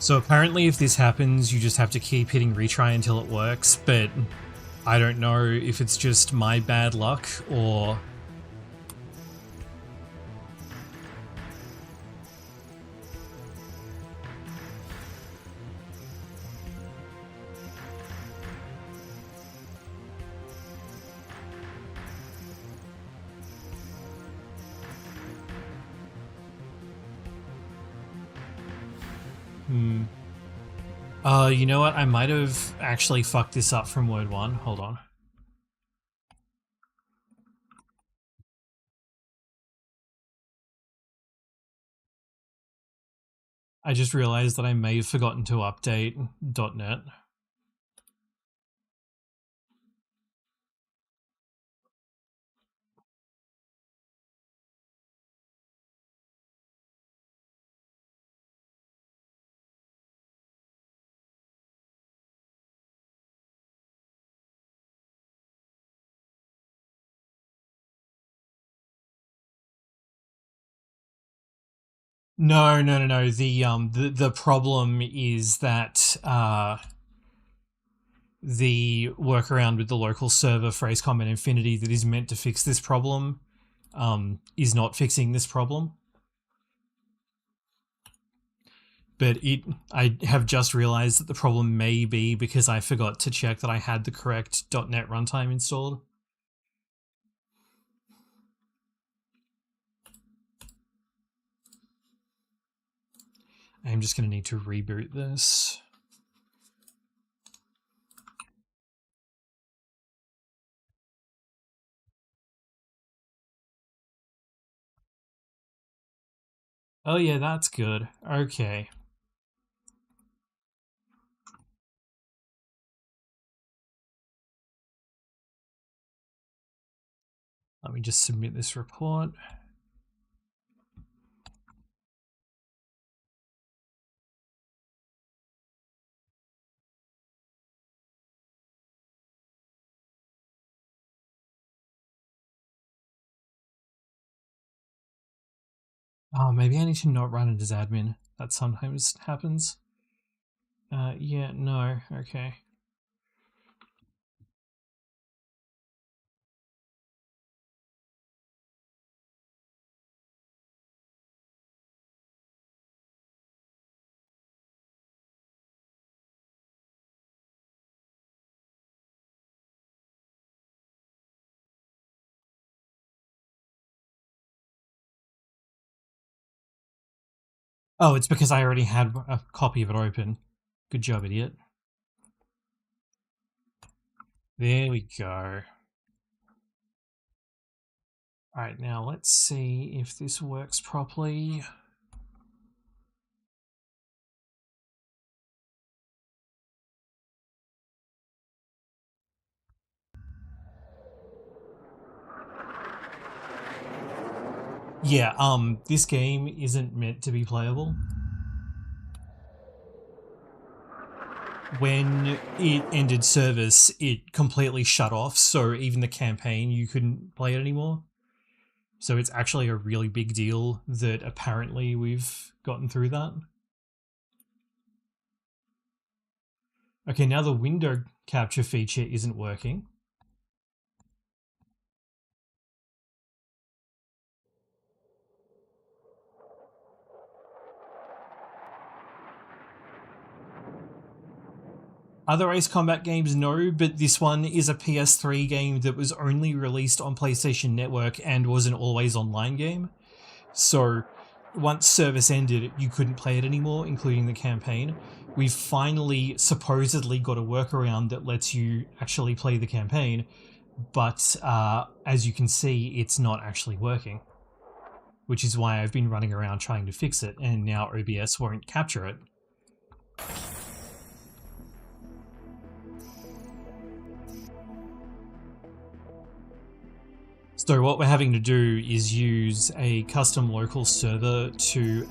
So apparently if this happens, you just have to keep hitting retry until it works, but I don't know if it's just my bad luck or... you know what? I might have actually fucked this up from word 1. Hold on. I just realized that I may have forgotten to update .NET. No. The problem is that the workaround with the local server for Ace Combat Infinity that is meant to fix this problem is not fixing this problem. But I have just realized that the problem may be because I forgot to check that I had the correct .NET runtime installed. I'm just going to need to reboot this. Oh yeah, that's good. Okay. Let me just submit this report. Oh, maybe I need to not run it as admin. That sometimes happens. Yeah, no, okay. Oh, it's because I already had a copy of it open. Good job, idiot. There we go. Alright, now let's see if this works properly. Yeah, this game isn't meant to be playable. When it ended service, it completely shut off, so even the campaign, you couldn't play it anymore. So it's actually a really big deal that apparently we've gotten through that. Okay, now the window capture feature isn't working. Other Ace Combat games, no, but this one is a PS3 game that was only released on PlayStation Network and was an always online game. So once service ended, you couldn't play it anymore, including the campaign. We've finally supposedly got a workaround that lets you actually play the campaign, but as you can see, it's not actually working. Which is why I've been running around trying to fix it, and now OBS won't capture it. So what we're having to do is use a custom local server to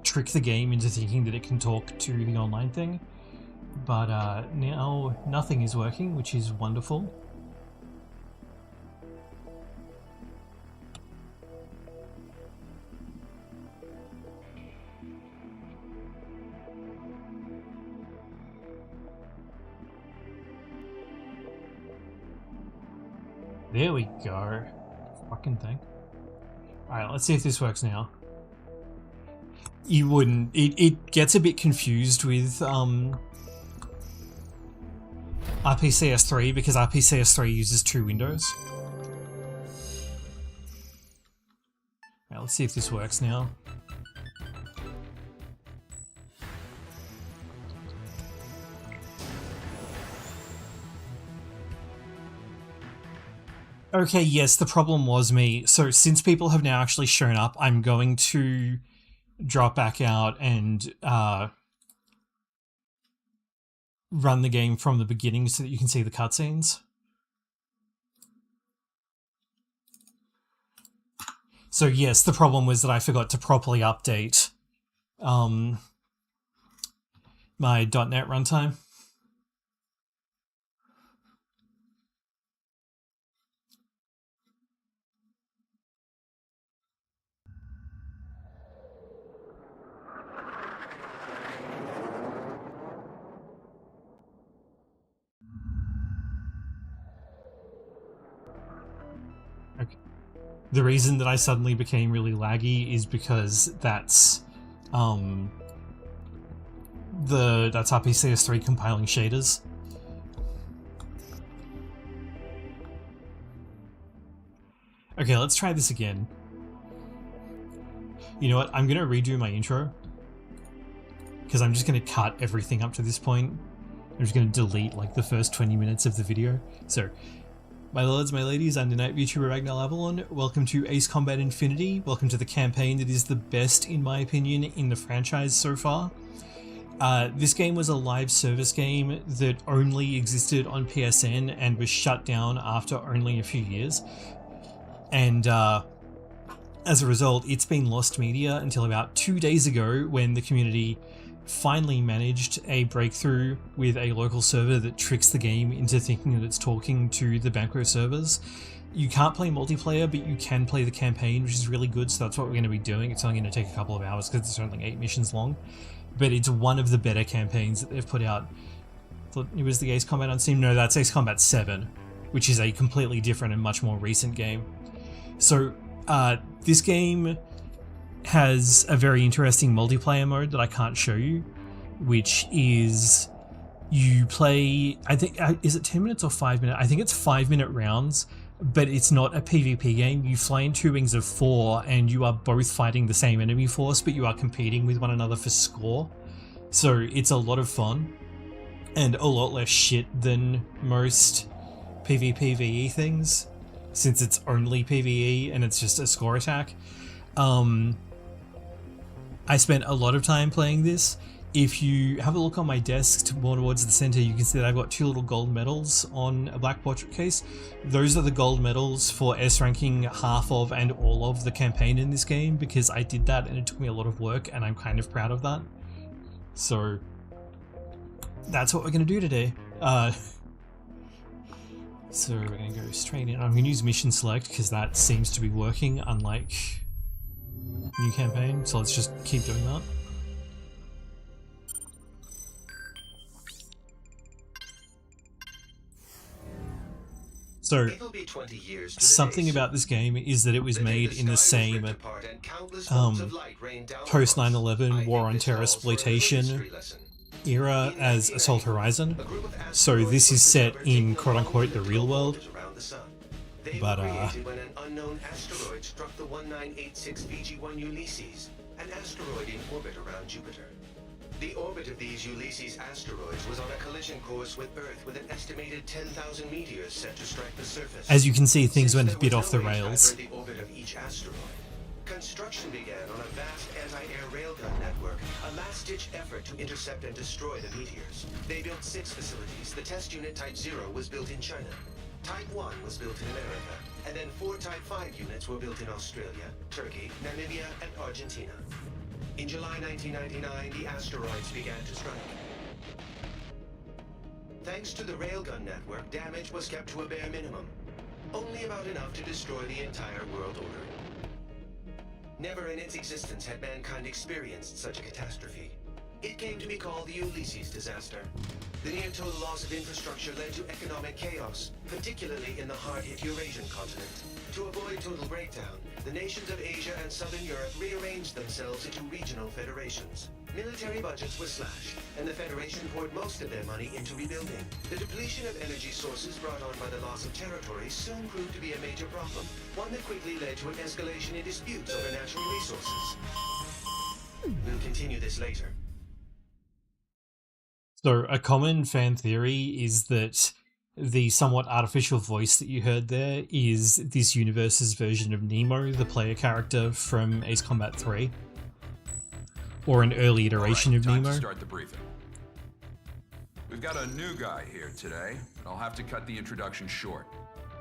trick the game into thinking that it can talk to the online thing. But now nothing is working, which is wonderful. There we go. Fucking thing. Alright, let's see if this works now. You wouldn't. It gets a bit confused with RPCS3 because RPCS3 uses 2 windows. Alright, let's see if this works now. Okay, yes, the problem was me. So since people have now actually shown up, I'm going to drop back out and run the game from the beginning so that you can see the cutscenes. So yes, the problem was that I forgot to properly update my .NET runtime. Okay. The reason that I suddenly became really laggy is because that's RPCS3 compiling shaders. Okay, let's try this again. You know what? I'm gonna redo my intro because I'm just gonna cut everything up to this point. I'm just gonna delete like the first 20 minutes of the video. So, my lords, my ladies, I'm the Night VTuber Ragnar Avalon. Welcome to Ace Combat Infinity. Welcome to the campaign that is the best, in my opinion, in the franchise so far. This game was a live service game that only existed on PSN and was shut down after only a few years. And as a result, it's been lost media until about 2 days ago when the community finally managed a breakthrough with a local server that tricks the game into thinking that it's talking to the Banco servers. You can't play multiplayer, but you can play the campaign, which is really good, so that's what we're going to be doing. It's only going to take a couple of hours because it's only 8 missions long. But it's one of the better campaigns that they've put out. I thought it was the Ace Combat on Steam. No, that's Ace Combat 7, which is a completely different and much more recent game. So, this game has a very interesting multiplayer mode that I can't show you, which is you play, I think, is it 10 minutes or 5 minutes? I think it's 5-minute rounds, but it's not a PvP game. You fly in 2 wings of 4 and you are both fighting the same enemy force, but you are competing with one another for score. So it's a lot of fun and a lot less shit than most PvPvE things, since it's only PvE and it's just a score attack. I spent a lot of time playing this. If you have a look on my desk more towards the center, you can see that I've got 2 little gold medals on a black portrait case. Those are the gold medals for S ranking half of and all of the campaign in this game, because I did that and it took me a lot of work and I'm kind of proud of that. So that's what we're going to do today. So we're going to go straight in. I'm going to use mission select because that seems to be working, unlike new campaign, so let's just keep doing that. So, something about this game is that it was made in the same post 9/11 War on Terror exploitation era as Assault Horizon. So this is set in quote-unquote the real world. But when an unknown asteroid struck the 1986 VG1 Ulysses, an asteroid in orbit around Jupiter. The orbit of these Ulysses asteroids was on a collision course with Earth with an estimated 10,000 meteors set to strike the surface. As you can see, things went a bit off the rails. The orbit of each asteroid. Construction began on a vast anti-air railgun network, a last-ditch effort to intercept and destroy the meteors. They built 6 facilities. The test unit Type 0 was built in China. Type 1 was built in America, and then 4 Type 5 units were built in Australia, Turkey, Namibia, and Argentina. In July 1999, the asteroids began to strike. Thanks to the railgun network, damage was kept to a bare minimum, only about enough to destroy the entire world order. Never in its existence had mankind experienced such a catastrophe. It came to be called the Ulysses disaster. The near-total loss of infrastructure led to economic chaos, particularly in the hard-hit Eurasian continent. To avoid total breakdown, the nations of Asia and Southern Europe rearranged themselves into regional federations. Military budgets were slashed, and the Federation poured most of their money into rebuilding. The depletion of energy sources brought on by the loss of territory soon proved to be a major problem, one that quickly led to an escalation in disputes over natural resources. We'll continue this later. So a common fan theory is that the somewhat artificial voice that you heard there is this universe's version of Nemo, the player character from Ace Combat 3. Or an early iteration of Nemo. To start the briefing. We've got a new guy here today, but I'll have to cut the introduction short.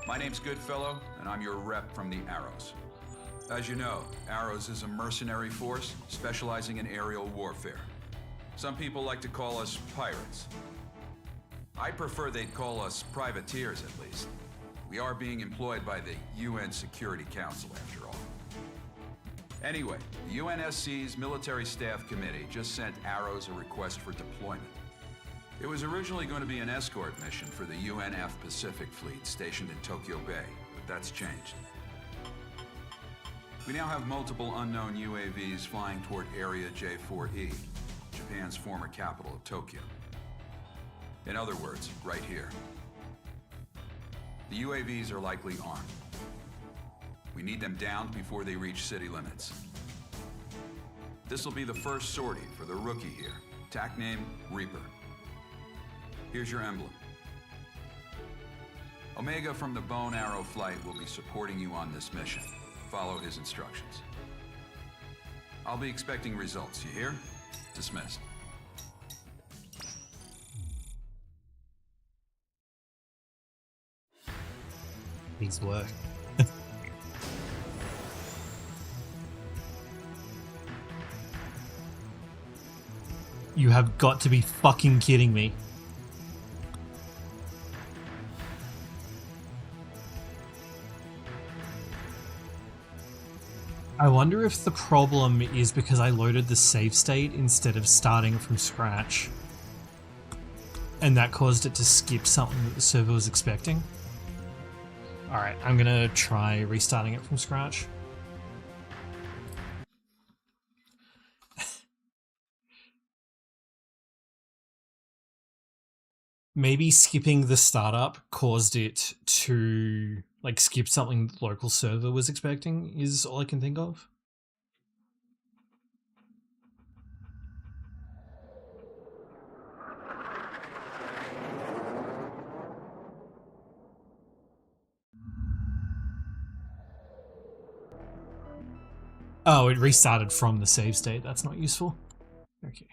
My name's Goodfellow, and I'm your rep from the Arrows. As you know, Arrows is a mercenary force specializing in aerial warfare. Some people like to call us pirates. I prefer they'd call us privateers, at least. We are being employed by the UN Security Council, after all. Anyway, the UNSC's Military Staff Committee just sent Arrows a request for deployment. It was originally going to be an escort mission for the UNF Pacific Fleet stationed in Tokyo Bay, but that's changed. We now have multiple unknown UAVs flying toward Area J4E, Japan's former capital of Tokyo. In other words, right here. The UAVs are likely armed. We need them downed before they reach city limits. This will be the first sortie for the rookie here. TAC name, Reaper. Here's your emblem. Omega from the Bone Arrow Flight will be supporting you on this mission. Follow his instructions. I'll be expecting results, you hear? Dismissed. These work. You have got to be fucking kidding me. I wonder if the problem is because I loaded the save state instead of starting from scratch. And that caused it to skip something that the server was expecting. Alright, I'm gonna try restarting it from scratch. Maybe skipping the startup caused it to like skip something the local server was expecting is all I can think of. Oh, it restarted from the save state. That's not useful. Okay.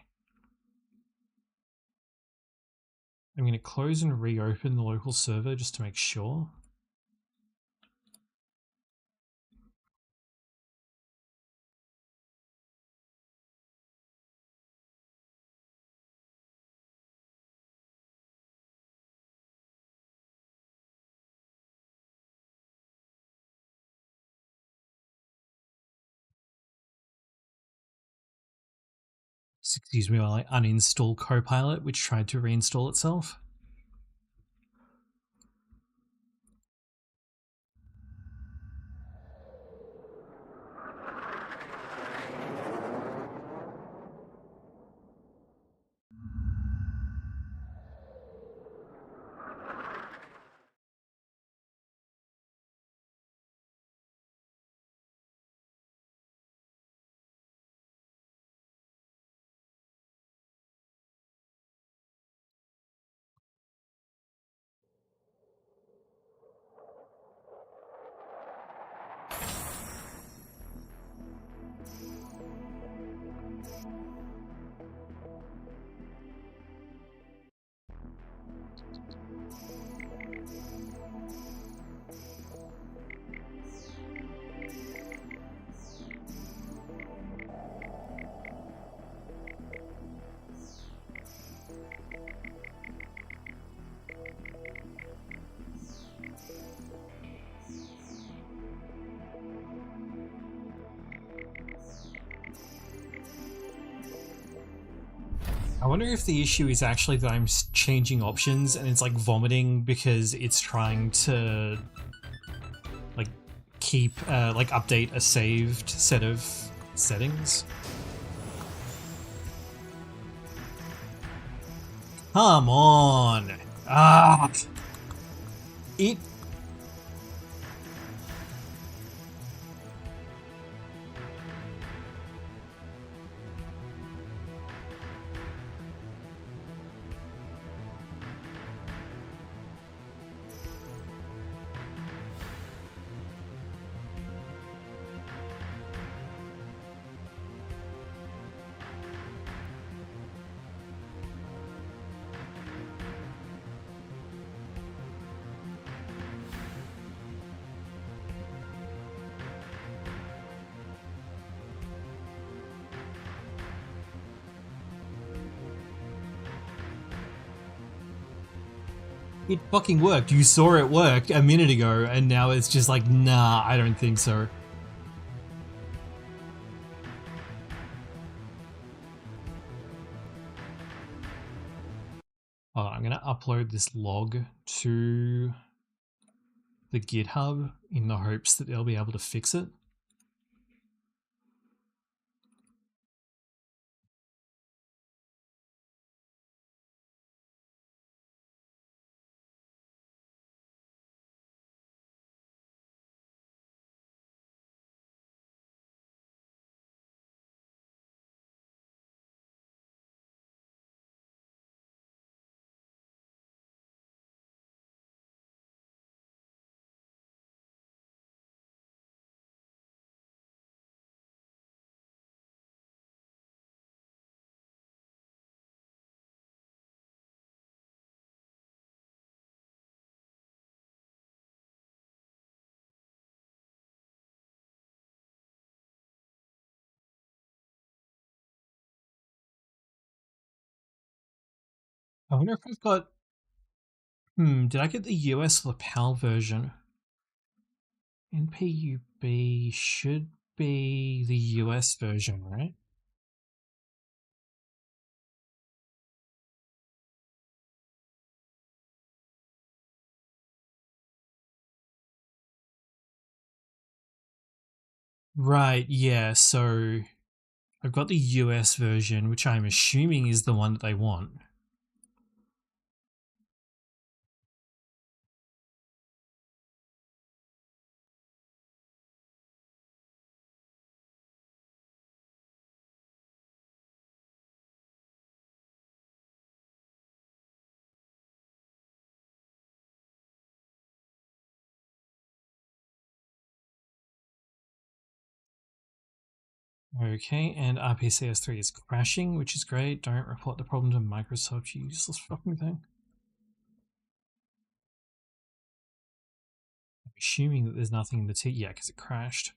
I'm going to close and reopen the local server just to make sure. Excuse me while I uninstall Copilot, which tried to reinstall itself. I wonder if the issue is actually that I'm changing options and it's like vomiting because it's trying to like keep like update a saved set of settings. Come on. Ah. It It fucking worked. You saw it work a minute ago, and now it's just like, nah, I don't think so. Oh, I'm gonna upload this log to the GitHub in the hopes that they'll be able to fix it. I wonder if I've got... did I get the US or the PAL version? NPUB should be the US version, right? Right, yeah, so I've got the US version, which I'm assuming is the one that they want. Okay, and RPCS3 is crashing, which is great. Don't report the problem to Microsoft, you useless fucking thing. I'm assuming that there's nothing in the T. Yeah, because it crashed.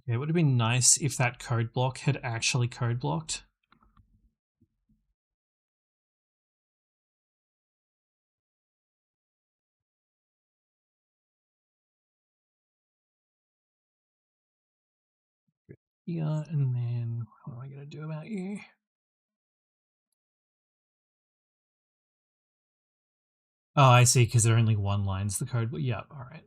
Okay, it would have been nice if that code block had actually code blocked. Yeah, and then what am I going to do about you? Oh, I see, because there are only one line's the code. But yeah, all right.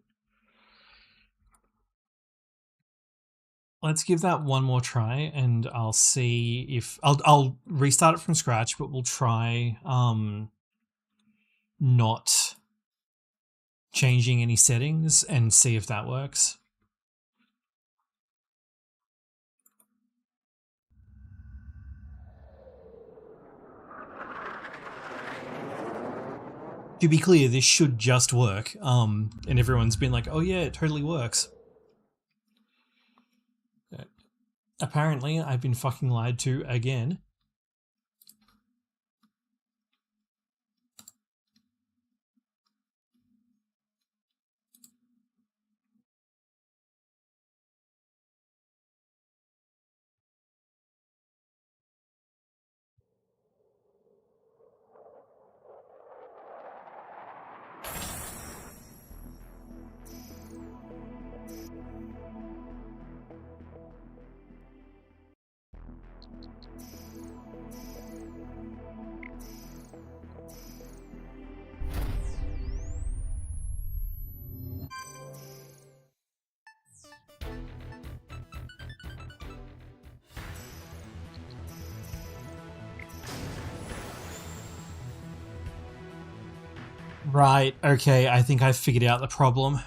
Let's give that one more try, and I'll see if I'll restart it from scratch, but we'll try not changing any settings and see if that works. To be clear, this should just work, and everyone's been like, oh yeah, it totally works. Apparently, I've been fucking lied to again. Right, okay, I think I've figured out the problem.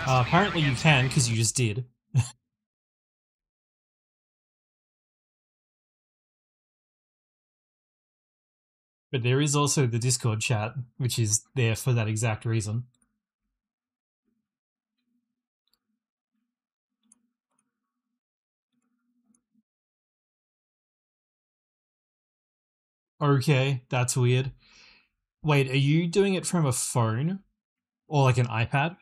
Apparently you can, because you just did. But there is also the Discord chat, which is there for that exact reason. Okay, that's weird. Wait, are you doing it from a phone? Or like an iPad?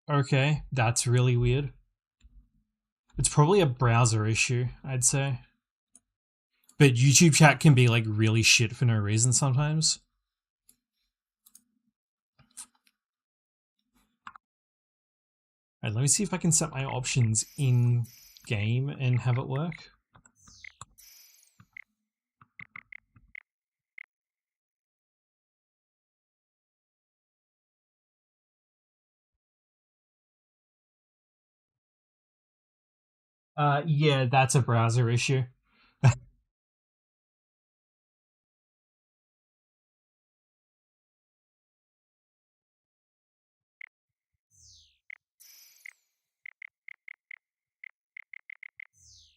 Okay, that's really weird. It's probably a browser issue, I'd say. But YouTube chat can be like really shit for no reason sometimes. Alright, let me see if I can set my options in game and have it work. Yeah, that's a browser issue.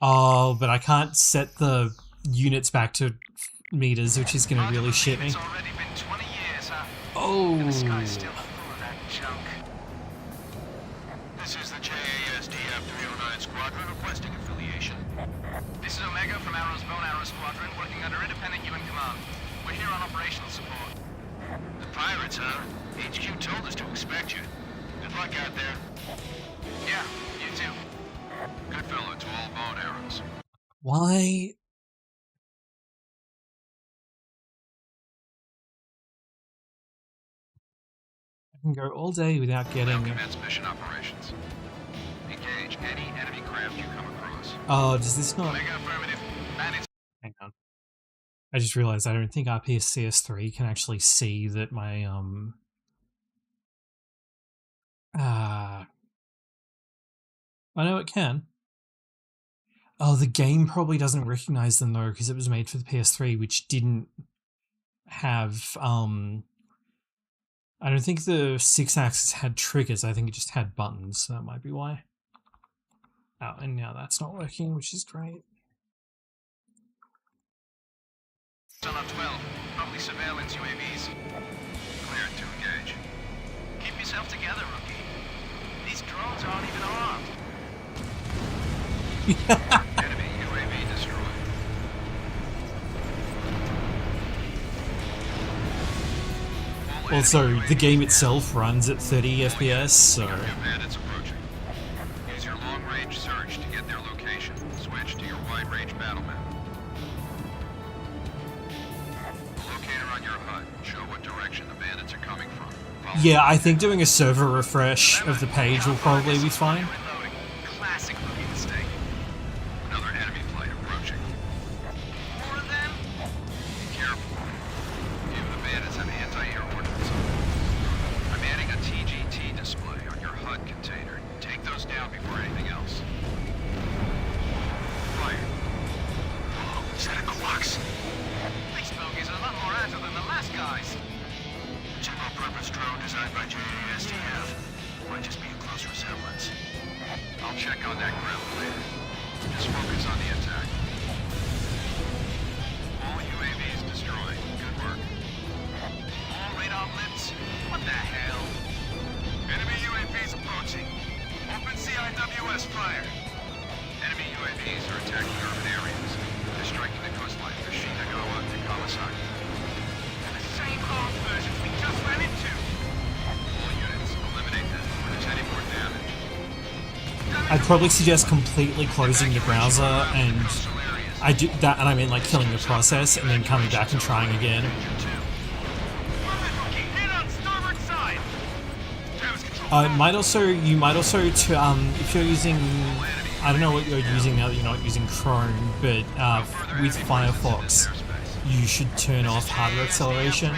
Oh, but I can't set the units back to meters, which is going to really shit me. It's already been 20 years, huh? Oh. And the sky's still full of that junk. This is the JASDF 309 Squadron requesting affiliation. This is Omega from Arrow's Bone Arrow Squadron, working under independent UN command. We're here on operational support. The pirates, huh? HQ told us to expect you. Good luck out there. Yeah, you too. Good fellow to all bone arrows. Why? I can go all day without getting... Commence mission operations. Engage any enemy craft you come across. Oh, does this not... Omega affirmative. Manage. Hang on. I just realized I don't think RPSCS3 can actually see that my, I know it can. Oh, the game probably doesn't recognize them though, because it was made for the PS3, which didn't have, I don't think the 6-axis had triggers, I think it just had buttons, so that might be why. Oh, and now that's not working, which is great. Sonar 12, probably surveillance UAVs. Cleared to engage. Keep yourself together, rookie. These drones aren't even armed. Enemy UAV destroyed. Also, the game itself runs at 30 FPS, so... Bandits approaching. Use your long-range search to get their location. Switch to your wide-range battle map. The locator on your HUD. Show what direction the bandits are coming from. Follow Yeah, I think doing a server refresh of the page will probably be fine. Reloading. Classic rookie mistake. another enemy flight approaching. designed by JASTF. Might just be a close resemblance. I'll check on that grill later. Just focus on the attack. All UAVs destroyed. Good work. All radar blips? What the hell? Enemy UAVs approaching. Open CIWS fire. Enemy UAVs are attacking urban areas. They're striking the coastline for Shinagawa and Kawasaki. The same old version we just ran into. All units, eliminate them if there's any more damage. I'd probably suggest completely closing the browser, and I do that, and I mean like killing the process and then coming back and trying again. You might also if you're using, I don't know what you're using now that you're not using Chrome, but with Firefox, you should turn off hardware acceleration.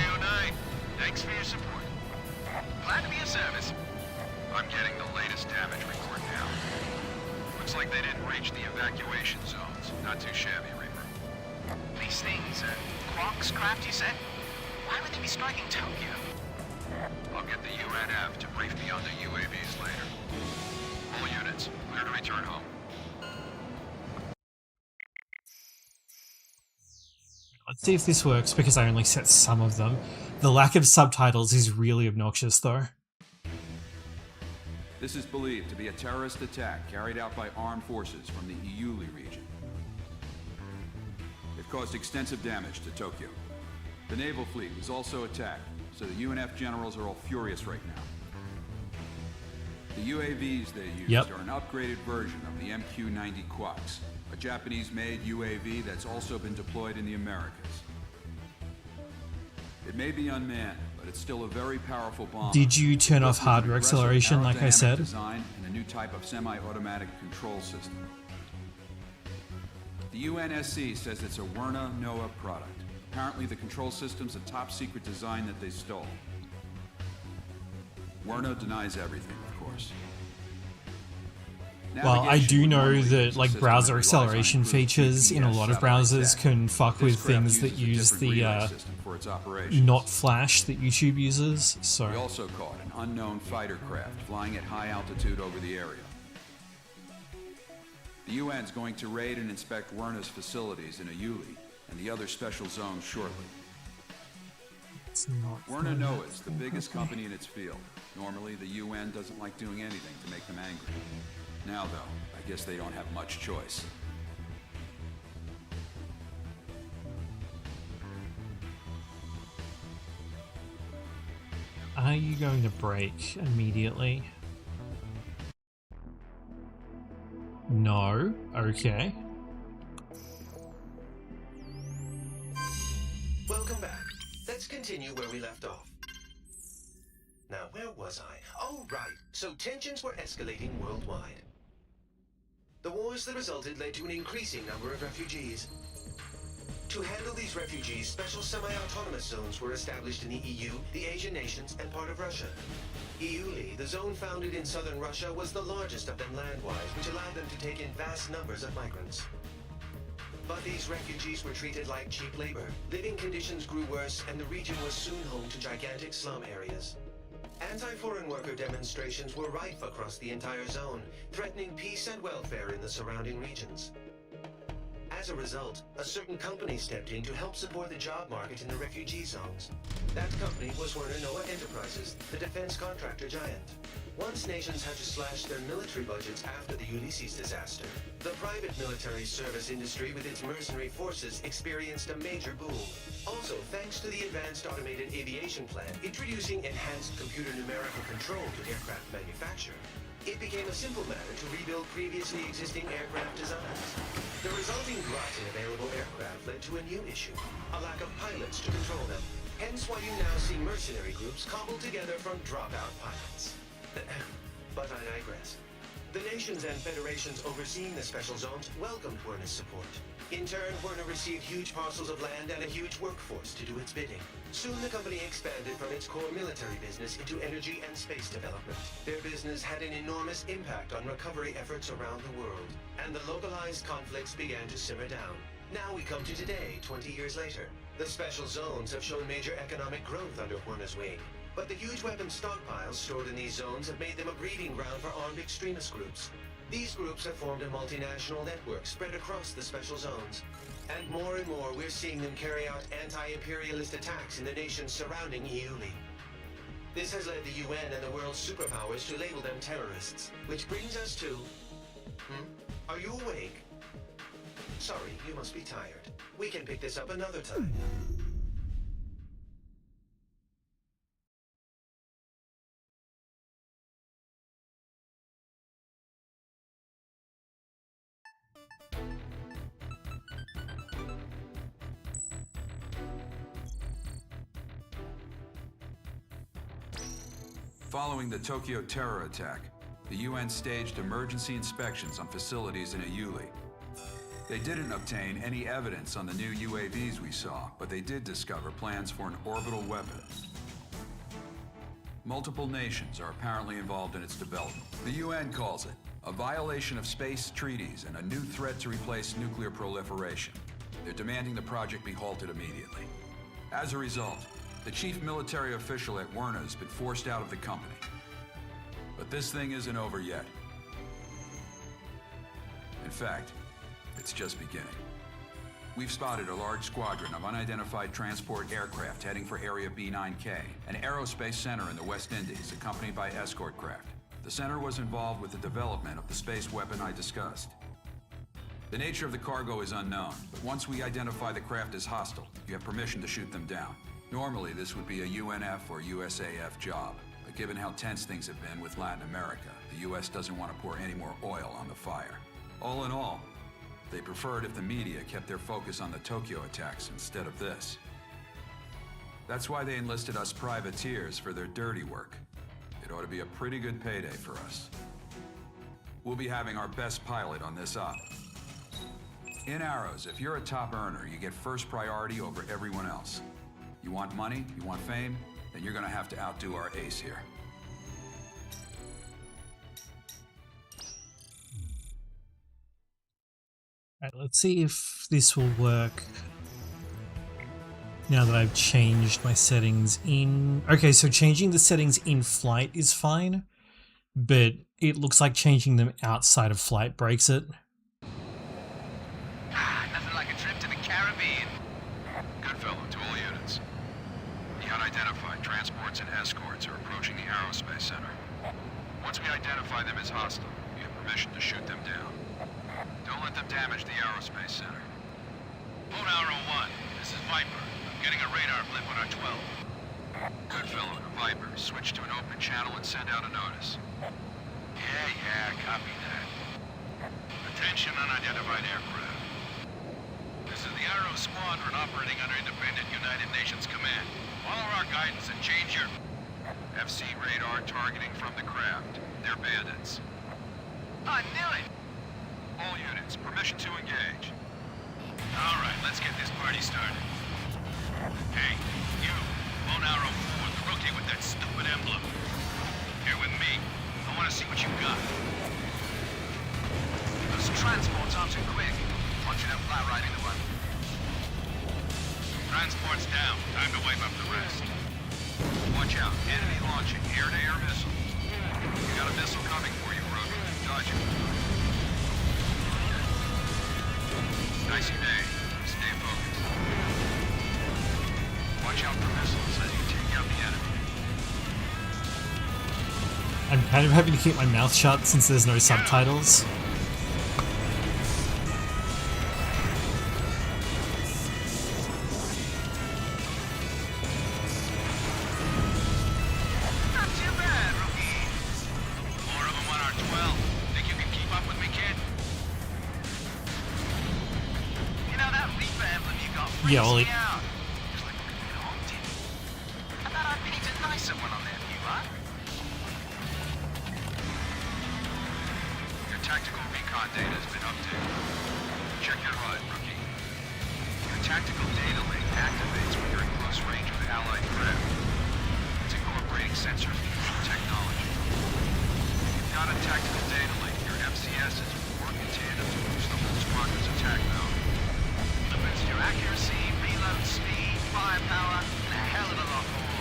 Thanks for your support. Glad to be of service. I'm getting the latest damage report now. Looks like they didn't reach the evacuation zones. Not too shabby, Reaper. These things, Quark's craft, you said? Why would they be striking Tokyo? I'll get the UNF to brief me on the UAVs later. All units, clear to return home. Let's see if this works, because I only set some of them. The lack of subtitles is really obnoxious, though. This is believed to be a terrorist attack carried out by armed forces from the Iuli region. It caused extensive damage to Tokyo. The naval fleet was also attacked, so the UNF generals are all furious right now. The UAVs they used are an upgraded version of the MQ-90 Quaks, a Japanese-made UAV that's also been deployed in the Americas. It may be unmanned, but it's still a very powerful bomb. Did you turn off hardware acceleration, like I said? Design and a new type of semi-automatic control system. The UNSC says it's a Werner NOAA product. Apparently the control system's a top-secret design that they stole. Werner denies everything, of course. Well, I do know that like browser acceleration features in a lot of browsers can fuck with things that use the not Flash that YouTube uses, so... We also caught an unknown fighter craft flying at high altitude over the area. The UN's going to raid and inspect Werner's facilities in Iuli and the other special zones shortly. Werner NOAA is the biggest company in its field. Normally, the UN doesn't like doing anything to make them angry. Now, though, I guess they don't have much choice. Are you going to break immediately? No? Okay. Welcome back. Let's continue where we left off. Now, where was I? Oh, right. So tensions were escalating worldwide. The wars that resulted led to an increasing number of refugees. To handle these refugees, special semi-autonomous zones were established in the EU, the Asian nations, and part of Russia. Iuli, the zone founded in southern Russia, was the largest of them land-wise, which allowed them to take in vast numbers of migrants. But these refugees were treated like cheap labor. Living conditions grew worse, and the region was soon home to gigantic slum areas. Anti-foreign worker demonstrations were rife across the entire zone, threatening peace and welfare in the surrounding regions. As a result, a certain company stepped in to help support the job market in the refugee zones. That company was Werner NOAA Enterprises, the defense contractor giant. Once nations had to slash their military budgets after the Ulysses disaster, the private military service industry with its mercenary forces experienced a major boom. Also, thanks to the Advanced Automated Aviation Plan introducing enhanced computer numerical control to aircraft manufacture, it became a simple matter to rebuild previously existing aircraft designs. The resulting glut in available aircraft led to a new issue, a lack of pilots to control them. Hence why you now see mercenary groups cobbled together from dropout pilots. But I digress. The nations and federations overseeing the special zones welcomed Werner's support. In turn, Werner received huge parcels of land and a huge workforce to do its bidding. Soon the company expanded from its core military business into energy and space development. Their business had an enormous impact on recovery efforts around the world, and the localized conflicts began to simmer down. Now we come to today, 20 years later. The special zones have shown major economic growth under Werner's wing. But the huge weapons stockpiles stored in these zones have made them a breeding ground for armed extremist groups. These groups have formed a multinational network spread across the special zones. And more we're seeing them carry out anti-imperialist attacks in the nations surrounding Iuli. This has led the UN and the world's superpowers to label them terrorists. Which brings us to... Are you awake? Sorry, you must be tired. We can pick this up another time. Following the Tokyo terror attack, the UN staged emergency inspections on facilities in Iuli. They didn't obtain any evidence on the new UAVs we saw, but they did discover plans for an orbital weapon. Multiple nations are apparently involved in its development. The UN calls it a violation of space treaties and a new threat to replace nuclear proliferation. They're demanding the project be halted immediately. As a result, the chief military official at Werner has been forced out of the company. But this thing isn't over yet. In fact, it's just beginning. We've spotted a large squadron of unidentified transport aircraft heading for Area B9K, an aerospace center in the West Indies, accompanied by escort craft. The center was involved with the development of the space weapon I discussed. The nature of the cargo is unknown, but once we identify the craft as hostile, you have permission to shoot them down. Normally, this would be a UNF or USAF job, but given how tense things have been with Latin America, the US doesn't want to pour any more oil on the fire. All in all, they preferred if the media kept their focus on the Tokyo attacks instead of this. That's why they enlisted us privateers for their dirty work. It ought to be a pretty good payday for us. We'll be having our best pilot on this op. In Arrows, if you're a top earner, you get first priority over everyone else. You want money, you want fame, then you're gonna have to outdo our ace here. Alright, let's see if this will work now that I've changed my settings in... Okay, so changing the settings in flight is fine, but it looks like changing them outside of flight breaks it. Nothing like a trip to the Caribbean. Good fellow to all units. The unidentified transports and escorts are approaching the aerospace center. Once we identify them as hostile, you have permission to shoot them down. Don't let them damage the aerospace center. Phone Arrow 1, this is Viper. I'm getting a radar blip on our 12. Good fellow to Viper. Switch to an open channel and send out a notice. Yeah, copy that. Attention unidentified aircraft. This is the Arrow Squadron operating under independent United Nations command. Follow our guidance and change your... FC radar targeting from the craft. They're bandits. I knew it! All units, permission to engage. All right, let's get this party started. Hey, you, Phone Arrow 4, the rookie with that stupid emblem. Here with me. I want to see what you got. Those transports aren't too quick. I want you to fly right into one. Transport's down. Time to wipe up the rest. Watch out. Enemy launching air-to-air missiles. You got a missile coming for you, rookie. Dodge it. Dicey day. Stay focused. Watch out for missiles as you take out the enemy. I'm kind of having to keep my mouth shut since there's no subtitles. Not too bad, rookie. More of them on our 12. Think you can keep up with me, kid? You know that Reaper emblem you got freaks Yeah, well, me out. Just like we're gonna get haunted. I thought I'd paint a nicer one on there for you, huh? Your tactical recon data has been updated. Check your HUD, rookie. Your tactical data link activates when you're in close range with allied craft. It's incorporating sensor fusion technology. You've got a tactical data link. Your FCSs will work in tandem to boost the whole squadron's attack mode. It boosts your accuracy, reload speed, firepower, and a hell of a lot more.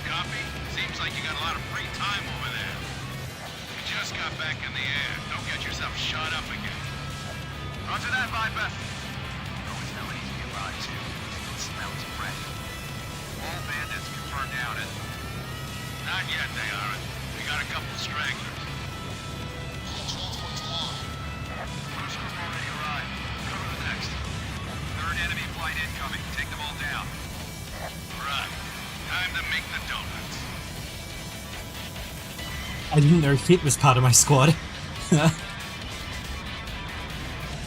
copy? Seems like you got a lot of free time over there. You just got back in the air. Don't get yourself shot up again. Roger that, Viper. Oh, it's no easy to ride, too. It smells fresh. All bandits confirmed out, it? Not yet, they aren't. We got a couple stragglers. First group already arrived. Cover the next. Third enemy flight incoming. Take them all down. Right. Time to make the donuts. I didn't know Hit was part of my squad.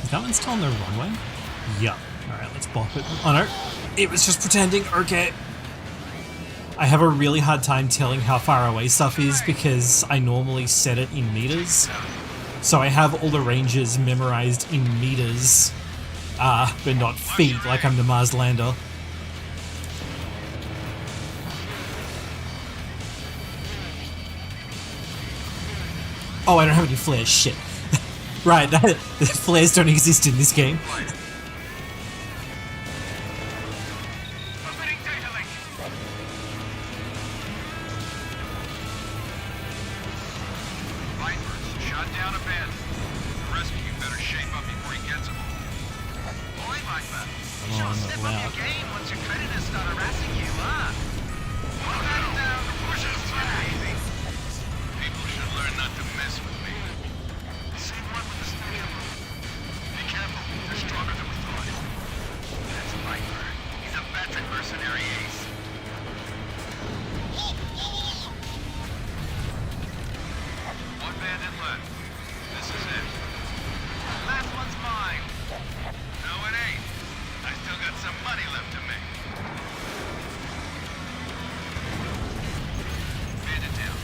Is that one still on the runway? Yup. Alright, let's bop it. Oh no, it was just pretending. Okay. I have a really hard time telling how far away stuff is because I normally set it in meters. So I have all the ranges memorized in meters, but not feet like I'm the Mars lander. Oh, I don't have any flares. Shit. Right, the flares don't exist in this game. Opening data link. Vipers, shut down a bed. The rest of you better shape up before he gets them all. Boy, Viper, you Come on, should step up loud. your game once your creditors start harassing you, huh? Put that down, the push is easy. People should learn not to mess with me. Same one with the stadium. Be careful, they're stronger than we thought. That's Viper. He's a veteran mercenary ace. One bandit left. This is it. Last one's mine. No, it ain't. I still got some money left to make. Bandit down.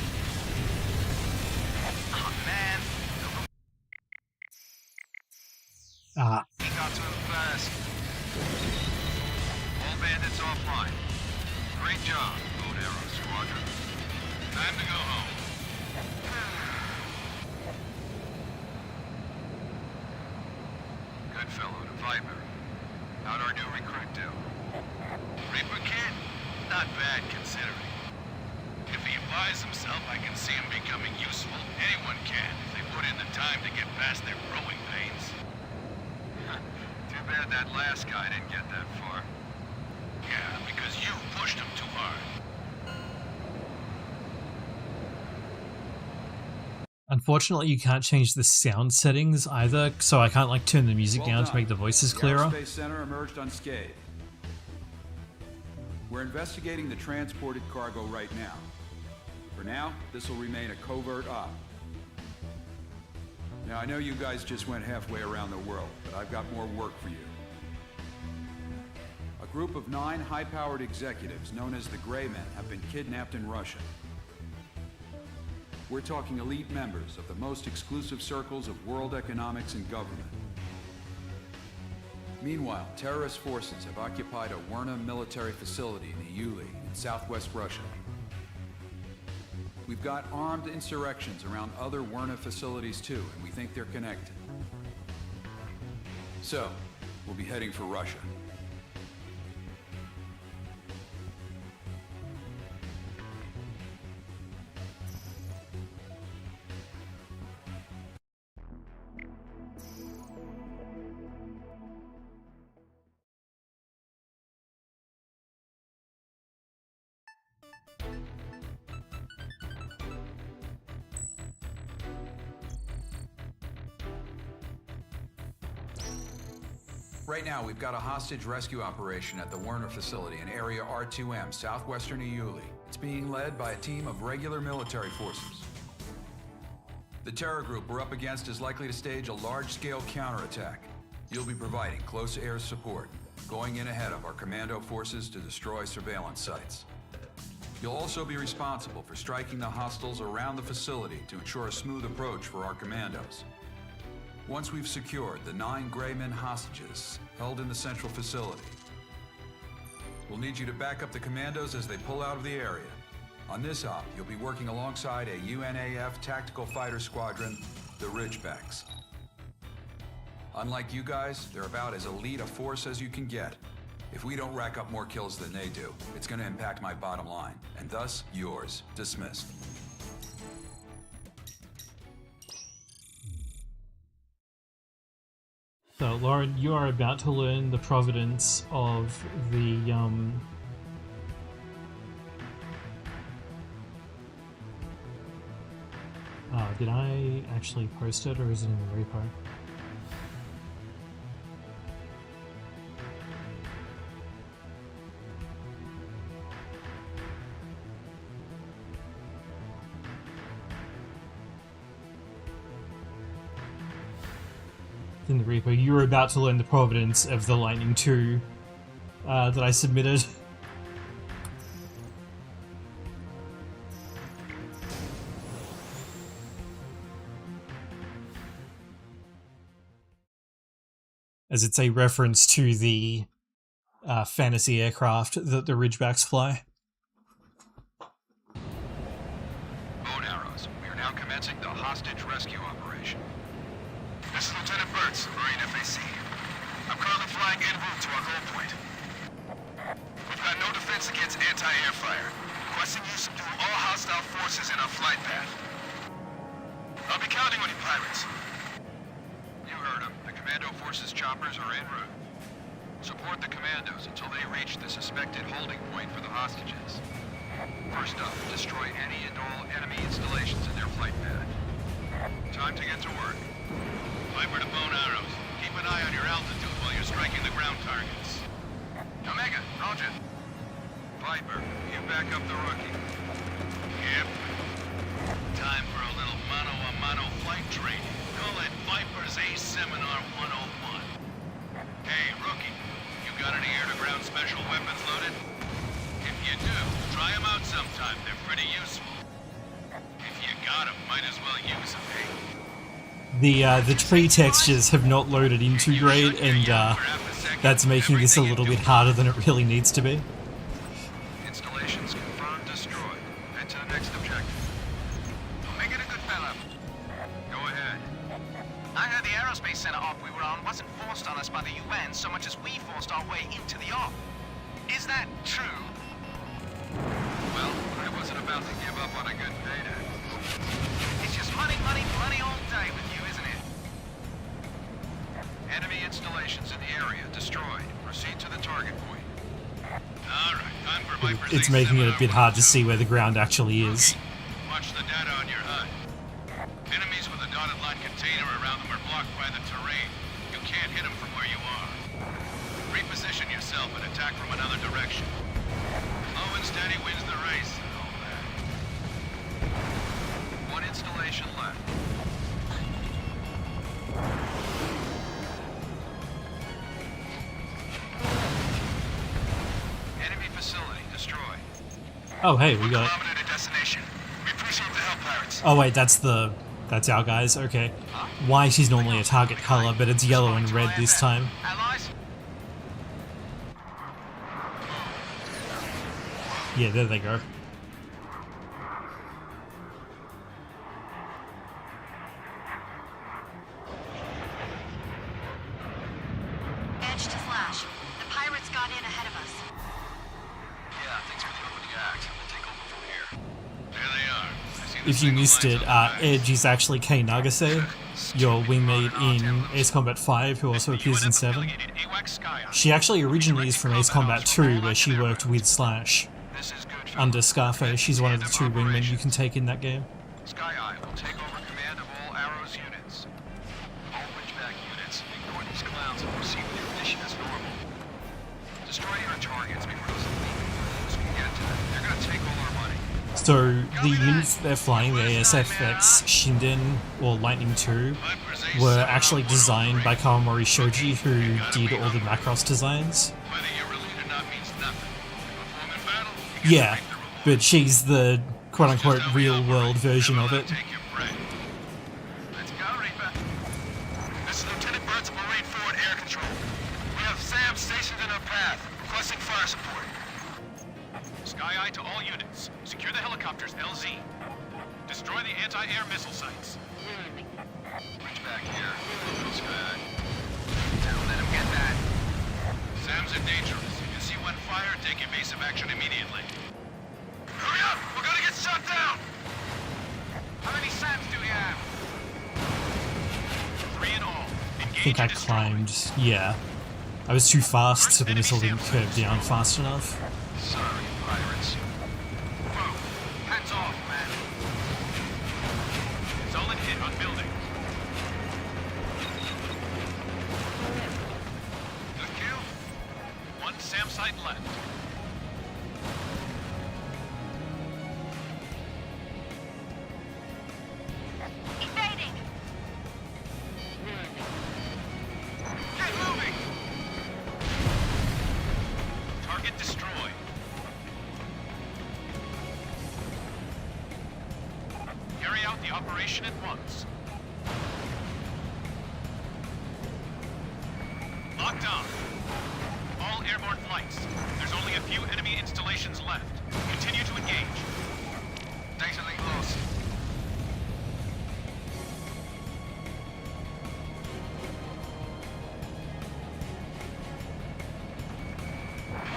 Oh, man. He got to him fast. All bandits offline. Great job, Gold Arrow Squadron. Time to go home. Good fellow to Viper. How'd our new recruit do? Reaper kid? Not bad considering. If he applies himself, I can see him becoming useful. Anyone can if they put in the time to get past their growing pains. Too bad that last guy didn't get that far. Yeah, because you pushed him too hard. Unfortunately, you can't change the sound settings either, so I can't like turn the music Well down to done. make the voices The clearer. Aerospace Center emerged unscathed. We're investigating the transported cargo right now. For now, this will remain a covert op. Now, I know you guys just went halfway around the world, but I've got more work for you. A group of 9 high-powered executives known as the Gray Men have been kidnapped in Russia. We're talking elite members of the most exclusive circles of world economics and government. Meanwhile, terrorist forces have occupied a Werna military facility in Iuli in southwest Russia. We've got armed insurrections around other Werna facilities too, and we think they're connected. So, we'll be heading for Russia. Right now, we've got a hostage rescue operation at the Werner facility in Area R2M, southwestern Iuli. It's being led by a team of regular military forces. The terror group we're up against is likely to stage a large-scale counterattack. You'll be providing close air support, going in ahead of our commando forces to destroy surveillance sites. You'll also be responsible for striking the hostiles around the facility to ensure a smooth approach for our commandos. Once we've secured the 9 Gray Men hostages held in the central facility, we'll need you to back up the commandos as they pull out of the area. On this op, you'll be working alongside a UNAF tactical fighter squadron, the Ridgebacks. Unlike you guys, they're about as elite a force as you can get. If we don't rack up more kills than they do, it's gonna impact my bottom line, and thus yours. Dismissed. So, Lauren, you are about to learn the provenance of the, did I actually post it, or is it in the repo? In the repo, you were about to learn the provenance of the Lightning 2 that I submitted. As it's a reference to the fantasy aircraft that the Ridgebacks fly. Bone arrows. We are now commencing the hostage rescue operation. This is Lieutenant Burtz, Marine FAC. I'm currently flying en route to our goal point. We've got no defense against anti-air fire. Requesting you subdue all hostile forces in our flight path. I'll be counting on you, pirates. You heard him. The commando forces choppers are en route. Support the commandos until they reach the suspected holding point for the hostages. First up, destroy any and all enemy installations in their flight path. Time to get to work. Viper to bone arrows. Keep an eye on your altitude while you're striking the ground targets. Omega, roger. Viper, you back up the rookie. Yep. Time for a little mano-a-mano flight training. Call it Viper's Ace Seminar 101. Hey, rookie, you got any air-to-ground special weapons loaded? If you do, try them out sometime. They're pretty useful. If you got them, might as well use them, hey? The tree textures have not loaded into great, and that's making this a little bit harder than it really needs to be. Installations confirmed destroyed. Head to the next objective. Make it a good fella. Go ahead. I heard the aerospace center op we were on wasn't forced on us by the UN so much as we forced our way into the op. Is that true? Well, I wasn't about to give up on a good payday. It's just money, money, money all day with you, isn't it? Enemy installations in the area destroyed. Proceed to the target point. All right, time for Viper's It's Ace making it a Seminar bit hard to see where the ground actually is. Watch the data on your HUD. Enemies with a dotted line container around them are blocked by the terrain. You can't hit them from where you are. Reposition yourself and attack from another direction. Slow and steady wins the race. Oh, man. One installation left. Enemy facility destroyed. Oh, hey, we got it. Kilometer to destination. We appreciate the help, pirates. Oh wait, that's our guys, okay. White is normally a target color, but it's yellow and red this time. Allies? Yeah, there they go. Edge to Flash. The pirates got in ahead of us. Yeah, thanks for the opening act. We'll take over from here. There they are. I see the If you single missed lines it, on the back. Edge is actually Kei Nagase, your wingmate in Ace Combat 5, who also appears in 7. She actually originally is from Ace Combat 2, where she worked with Slash. This is good. Under Scarface, she's one of the 2 wingmen you can take in that game. Sky Eye will take over command of all Arrows units. All Ridgeback units, ignore these clowns and proceed with your mission as normal. Destroy your targets before those elite can get to them. They're gonna take all our money. So, the units they're flying, the ASFX Shinden, or Lightning 2, were actually designed by Kawamori Shoji, who did all the Macross designs. Whether you're relieved or not means nothing. Perform in battle, you get Yeah, to break the rules. but she's the quote-unquote real-world version of it. Take your break. Let's go, Reaper. This is Lieutenant Burtz of Marine Forward Air Control. We have Sam stationed in our path, requesting fire support. Sky Eye to all units. Secure the helicopters, LZ. Destroy the anti-air missile sites. Reach back here. Sky Eye. Don't let him get that. Sam's in dangerous. fire, take evasive action immediately. Hurry up! We're gonna get shot down! How many SAMs do we have? 3 in all. I Engage think I and destroy. climbed. Yeah. I was too fast, so the missile didn't curve down fast enough. Sorry, pirates. Whoa. Hands off, man. Solid hit on building. Good kill. 1 SAM site left. Evading! Get moving! Target destroyed. Carry out the operation at once. Locked on. All airborne flights. There's only a few enemy installations left. Continue to engage. Data link lost.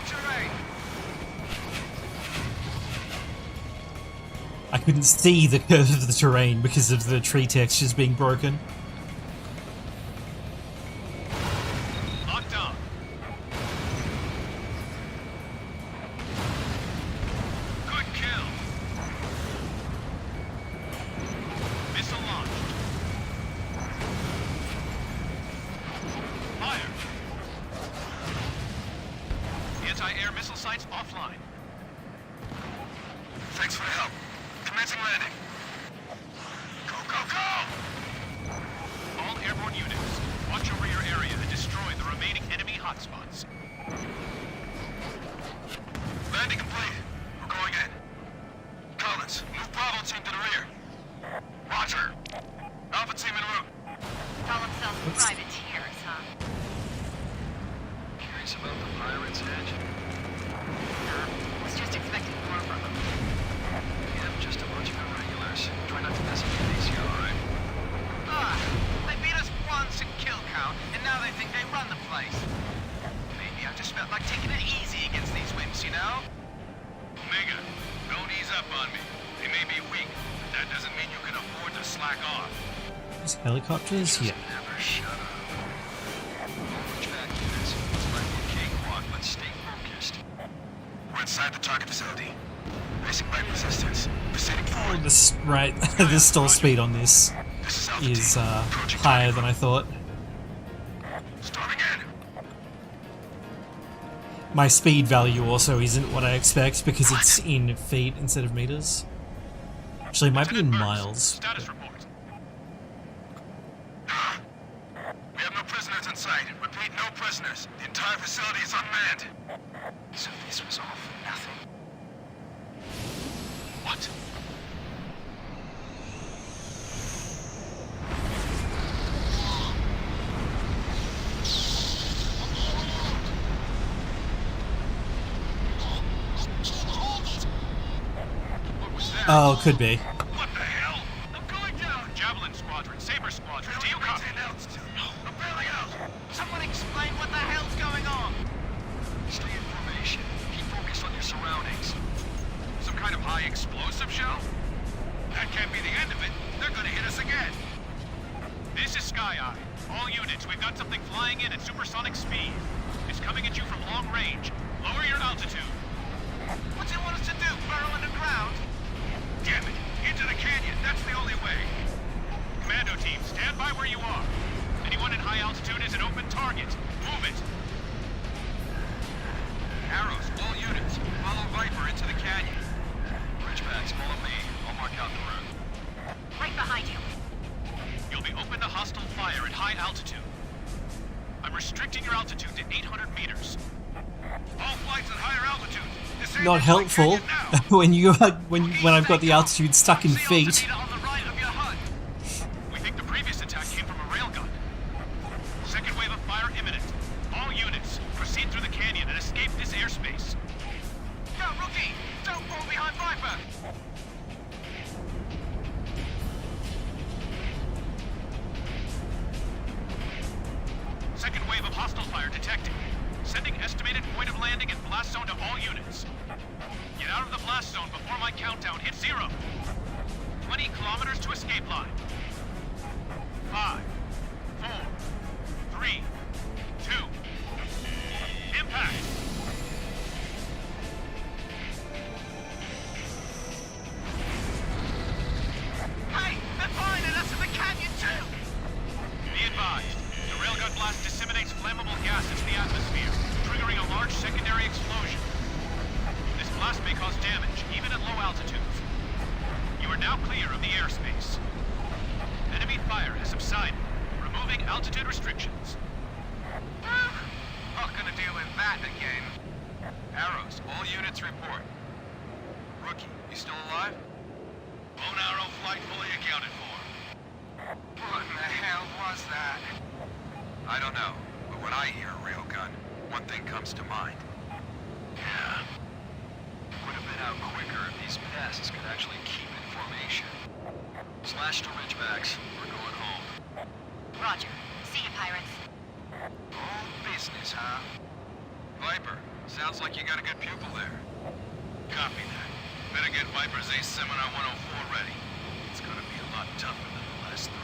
Terrain. I couldn't see the curve of the terrain because of the tree textures being broken. Locked on. Good kill. Missile launched. Fire. Anti-air missile sites offline. Thanks for the help. Commencing landing. Go, go, go! All airborne units, watch over your area and destroy the remaining enemy hotspots. Landing complete. We're going in. Collins, move Bravo team to the rear. Roger. Alpha team en route. Call themselves privateers, huh? Curious about the pirates, Edge? Nah, was just expecting more from them. Yeah, just a bunch of irregulars. Try not to mess up your DC, alright? Ah, they beat us once in kill count, and now they think they run the place. Maybe I just felt like taking it easy against these wimps, you know? Omega, don't ease up on me. They may be weak, but that doesn't mean you can afford to slack off. These helicopters? Yeah. Never shut up. Push back units. It's like a cakewalk, but stay focused. We're inside the target facility. Facing light resistance. Proceeding forward. The stall speed on this This is Alpha is team. Approaching higher target. than I thought. Storming in. My speed value also isn't what I expect because it's in feet instead of meters. Actually, it might be in Lieutenant Burks, miles. Status report. We have no prisoners in sight. Repeat, no prisoners. The entire facility is unmanned. So this was all for nothing. What? What was that? Oh, could be. What the hell? I'm going down! Javelin Squadron, Saber Squadron, do you copy? No, I'm barely out! Someone explain what the hell's going on! Stay in formation. Keep focused on your surroundings. Some kind of high explosive show? That can't be the end of it. They're gonna hit us again. This is Sky Eye. All units, we've got something flying in at supersonic speed. It's coming at you from long range. Lower your altitude. What's it want us to do? Burrow underground? Damn it! Into the canyon! That's the only way! Commando team, stand by where you are. Anyone in high altitude is an open target. Move it! Arrows, all units, follow Viper into the canyon. Ridgebacks, follow me. I'll mark out the route. Right behind you. You'll be open to hostile fire at high altitude. I'm restricting your altitude to 800 meters. All flights at higher altitude. Disable Not the helpful canyon now. when I've got the altitude stuck in See feet. altimeter on the right of your HUD. We think the previous attack came from a railgun. Second wave of fire imminent. All units, proceed through the canyon and escape this airspace. Go, rookie! Don't fall behind Viper! Second wave of hostile fire detected. Sending estimated point of landing and blast zone to all units. Get out of the blast zone before my countdown hits 0. 20 kilometers to escape line. 5, 4, 3, 2, impact! Hey, they're firing at us in the canyon too! Be advised, the railgun blast disseminates flammable gas into the atmosphere, triggering a large secondary explosion. This blast may cause damage, even at low altitudes. You are now clear of the airspace. Enemy fire has subsided, removing altitude restrictions. Not gonna deal with that again. Arrows, all units report. Rookie, you still alive? Bone arrow flight fully accounted for. What in the hell was that? I don't know, but when I hear railgun, one thing comes to mind. Yeah. Would have been out quicker if these pests could actually keep in formation. Slash to Ridgebacks. We're going home. Roger. See you, pirates. All business, huh? Viper, sounds like you got a good pupil there. Copy that. Better get Viper's Ace Seminar 104 ready. It's gonna be a lot tougher than the last 3.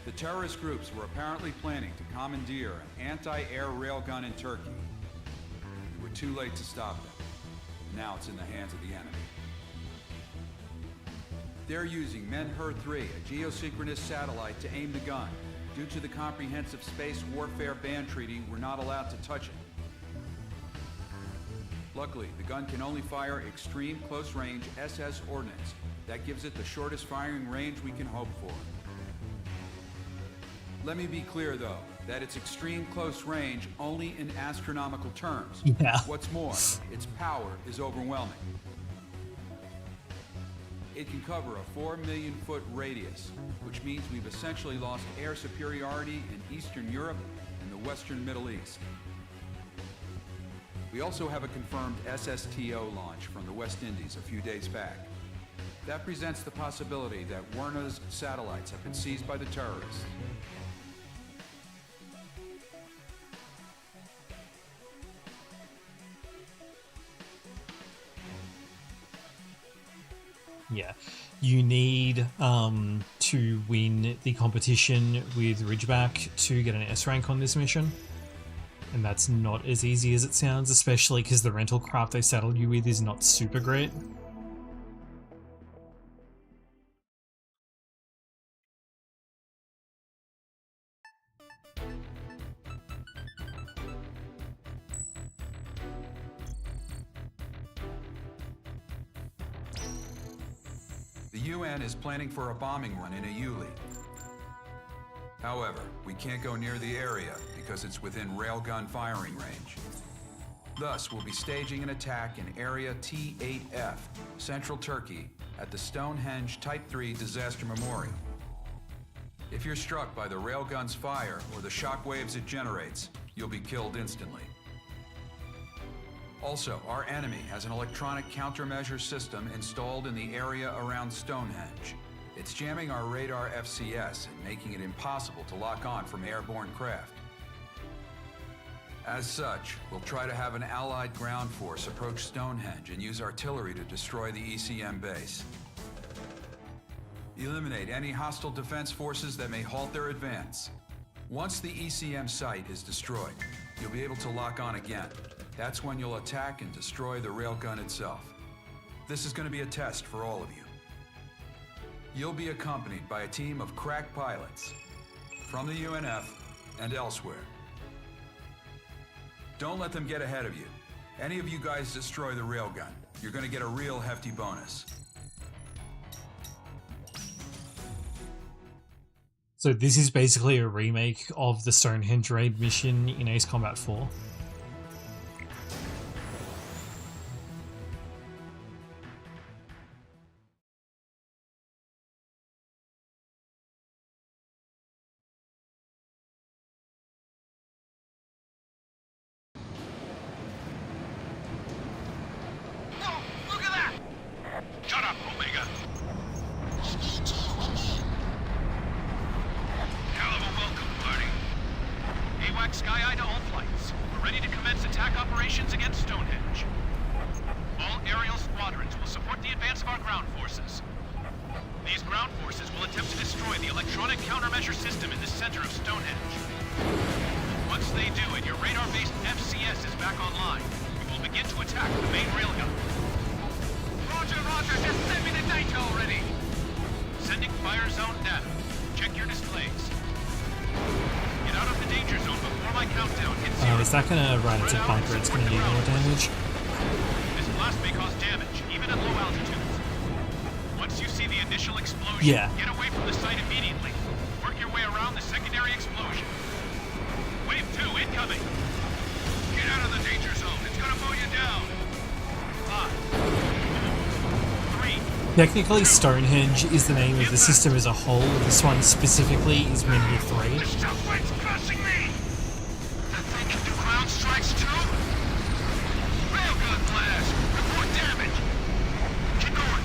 The terrorist groups were apparently planning to commandeer an anti-air railgun in Turkey. We were too late to stop them. Now it's in the hands of the enemy. They're using Menhur-3, a geosynchronous satellite, to aim the gun. Due to the Comprehensive Space Warfare Ban Treaty, we're not allowed to touch it. Luckily, the gun can only fire extreme close-range SS ordnance. That gives it the shortest firing range we can hope for. Let me be clear, though, that it's extreme close range only in astronomical terms. Yeah. What's more, its power is overwhelming. It can cover a 4 million foot radius, which means we've essentially lost air superiority in Eastern Europe and the Western Middle East. We also have a confirmed SSTO launch from the West Indies a few days back. That presents the possibility that Werner's satellites have been seized by the terrorists. Yeah, you need to win the competition with Ridgeback to get an S rank on this mission. And that's not as easy as it sounds, especially because the rental craft they saddle you with is not super great. The UN is planning for a bombing run in Ayuli. However, we can't go near the area because it's within railgun firing range. Thus, we'll be staging an attack in Area T8F, Central Turkey, at the Stonehenge Type 3 Disaster Memorial. If you're struck by the railgun's fire or the shock waves it generates, you'll be killed instantly. Also, our enemy has an electronic countermeasure system installed in the area around Stonehenge. It's jamming our radar FCS and making it impossible to lock on from airborne craft. As such, we'll try to have an Allied ground force approach Stonehenge and use artillery to destroy the ECM base. Eliminate any hostile defense forces that may halt their advance. Once the ECM site is destroyed, you'll be able to lock on again. That's when you'll attack and destroy the railgun itself. This is going to be a test for all of you. You'll be accompanied by a team of crack pilots from the UNF and elsewhere. Don't let them get ahead of you. Any of you guys destroy the railgun, you're going to get a real hefty bonus. So this is basically a remake of the Stonehenge raid mission in Ace Combat 4. Whoa, look at that! Shut up, Omega! Sky Eye to all flights. We're ready to commence attack operations against Stonehenge. All aerial squadrons will support the advance of our ground forces. These ground forces will attempt to destroy the electronic countermeasure system in the center of Stonehenge. Once they do and your radar-based FCS is back online, we will begin to attack the main railgun. Roger, roger, just send me the data already! Sending fire zone data. Check your displays. Get out of the danger zone before my countdown hits zero. Is that gonna run into bunker? It's gonna do more damage. This blast may cause damage, even at low altitudes. Once you see the initial explosion, Yeah. get away from the site immediately. Work your way around the secondary explosion. Wave 2 incoming. Get out of the danger zone. It's gonna mow you down. 5, 4, 3. Technically, Stonehenge is the name of the system as a whole. This one specifically is Minion 3. The stufflight's crushing me! That thing can do ground strikes too? Railgun blast! Report damage! Keep going.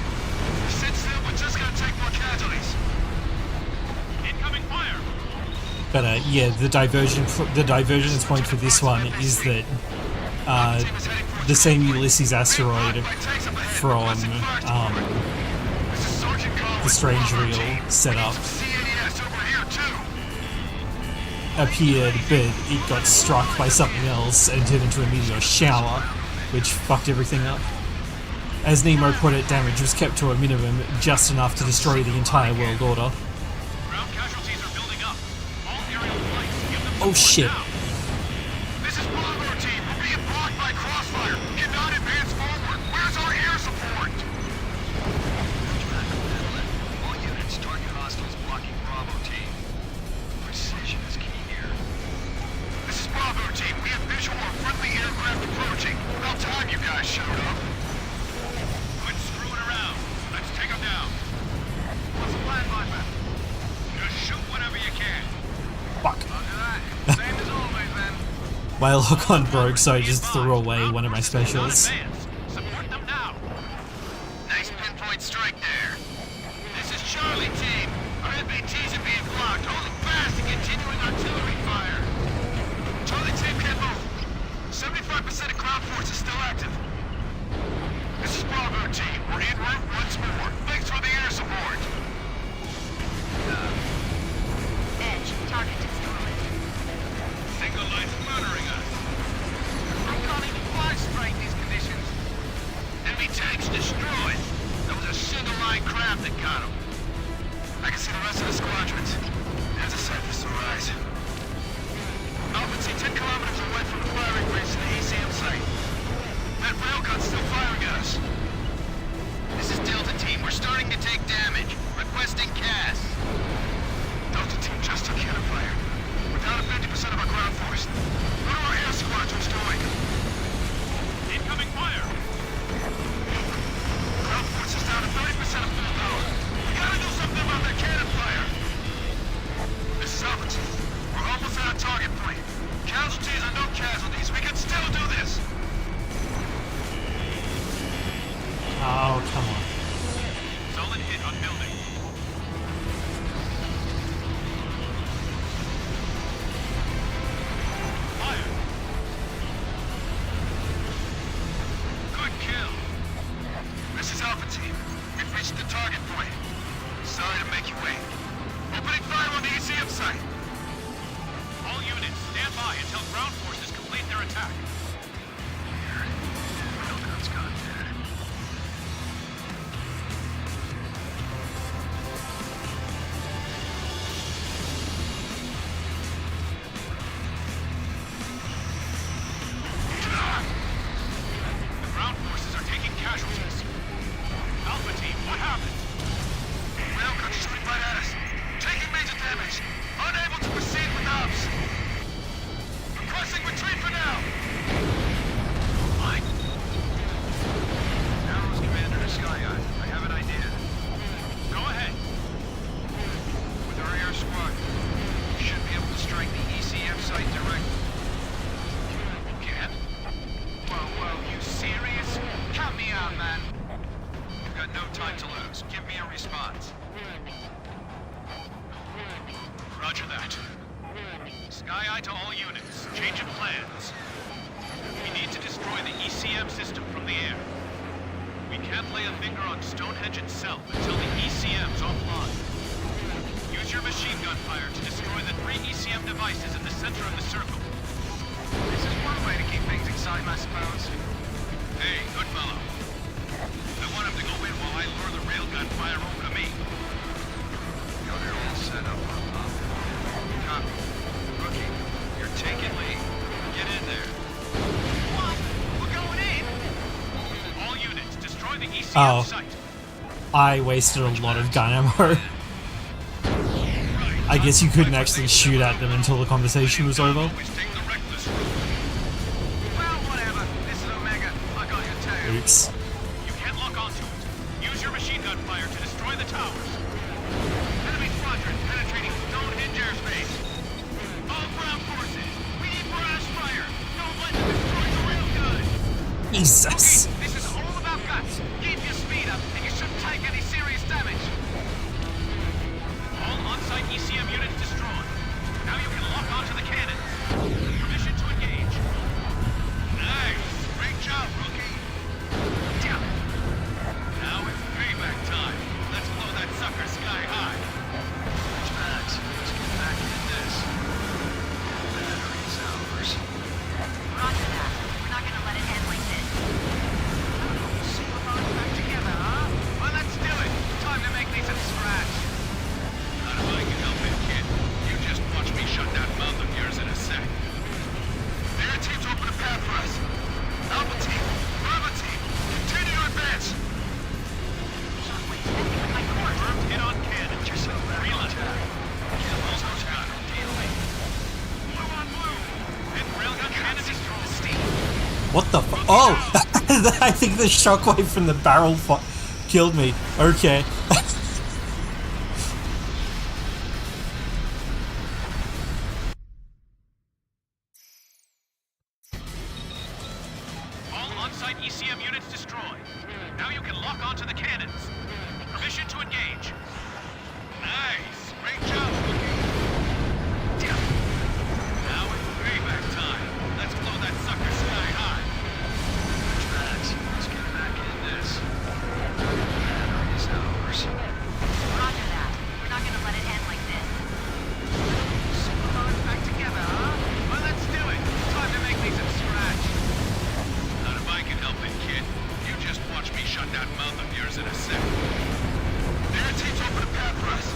Sit still, we're just gonna take more casualties. Incoming fire! But yeah, the divergence point for this one is that the same Ulysses asteroid from the Strange Reel setup appeared, but it got struck by something else and turned into a meteor shower, which fucked everything up. As Nemo put it, damage was kept to a minimum, just enough to destroy the entire world order. Ground casualties are building up. All aerial flights, give them Oh shit. now. This is Bravo team. We're being blocked by crossfire. Cannot advance forward. Where's our air support? All units, target hostiles blocking Bravo team. Precision is key here. This is Bravo team. We have visual on friendly aircraft approaching. About time you guys showed up. Quit screwing around. Let's take them down. What's the plan, my man? Just shoot whatever you can. Fuck. Same as always, then. My lock-on broke, so I just threw away one of my specials. Support them now. Nice pinpoint strike there. This is Charlie team. Our MBTs are being blocked. Hold them fast and continuing artillery fire. Charlie team can't move. 75% of ground force is still active. This is Bravo team. We're en route once more. Thanks for the air support. Edge, target destroyed. Single line's murdering us. I can't even fly straight in these conditions. Enemy tanks destroyed. That was a single line craft that got him. I can see the rest of the squadrons. There's a sight for Sunrise. Alpha Team 10 kilometers away from the firing range to the ECM site. That railgun's still firing at us. This is Delta Team. We're starting to take damage. Requesting CAS. Delta Team just took cannon fire. We're down to 50% of our ground force. What are our air squadrons doing? Incoming fire! Ground force is down to 30% of full power. We gotta do something about that cannon fire! This is Alpha Team. We're almost at our target point. Casualties or no casualties, we can still do this! Oh, come on. Solid hit on building. Fire! Good kill. This is Alpha Team. We've reached the target point. Sorry to make you wait. Opening fire on the ECM site. All units, stand by until ground forces complete their attack. Railgun's gone dead. The ground forces are taking casualties. Alpha Team, what happened? Railgun shooting right at us. Taking major damage. Unable to proceed with ops. Requesting retreat for now. Sky Eye to all units. Change of plans. We need to destroy the ECM system from the air. We can't lay a finger on Stonehenge itself until the ECM's offline. Use your machine gun fire to destroy the 3 ECM devices in the center of the circle. This is one way to keep things exciting, I suppose. Hey, good fellow. I want him to go in while I lure the railgun fire over to me. Got it all set up, huh? Copy. Rookie, you're taking lead. Get in there. What? We're going in? All units, destroy the ECM site. I wasted a lot of gun ammo. I guess you couldn't actually shoot at them until the conversation was over. Well, whatever. This is Omega. I got your tail. Oops. You can't lock onto it. Use your machine gun fire to destroy the towers. Enemy squadron penetrating Stonehenge airspace. All ground forces, we need barrage fire. Don't let them destroy the railgun. Jesus. This is all about guts. Keep your speed up, and you shouldn't take any serious damage. All on-site ECM units destroyed. Now you can lock onto the cannons. Permission to engage. Nice. Great job, rookie. Damn it. Now it's payback time. Let's blow that sucker sky high. Max, let's get back in this. Battery's ours. Roger that. We're not gonna let it end like this. See we're all back together, huh? Well, let's do it. Time to make me some scratch. Not if I can help it, kid. You just watch me shut that mouth of yours in a sec. The air team's open a path for us. Alpha team, Bravo team, continue to advance. Shockwave's messing with my cord. Hit on cannon. Yourself back on attack. Kill those who's got it. Blue on blue. Hit railgun cannon destroyed. Steam. What the fu- Oh! I think the shockwave from the barrel killed me. Okay. All on-site ECM units destroyed. Now you can lock onto the cannons. Permission to engage. Nice. Great job, rookie. Now it's payback time. Let's blow that sucker sky high. Max, let's get back in this. Battery's ours. Roger that. We're not gonna let it end like this. Supermod's back together, huh? Well, let's do it. Time to make me some scratch. Not if I can help it, kid. You just watch me shut that mouth of yours in a sec. Their team's open a path for us.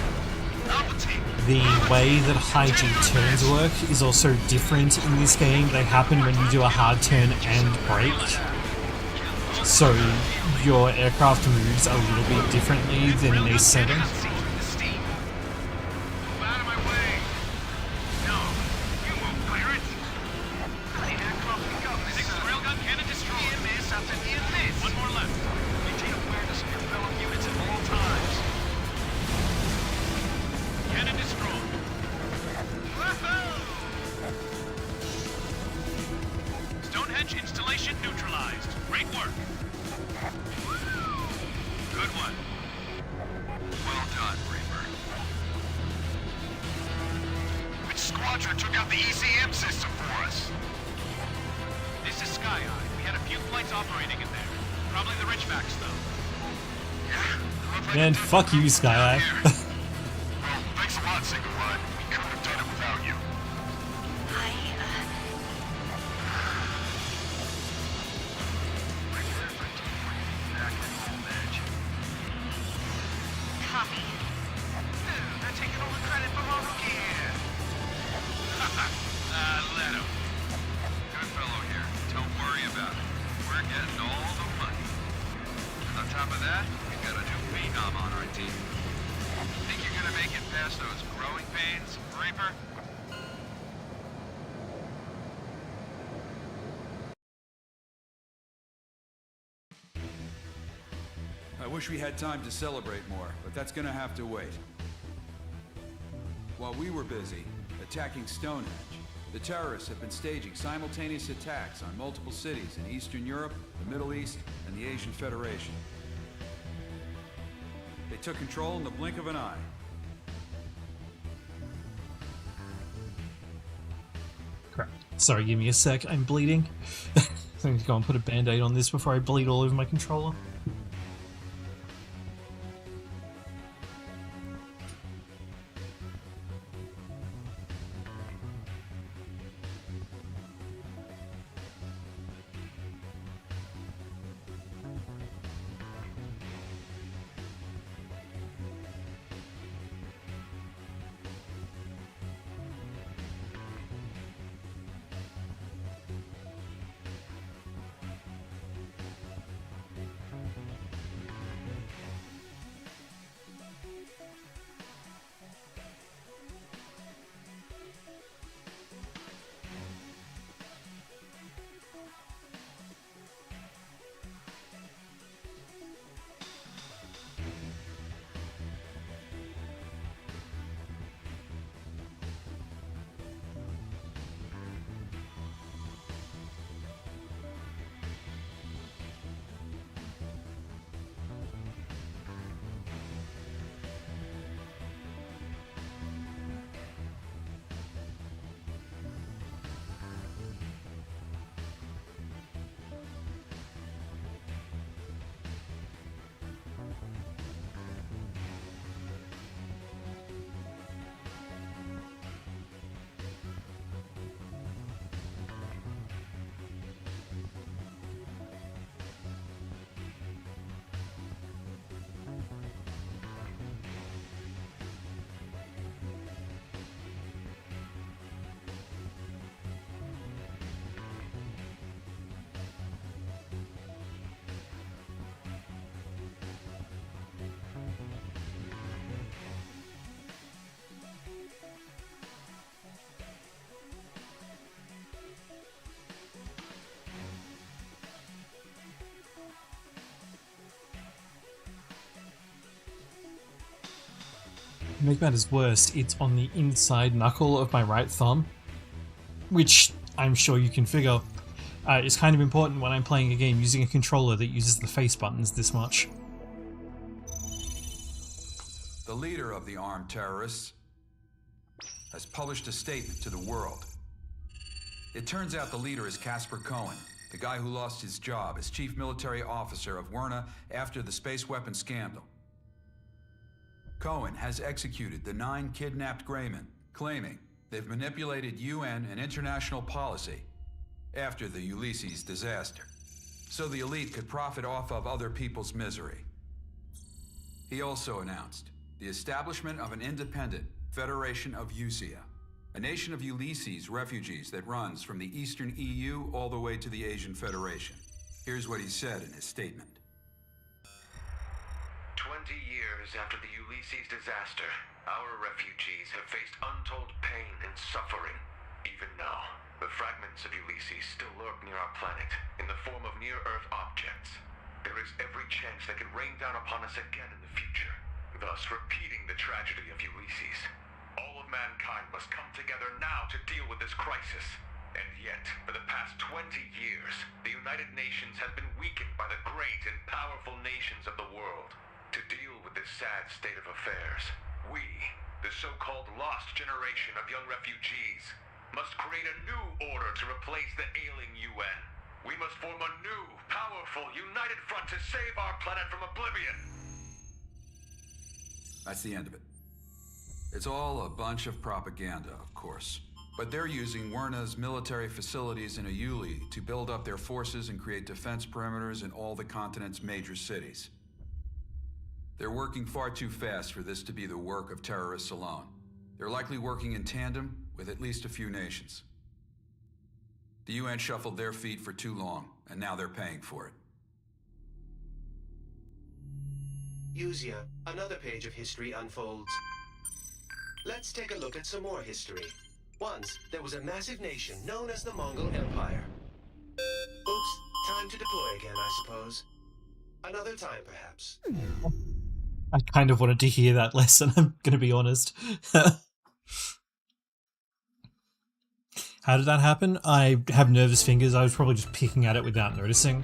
Alpha team. The way that high G turns work is also different in this game. They happen when you do a hard turn and brake. So your aircraft moves a little bit differently than in A7. Move out of my way. No, you won't clear it. The aircraft can go. Six railgun cannon destroyed. Near miss after near miss. One more left. Maintain awareness of your fellow units at all times. Cannon destroyed. Woohoo! Stonehenge installation neutralized. Great work. Good one. Well done, Reaper. Which squadron took out the ECM system for us? This is Sky Eye. We had a few flights operating in there. Probably the Ridgebacks, though. Yeah? Man, fuck you, Sky Eye. Well, thanks a lot, Single Line. We couldn't have done it without you. Copy. They're taking all the credit from our rookie here. Let him. Good fellow here. Don't worry about it. We're getting all the money. On top of that, we've got a new phenom on our team. Think you're gonna make it past those growing pains, Reaper? I wish we had time to celebrate more, but that's gonna have to wait. While we were busy attacking Stonehenge, the terrorists have been staging simultaneous attacks on multiple cities in Eastern Europe, the Middle East, and the Asian Federation. They took control in the blink of an eye. Crap. Sorry, give me a sec. I'm bleeding. I need to go and put a band-aid on this before I bleed all over my controller. To make matters worse, it's on the inside knuckle of my right thumb, which I'm sure you can figure is kind of important when I'm playing a game using a controller that uses the face buttons this much. The leader of the armed terrorists has published a statement to the world. It turns out the leader is Casper Cohen, the guy who lost his job as chief military officer of Werna after the space weapon scandal. Cohen has executed the 9 kidnapped Greymen, claiming they've manipulated UN and international policy after the Ulysses disaster, so the elite could profit off of other people's misery. He also announced the establishment of an independent Federation of Usia, a nation of Ulysses refugees that runs from the Eastern EU all the way to the Asian Federation. Here's what he said in his statement. 20 years after the Ulysses disaster, our refugees have faced untold pain and suffering. Even now, the fragments of Ulysses still lurk near our planet in the form of near-Earth objects. There is every chance they could rain down upon us again in the future, thus repeating the tragedy of Ulysses. All of mankind must come together now to deal with this crisis. And yet, for the past 20 years, the United Nations has been weakened by the great and powerful nations of the world. To deal with this sad state of affairs, we, the so-called lost generation of young refugees, must create a new order to replace the ailing UN. We must form a new, powerful, united front to save our planet from oblivion. That's the end of it. It's all a bunch of propaganda, of course. But they're using Werna's military facilities in Ayuli to build up their forces and create defense perimeters in all the continent's major cities. They're working far too fast for this to be the work of terrorists alone. They're likely working in tandem with at least a few nations. The UN shuffled their feet for too long, and now they're paying for it. Usia, another page of history unfolds. Let's take a look at some more history. Once, there was a massive nation known as the Mongol Empire. Oops, time to deploy again, I suppose. Another time, perhaps. I kind of wanted to hear that lesson, I'm gonna be honest. How did that happen? I have nervous fingers. I was probably just picking at it without noticing.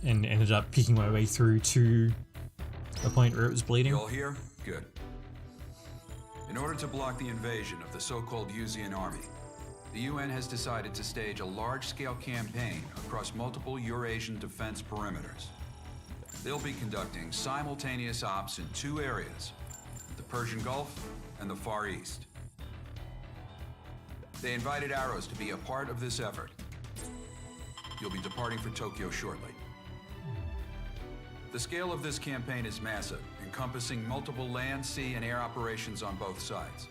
And ended up picking my way through to the point where it was bleeding. You all here? Good. In In order to block the invasion of the so-called Yuzian army, the UN has decided to stage a large-scale campaign across multiple Eurasian defense perimeters. They'll be conducting simultaneous ops in 2 areas, the Persian Gulf and the Far East. They invited Arrows to be a part of this effort. You'll be departing for Tokyo shortly. The scale of this campaign is massive, encompassing multiple land, sea, and air operations on both sides.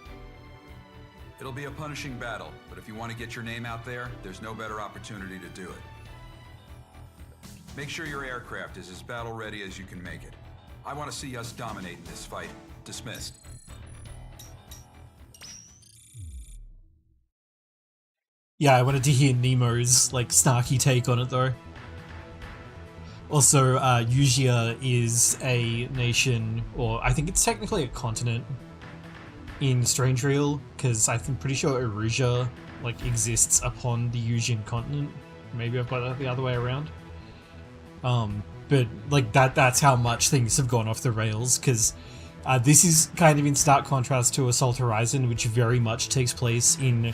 It'll be a punishing battle, but if you want to get your name out there, there's no better opportunity to do it. Make sure your aircraft is as battle-ready as you can make it. I want to see us dominating this fight. Dismissed. Yeah, I wanted to hear Nemo's, like, snarky take on it, though. Also, Eugia is a nation, or I think it's technically a continent in Strange Reel, because I'm pretty sure Erusia, like, exists upon the Eusian continent. Maybe I've got that the other way around. But, like, that's how much things have gone off the rails, because this is kind of in stark contrast to Assault Horizon, which very much takes place in,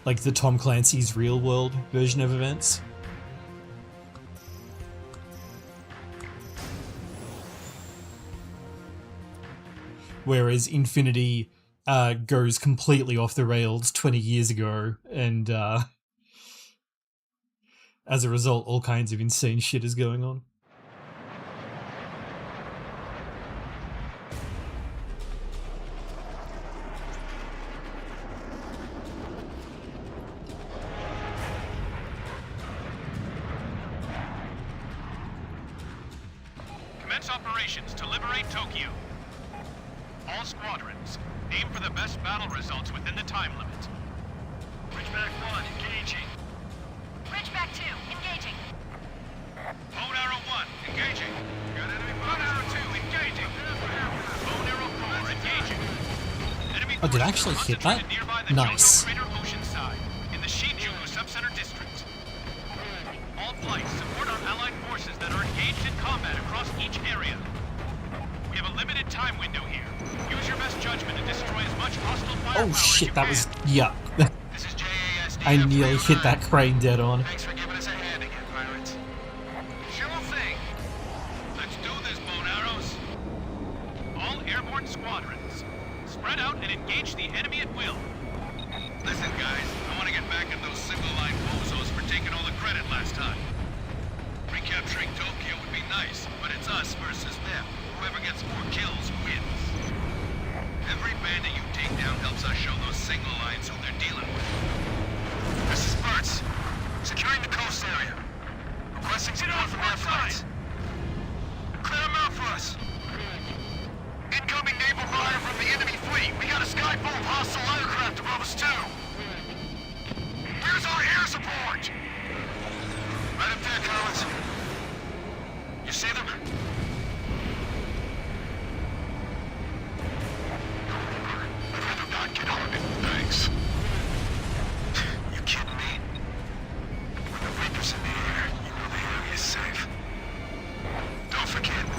like, the Tom Clancy's real-world version of events. Whereas Infinity goes completely off the rails 20 years ago, and as a result, all kinds of insane shit is going on. Commence operations to liberate Tokyo. All squadrons, aim for the best battle results within the time limit. Ridgeback 1, engaging. Ridgeback 2, engaging. Bone Arrow 1, engaging. Got enemy Bone Arrow 2, engaging. Bone Arrow 4, engaging. Enemy Oh, did I forces actually hit that? concentrated nearby the Nice. Johto Crater Oceanside, in the Shinjuku Subcenter District. All flights support our allied forces that are engaged in combat across each area. We have a limited time window here. Use your best judgment to destroy as much hostile firepower Oh as shit, you that can. was... yuck. This is JASD. I nearly hit that crane dead on. Thanks for giving us a hand again, pirates. Sure thing. Let's do this, Bone Arrows. All airborne squadrons, spread out and engage the enemy at will. Listen, guys, I want to get back at those single-line bozos for taking all the credit last time. Recapturing Tokyo would be nice, but it's us versus them. Whoever gets more kills wins. Every bandit you take down helps us show those single lines who they're dealing with. This is Burt's. Securing the coast area. Requesting support from air flights. Clear them out for us. Incoming naval fire from the enemy fleet. We got a sky full of hostile aircraft above us too. Where's our air support? Right up there, Collins. You see them? I'd rather not get on it. Thanks. You kidding me? When the Reaper's in the air, you know the area is safe. Don't forget, no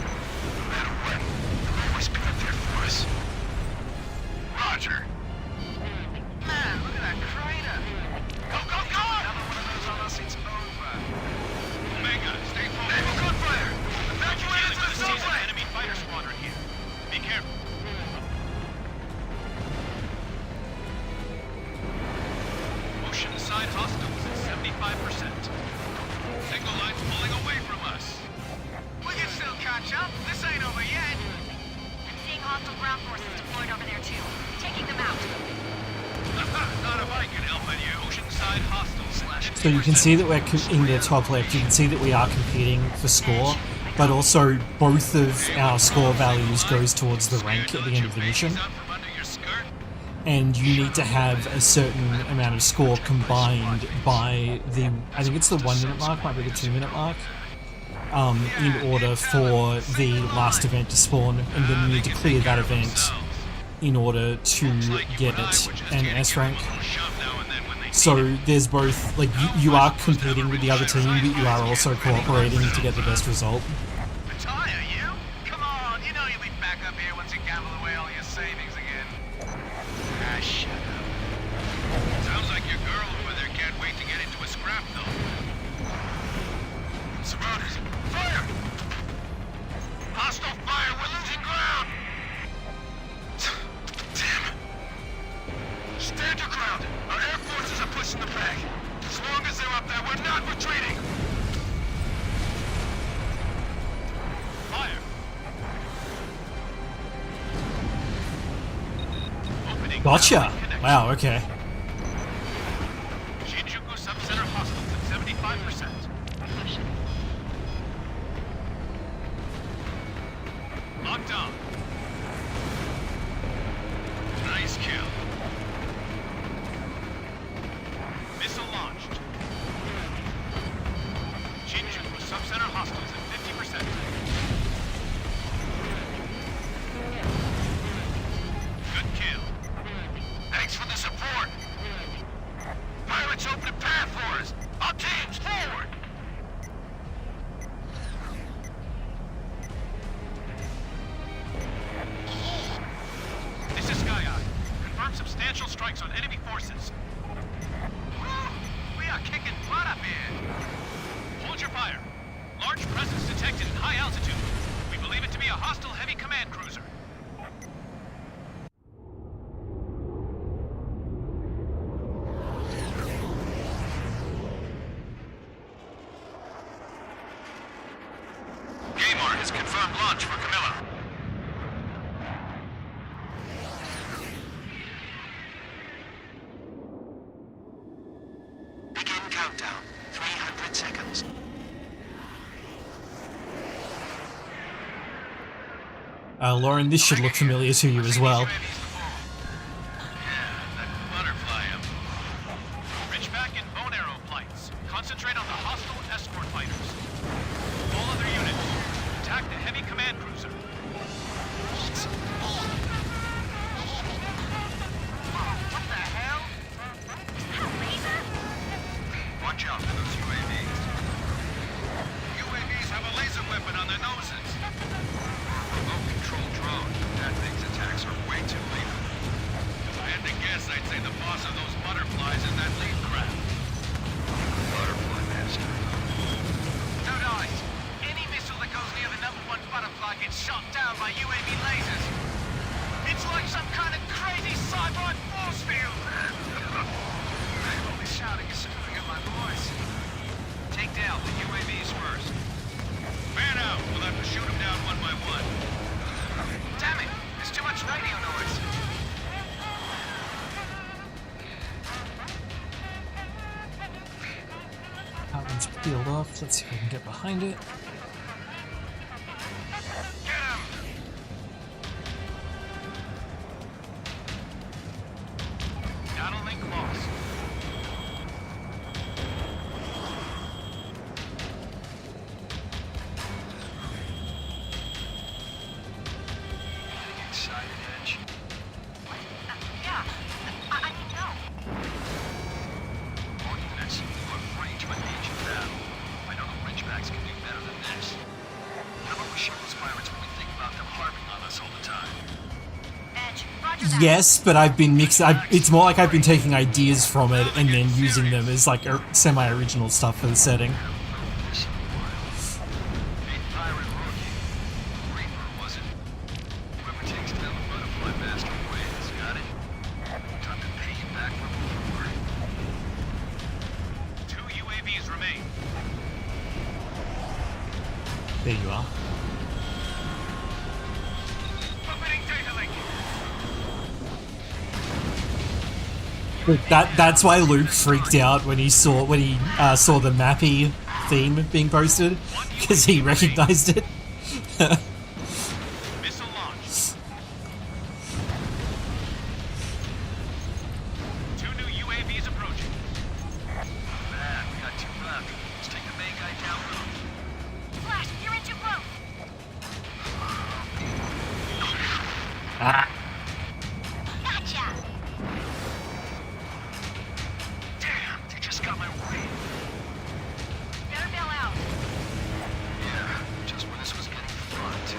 matter what, you'll always be up there for us. Roger. Man, look at that crater. Go, go, go! Another one of those on us, it's over. Omega, stay focused. Naval gunfire! Evacuate into the subway! Enemy fighter squadron here. Be careful. Oceanside hostiles at 75%. Single line's pulling away from us. We can still catch up. This ain't over yet. I'm seeing hostile ground forces deployed over there too. Taking them out. Not if I can help you. Oceanside hostiles / So you can see that we're in the top left, you can see that we are competing for score, but also both of our score values goes towards the rank at the end of the mission. And you need to have a certain amount of score combined by the, I think it's the 1 minute mark, might be the 2 minute mark, in order for the last event to spawn, and then you need to clear that event in order to get an S rank. So there's both, like, you are competing with the other team, but you are also cooperating to get the best result. Retire, you? Come on, you know you'll be back up here once you gamble away all your savings again. Stand your ground. Our air forces are pushing them back. As long as they're up there, we're not retreating. Fire. Opening. Gotcha. Wow, okay. Shinjuku Subcenter hostiles at 75%. Locked on. Nice kill. Missile launched. Shinjuku Subcenter hostiles at 50%. Good kill. Thanks for the support. Pirates open a path for us. Our team's forward. This is Sky Eye. Confirm substantial strikes on enemy forces. Woo! We are kicking butt up here. Hold your fire. Large presence detected at high altitude. We believe it to be a hostile heavy command cruiser. Gamar has confirmed launch for Camilla. Begin countdown. 300 seconds. Lauren, this should look familiar to you as well. Yeah, that butterfly up. Ridgeback and bone arrow flights. Concentrate on the hostile escort fighters. All other units, attack the heavy command cruiser. What the hell? Watch out for those UAVs. UAVs have a laser weapon on their noses. Remote control drone. That thing's attacks are way too lethal. If I had to guess, I'd say the boss of those butterflies is that lead craft. Butterfly master. No dice. Any missile that goes near the #1 butterfly gets shot down by UAV lasers. It's like some kind of crazy sci-fi force field. I'm only shouting as soon as I get my voice. Take down the UAVs first. Man out. We'll have to shoot them down one by one. Damn it! There's too much radio noise. That one's peeled off. Let's see if we can get behind it. Get him! Data link lost. Getting excited, Edge. Yeah. I mean, no. More units. What range might need you now? I know the Ridgebacks can do better than this. How about we shoot those pirates when we think about them harping on us all the time? Edge, roger that. Yes, but I've been it's more like I've been taking ideas from it and then using them as like semi-original stuff for the setting. Listen, ain't pirate rookie. Reaper, was it? Whoever takes down the butterfly master wins, got it? Time to pay you back for what you were. 2 UAVs remain. There you are. Opening data link. That's why Luke freaked out when he saw the Mappy theme being posted, because he recognized it. Missile launch. 2 new UAVs approaching. Man, we got 2 left. Let's take the main guy down low. Flash, you're in too close. Ah, Gotcha. Damn, they just got my way. Better bail out. Yeah, just when this was getting front.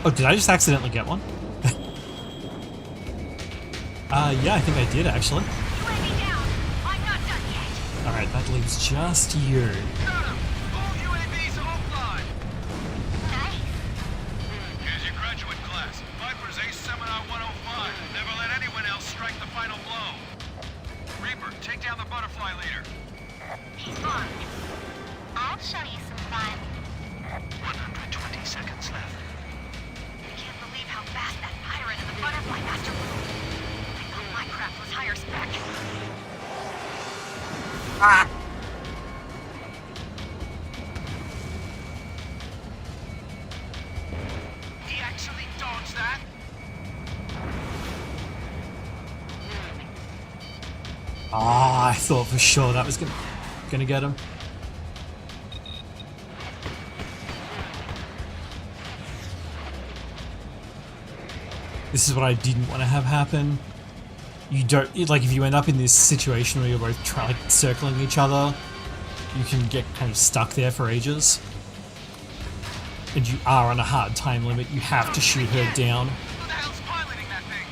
Oh, did I just accidentally get one? Yeah, I think I did actually. UAV down. I'm not done yet. Alright, that leaves just you. Got him! All UAVs offline! Nice. Here's your graduate class. Viper's Ace Seminar 105. Never let anyone else strike the final blow. Reaper, take down the butterfly leader. He's on. I'll show you some fun. 120 seconds left. I can't believe how fast that pirate and the butterfly master moved. I thought my craft was higher spec. He actually dodged that? Ah, I thought for sure that was gonna get him. This is what I didn't want to have happen. You don't, like, if you end up in this situation where you're both like circling each other, you can get kind of stuck there for ages. And you are on a hard time limit, you have to shoot her down. Who the hell's piloting that thing?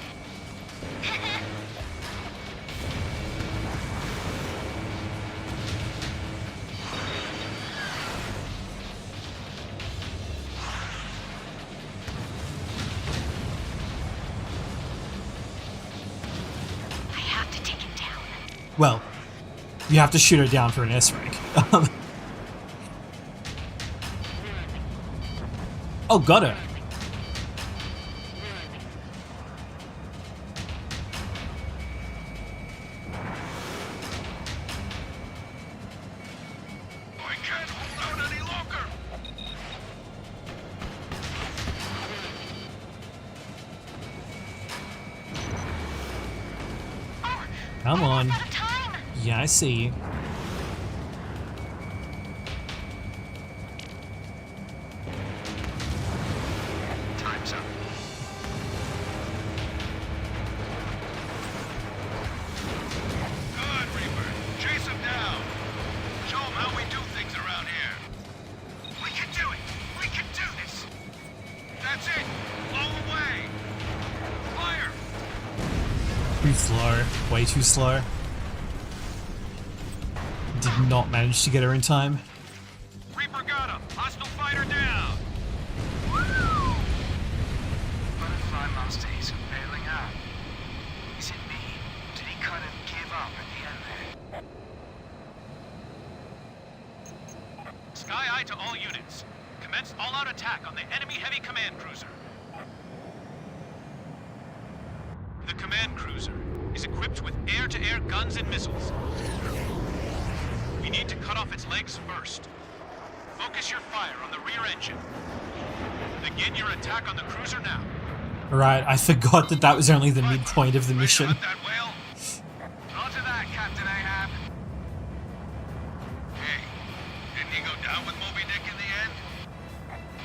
I have to take him down. Well, you have to shoot her down for an S rank. Oh, got her. I can't hold out any longer. Come on. Out of time. Yeah, I see you. Time's up. Good, Reaper. Chase him down. Show him how we do things around here. We can do it. We can do this. That's it. Blow away. Fire. Too slow. Way too slow. Did not manage to get her in time. Reaper got him. Hostile fighter down. Woo! Butterfly Master isn't bailing out. Is it me? Did he kind of give up at the end there? Sky Eye to all units. Commence all-out attack on the enemy heavy command cruiser. The command cruiser is equipped with air-to-air guns and missiles. We need to cut off its legs first. Focus your fire on the rear engine. Begin your attack on the cruiser now. Right, I forgot that that was only the midpoint of the mission. Ready to hunt that whale? Roger that, Captain Ahab. Hey, didn't he go down with Moby Dick in the end?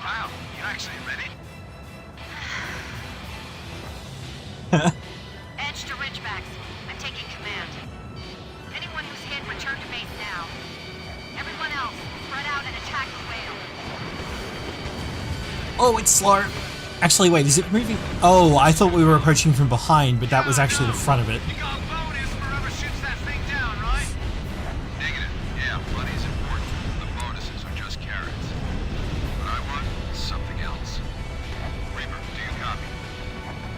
Wow, you actually ready? Edge to Ridgebacks. I'm taking command. Anyone who's hit, return to base now. Everyone else, spread out and attack the whale. Oh, it's slow. Actually, wait, is it moving? Oh, I thought we were approaching from behind, but that was actually the front of it. You got bonus for whoever shoots that thing down, right? Negative. Yeah, money's important. The bonuses are just carrots. What I want is something else. Reaper, do you copy?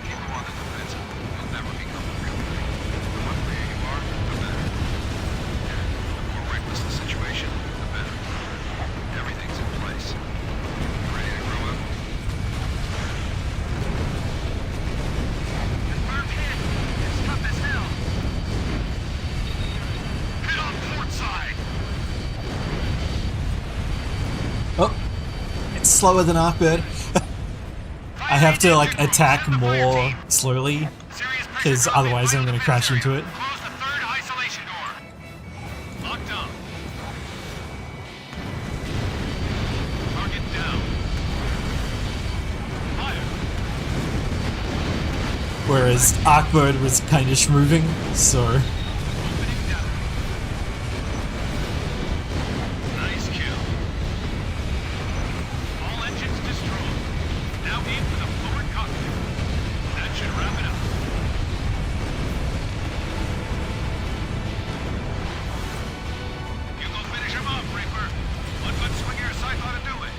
Keep them on the defensive. You'll never become a real thing. The more clear you are, the better. And the more reckless the situation, the better. Everything's in place. Ready to grow up? Confirmed hit. It's tough as hell. Hit on port side. Oh, it's slower than Arcbird. I have to, like, attack more slowly, because otherwise I'm going to crash into it. Close the third isolation door. Locked up. Target down. Fire. Whereas Arcbird was kind of moving, so... Opening down. Nice kill. All engines destroyed. Now aim for the I thought to do it.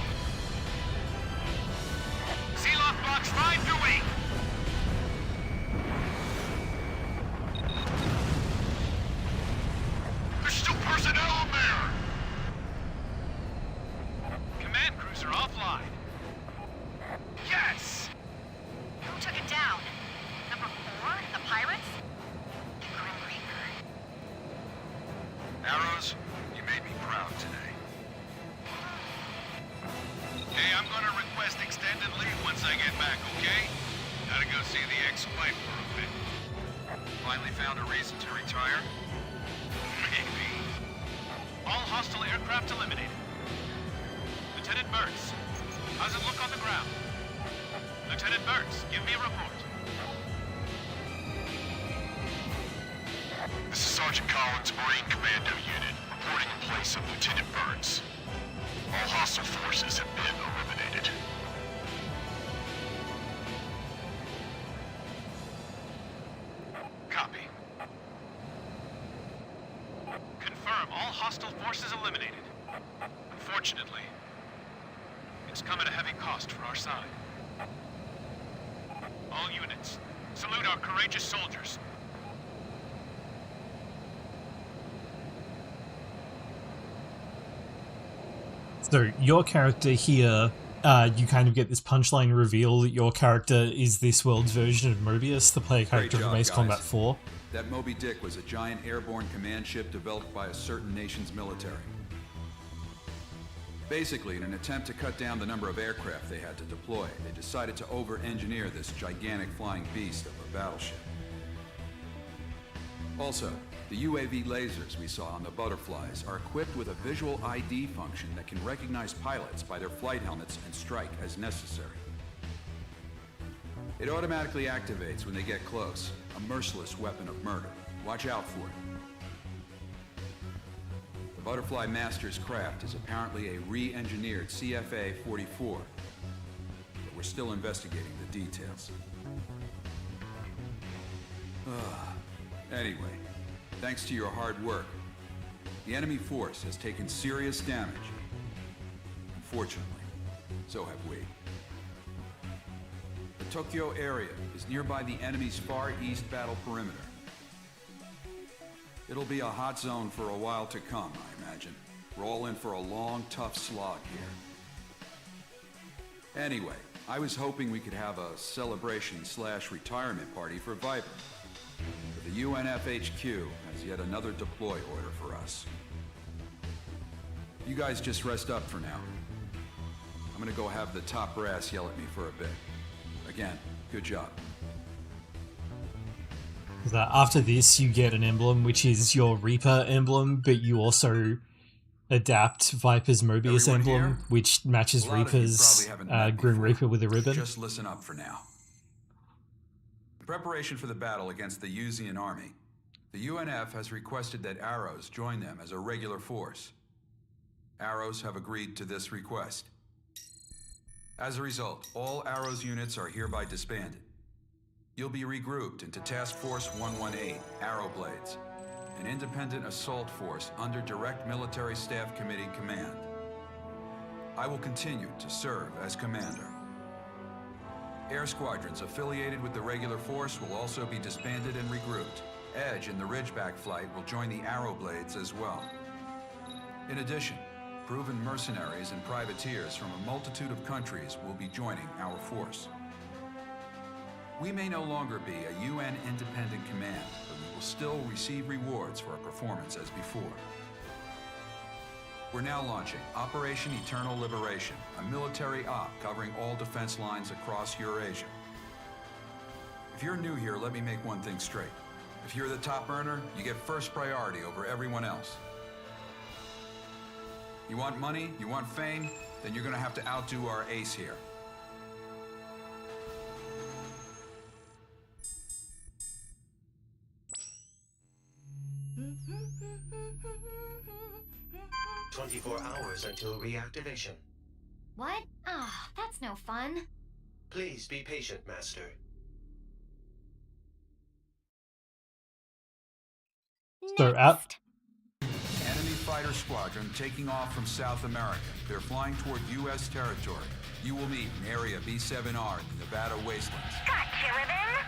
Seal-off box line through wing. There's still personnel in there. Command cruiser offline. Yes. Who took it down? Number 4? The pirates? The Grim Reaper. Arrows, you made me proud today. Hey, I'm gonna request extended leave once I get back, okay? Gotta go see the ex-wife for a bit. Finally found a reason to retire? Maybe. All hostile aircraft eliminated. Lieutenant Burns, how's it look on the ground? Lieutenant Burns, give me a report. This is Sergeant Collins, Marine Commando Unit, reporting in place of Lieutenant Burns. All hostile forces have been eliminated. Copy. Confirm all hostile forces eliminated. Unfortunately, it's come at a heavy cost for our side. All units, salute our courageous soldiers. So your character here, you kind of get this punchline reveal that your character is this world's version of Mobius, the player character Great from job, Ace guys. Combat 4. That Moby Dick was a giant airborne command ship developed by a certain nation's military. Basically, in an attempt to cut down the number of aircraft they had to deploy, they decided to over-engineer this gigantic flying beast of a battleship. Also, the UAV lasers we saw on the butterflies are equipped with a visual ID function that can recognize pilots by their flight helmets and strike as necessary. It automatically activates when they get close, a merciless weapon of murder. Watch out for it. The Butterfly Master's craft is apparently a re-engineered CFA-44, but we're still investigating the details. Anyway, thanks to your hard work, the enemy force has taken serious damage. Unfortunately, so have we. The Tokyo area is nearby the enemy's Far East battle perimeter. It'll be a hot zone for a while to come, I imagine. We're all in for a long, tough slog here. Anyway, I was hoping we could have a celebration/retirement party for Viper. But the UNFHQ has yet another deploy order for us. You guys just rest up for now. I'm gonna go have the top brass yell at me for a bit. Again, good job. After this, you get an emblem, which is your Reaper emblem, but you also adapt Viper's Mobius Everyone emblem, here? which matches A lot of you Reaper's probably haven't met Grim before. Reaper with a ribbon. Just listen up for now. In preparation for the battle against the Yuzian army, the UNF has requested that Arrows join them as a regular force. Arrows have agreed to this request. As a result, all Arrows units are hereby disbanded. You'll be regrouped into Task Force 118, Arrowblades, an independent assault force under Direct Military Staff Committee command. I will continue to serve as commander. Air squadrons affiliated with the regular force will also be disbanded and regrouped. Edge and the Ridgeback flight will join the Arrowblades as well. In addition, proven mercenaries and privateers from a multitude of countries will be joining our force. We may no longer be a UN independent command, but we will still receive rewards for our performance as before. We're now launching Operation Eternal Liberation, a military op covering all defense lines across Eurasia. If you're new here, let me make one thing straight. If you're the top earner, you get first priority over everyone else. You want money, you want fame, then you're gonna have to outdo our ace here. "24 hours until reactivation. What? Ah, that's no fun. Please be patient, Master." So Next. Enemy fighter squadron taking off from South America. They're flying toward U.S. territory. You will meet in Area B7R in the Nevada wastelands. Got Kiridan?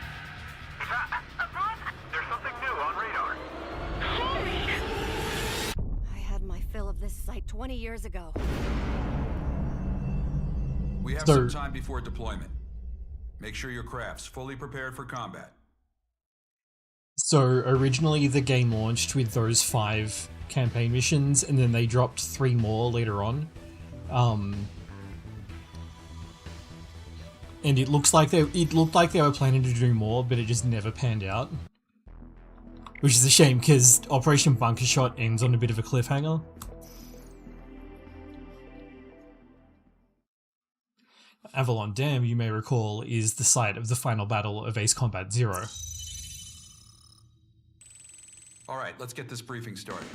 There's something new on radar. I had my fill of this site 20 years ago. We have So- some time before deployment. Make sure your craft's fully prepared for combat. So originally the game launched with those 5 campaign missions, and then they dropped 3 more later on. And it looked like they were planning to do more, but it just never panned out. Which is a shame, because Operation Bunker Shot ends on a bit of a cliffhanger. Avalon Dam, you may recall, is the site of the final battle of Ace Combat 0. All right, let's get this briefing started.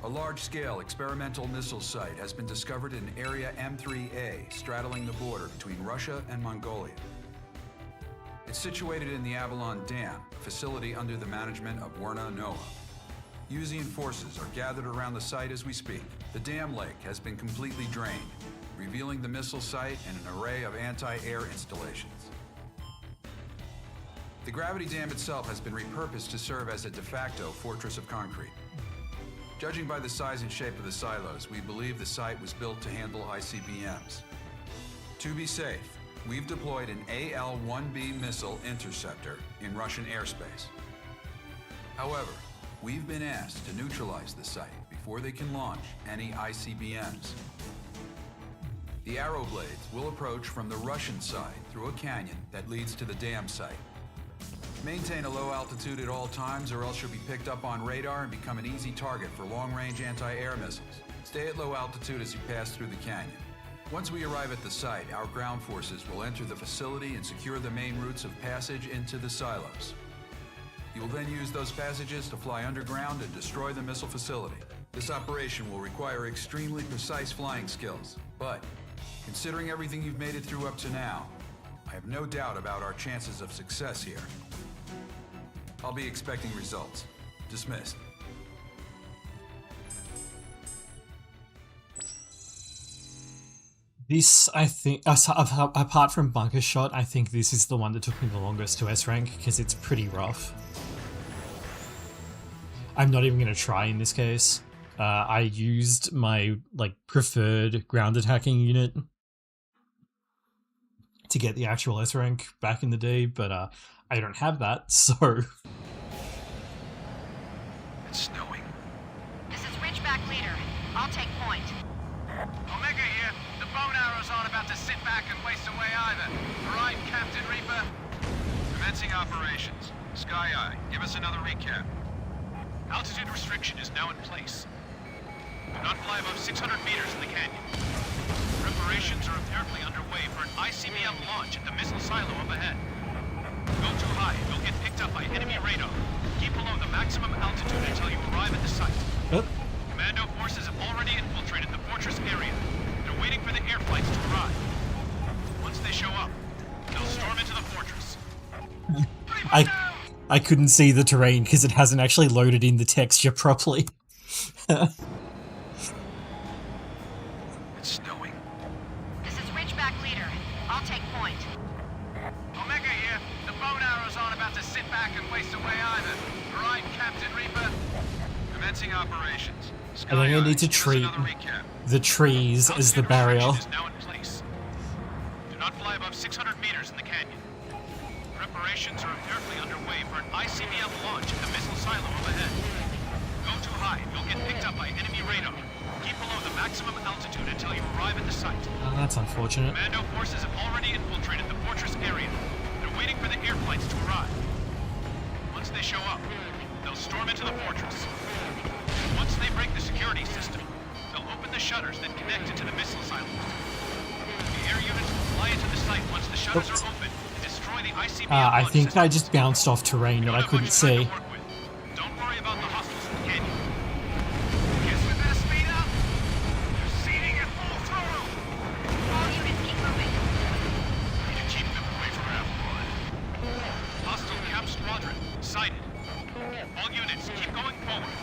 A large-scale experimental missile site has been discovered in Area M3A, straddling the border between Russia and Mongolia. It's situated in the Avalon Dam, a facility under the management of Werna Noah. Yuzian forces are gathered around the site as we speak. The dam lake has been completely drained, revealing the missile site and an array of anti-air installations. The gravity dam itself has been repurposed to serve as a de facto fortress of concrete. Judging by the size and shape of the silos, we believe the site was built to handle ICBMs. To be safe, we've deployed an AL-1B missile interceptor in Russian airspace. However, we've been asked to neutralize the site before they can launch any ICBMs. The arrow blades will approach from the Russian side through a canyon that leads to the dam site. Maintain a low altitude at all times, or else you'll be picked up on radar and become an easy target for long-range anti-air missiles. Stay at low altitude as you pass through the canyon. Once we arrive at the site, our ground forces will enter the facility and secure the main routes of passage into the silos. You will then use those passages to fly underground and destroy the missile facility. This operation will require extremely precise flying skills, but considering everything you've made it through up to now, I have no doubt about our chances of success here. I'll be expecting results. Dismissed. This, I think, apart from Bunker Shot, I think this is the one that took me the longest to S-rank, because it's pretty rough. I'm not even going to try in this case. I used my, preferred ground attacking unit to get the actual S-rank back in the day, but I don't have that, so... It's snowing. This is Ridgeback Leader. I'll take point. Omega here. The bone arrows aren't about to sit back and waste away either. All right, Captain Reaper? Commencing operations. Sky Eye, give us another recap. Altitude restriction is now in place. Do not fly above 600 meters in the canyon. Preparations are apparently underway for an ICBM launch at the missile silo up ahead. Go too high, you'll get picked up by enemy radar. Keep below the maximum altitude until you arrive at the site. Commando forces have already infiltrated the fortress area. They're waiting for the air flights to arrive. Once they show up, they'll storm into the fortress. I couldn't see the terrain because it hasn't actually loaded in the texture properly. It's snowing. This is Ridgeback Leader. I'll take point. Omega here. The bone arrows aren't about to sit back and waste away either. All right, Captain Reaper? Commencing operations. I Sky think I Eye, need to give us treat another recap. the trees as the Altitude barrier. restriction is now in place. Do not fly above 600 meters in the canyon. Preparations are apparently underway for an ICBM launch at the missile silo up ahead. Go too high, you'll get picked up by enemy radar. Keep below the maximum altitude until you arrive at the site. Oh, that's unfortunate. Commando forces have already infiltrated the fortress area. They're waiting for the air flights to arrive. Once they show up, they'll storm into the fortress. Once they break the security system, they'll open the shutters that connect into the missile silos. The air units will fly into the site once the shutters are open and destroy the ICBM I launch think I system. just bounced off terrain that I couldn't see. Don't worry about the hostiles in the canyon. Guess we better speed up. They're seeding at full throttle. All units keep moving. Need to keep them away from Avalon. Hostile Cap Squadron sighted. All units, keep going forward.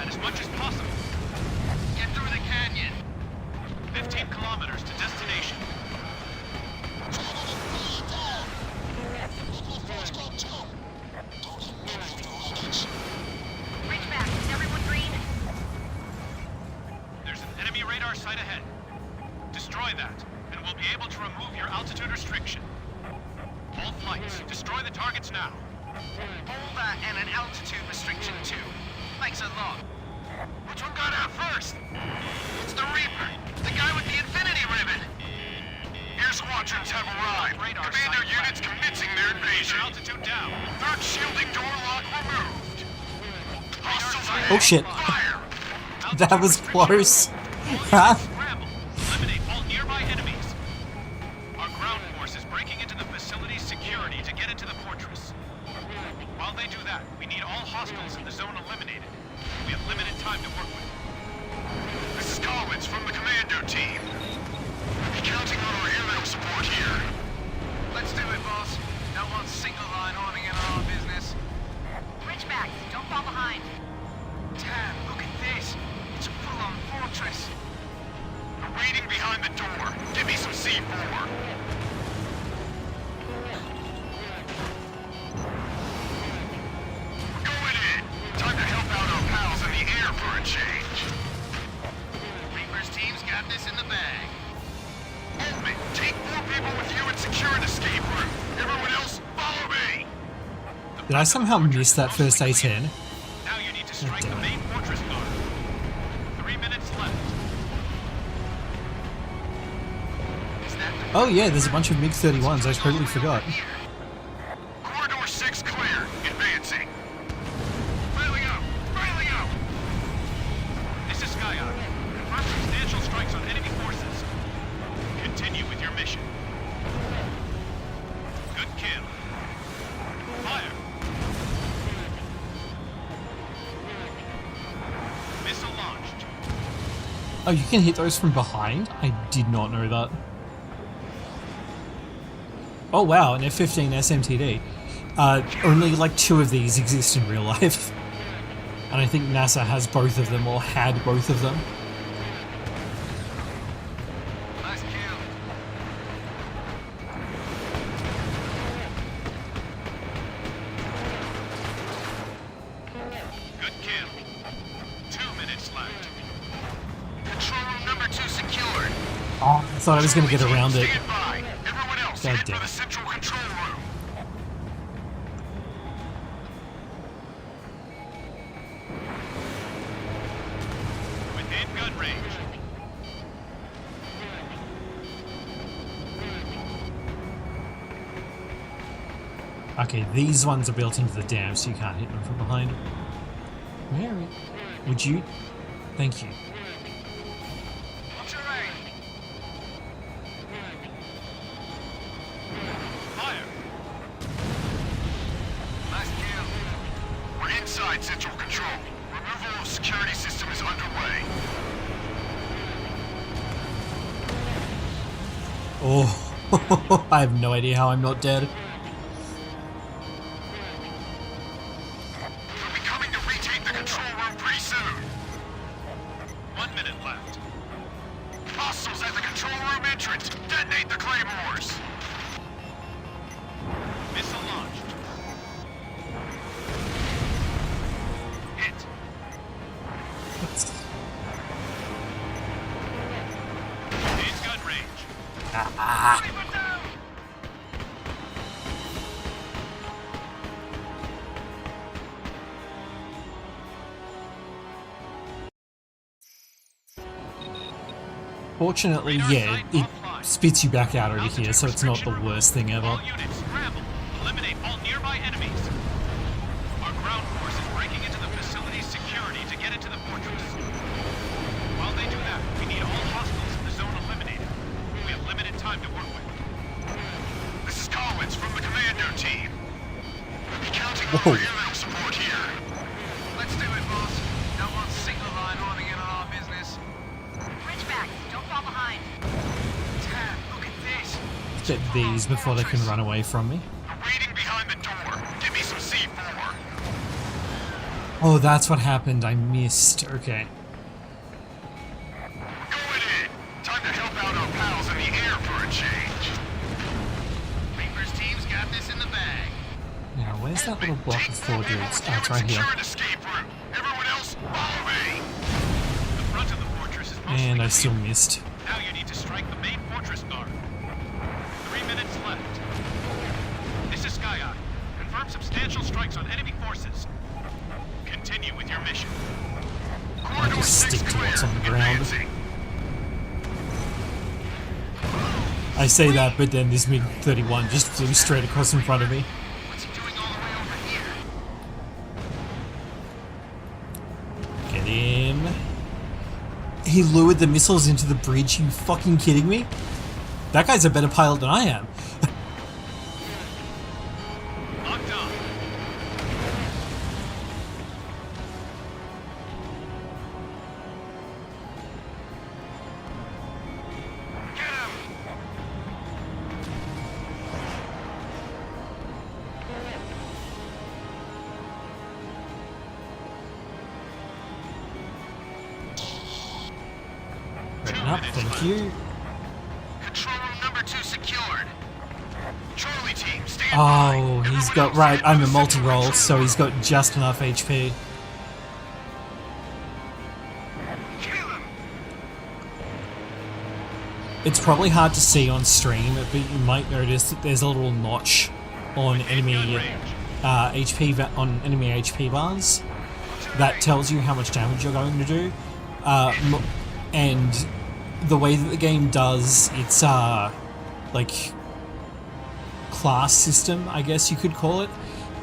as much as possible. Get through the canyon. 15 kilometers to destination. Ridgeback, is everyone green? There's an enemy radar site ahead. Destroy that, and we'll be able to remove your altitude restriction. All flights, destroy the targets now. All that and an altitude restriction too. Thanks a lot. Which one got out first? It's the Reaper, the guy with the infinity ribbon. Air squadrons have arrived. Commander units commencing their invasion. Altitude down. Third shielding door lock removed. Hostiles ahead. Oh shit. Fire. That was close. Huh? Scramble. Eliminate all nearby enemies. Our ground force is breaking into the facility's security to get into the fortress. While they do that, we need all hostiles in the zone eliminated. We have limited time to work with. This is Collins from the commando team. Be counting on our aerial support here. Let's do it, boss. No one's single line arming in our business. Ridgebacks, don't fall behind. Damn, look at this. It's a full-on fortress. They're waiting behind the door. Give me some C4. We're going in. Time to help out our pals in the air for a change. Reaper's team's got this in the bag. Oldman, take 4 people with you and secure an escape route. Everyone else, follow me. Did I somehow miss that first A10? Now you need to strike the main fortress guard. 3 minutes left. Is that the Oh yeah, there's a bunch of MiG-31s, I totally forgot. Corridor 6 clear. Advancing. Railing out. Railing out. This is Sky Eye. Confirm substantial strikes on enemy forces. Continue with your mission. Good kill. Fire. Missile launched. Oh, you can hit those from behind? I did not know that. Oh wow, an F-15 SMTD. Only like 2 of these exist in real life. And I think NASA has both of them, or had both of them. Nice kill. Good kill. 2 minutes left. Control room number 2 secured. Oh, I thought I was gonna get around it. Stand by. Everyone else, God head damn for the it. central control room. Within gun range. Okay, these ones are built into the dam, so you can't hit them from behind. Mary, would you? Thank you. What's your aim? Fire. Nice kill. We're inside central control. Removal of security system is underway. Oh, I have no idea how I'm not dead. We'll be coming to retake the control room pretty soon. 1 minute left. Hostiles at the control room entrance. Detonate the claymores. Missile launched. Hit. In gun range. Reaper down! Fortunately, yeah, it spits you back out over here, so it's not the worst thing ever. All units, scramble. Eliminate all nearby enemies. Our ground force is breaking into the facility's security to get into the fortress. While they do that, we need all hostiles in the zone eliminated. We have limited time to work with. This is Collins from the commando team. We'll be counting on Whoa. our aerial support here. Let's do it, boss. No one's single line arming in on our business. Ridgebacks, don't fall behind. Damn, look at this. Get these before they can run away from me. We're waiting behind the door. Give me some C4. Oh, that's what happened. I missed. Okay. Going in. Time to help out our pals in the air for a change. Reaper's team's got this in the bag. Now, where's that little block of 4 dudes? Oh, it's right here. Escape route. Everyone else, follow me. The front of the fortress is mostly And I still clear. missed. Now you need to strike the main fortress guard. 3 minutes left. This is Sky Eye. Confirm substantial strikes on enemy forces. Continue with your mission. I just stick to what's on the ground. I say that, but then this MiG-31 just flew straight across in front of me. What's he doing all the way over here? Get him. He lured the missiles into the bridge. You fucking kidding me? That guy's a better pilot than I am. Locked on. Get him. Ready up, thank you. Control room number 2 secured. Charlie team, stand by. Oh, he's got, right, I'm a multi-role, so he's got just enough HP. Kill him. It's probably hard to see on stream, but you might notice that there's a little notch on enemy on enemy HP bars that tells you how much damage you're going to do. And the way that the game does its like class system, I guess you could call it,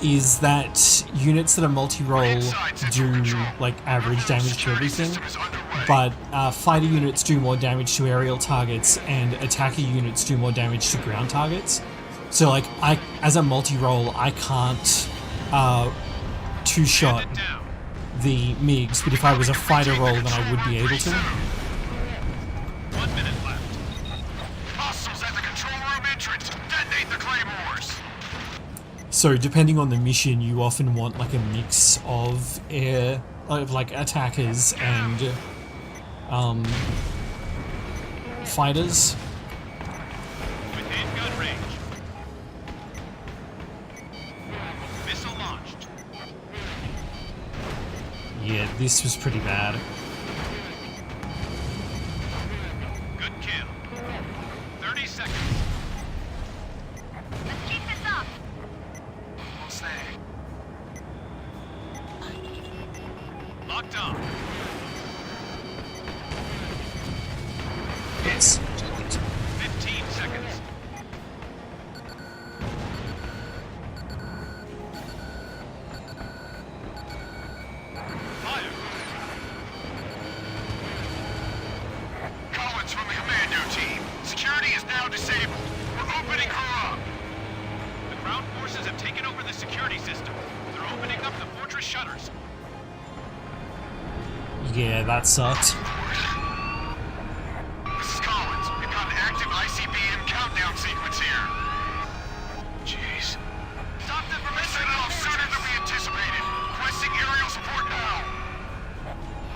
is that units that are multi-role do like average damage to everything, but fighter units do more damage to aerial targets and attacker units do more damage to ground targets. So like as a multi-role, I can't two-shot the MiGs, but if I was a fighter role, then I would be able to. 1 minute left. Hostiles at the control room entrance. Detonate the claymores. So depending on the mission, you often want like a mix of like attackers and fighters. Within gun range. Missile launched. Yeah, this was pretty bad. Good kill. 30 seconds. Let's keep this up. Almost there. Locked on. Yes. 15 seconds. Fire. Collins from the commando team. Security is now disabled. We're opening her up. The ground forces have taken over the security system. They're opening up the fortress shutters. Yeah, that sucked. This is Collins. We've got an active ICBM countdown sequence here. Jeez. Stop them from setting off sooner than we anticipated. Requesting aerial support now.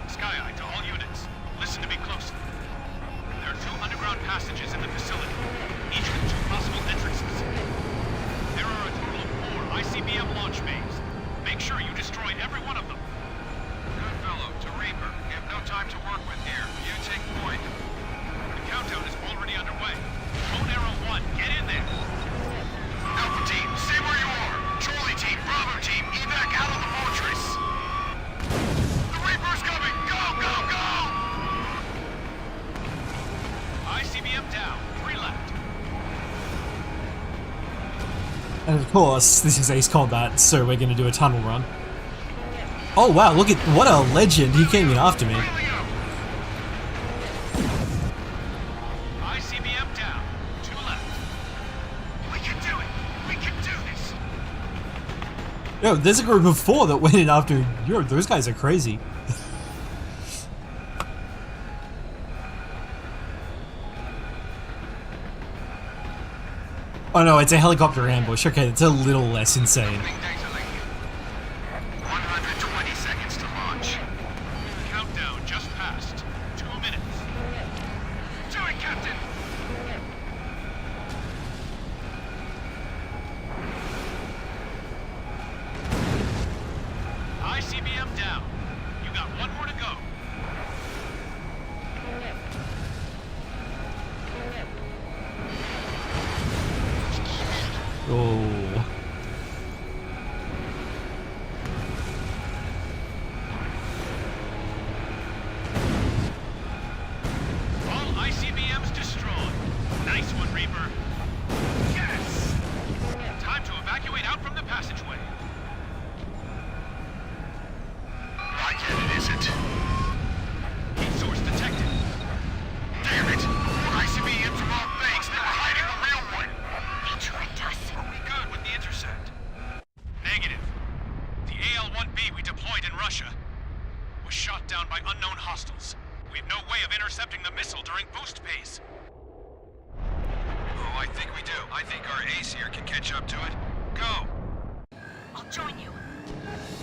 Sky Eye to all units. Listen to me closely. There are 2 underground passages in the facility, each with 2 possible entrances. There are a total of 4 ICBM launch bays. Make sure you destroy every one of them. Good fellow, to Reaper. We have no time to work with here. You take point. The countdown is already underway. Bone Arrow 1, get in there. Alpha team, stay where you are. Charlie team, Bravo team, evac out of the fortress. The Reaper's coming. Go, go, go! ICBM down. 3 left. And of course, this is Ace Combat, so we're going to do a tunnel run. Oh wow, look at what a legend! He came in after me. ICBM down. 2 left. We can do it. We can do this. Yo, there's a group of 4 that went in after. Yo, those guys are crazy. Oh no, it's a helicopter ambush. Okay, it's a little less insane. 120 seconds. was shot down by unknown hostiles. We have no way of intercepting the missile during boost phase. Oh, I think we do. I think our ace here can catch up to it. Go! I'll join you.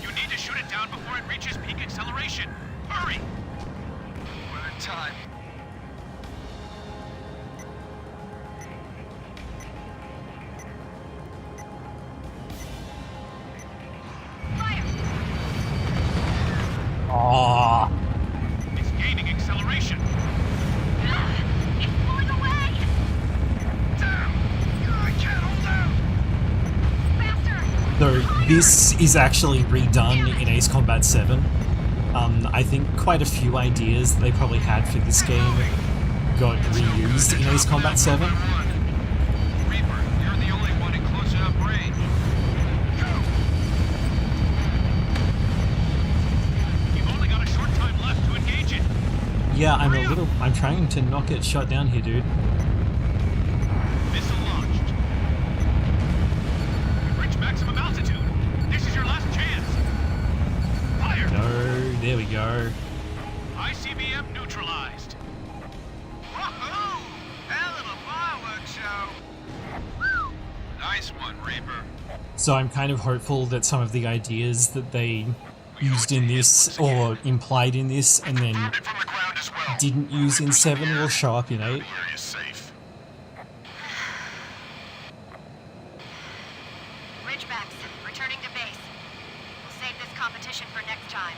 You need to shoot it down before it reaches peak acceleration. Hurry! We're in time. Fire! Aww. It's gaining acceleration. It's pulling away! Damn! I can't hold out! Faster! Though this is actually redone in Ace Combat 7. I think quite a few ideas that they probably had for this game got reused in Ace Combat 7. Reaper, you're the only one in close enough range. You've only got a short time left to engage it. Yeah, I'm trying to not get shot down here, dude. Missile launched. You've reached maximum altitude. This is your last chance. Fire! No, there we go. ICBM neutralized. Woohoo! Hell of a fireworks show. Nice one, Reaper. So I'm kind of hopeful that some of the ideas that they used in this, or implied in this, and then Confirmed it from the ground as well. didn't use in 7 will show up in 8. Area is safe. Ridgebacks, returning to base. We'll save this competition for next time.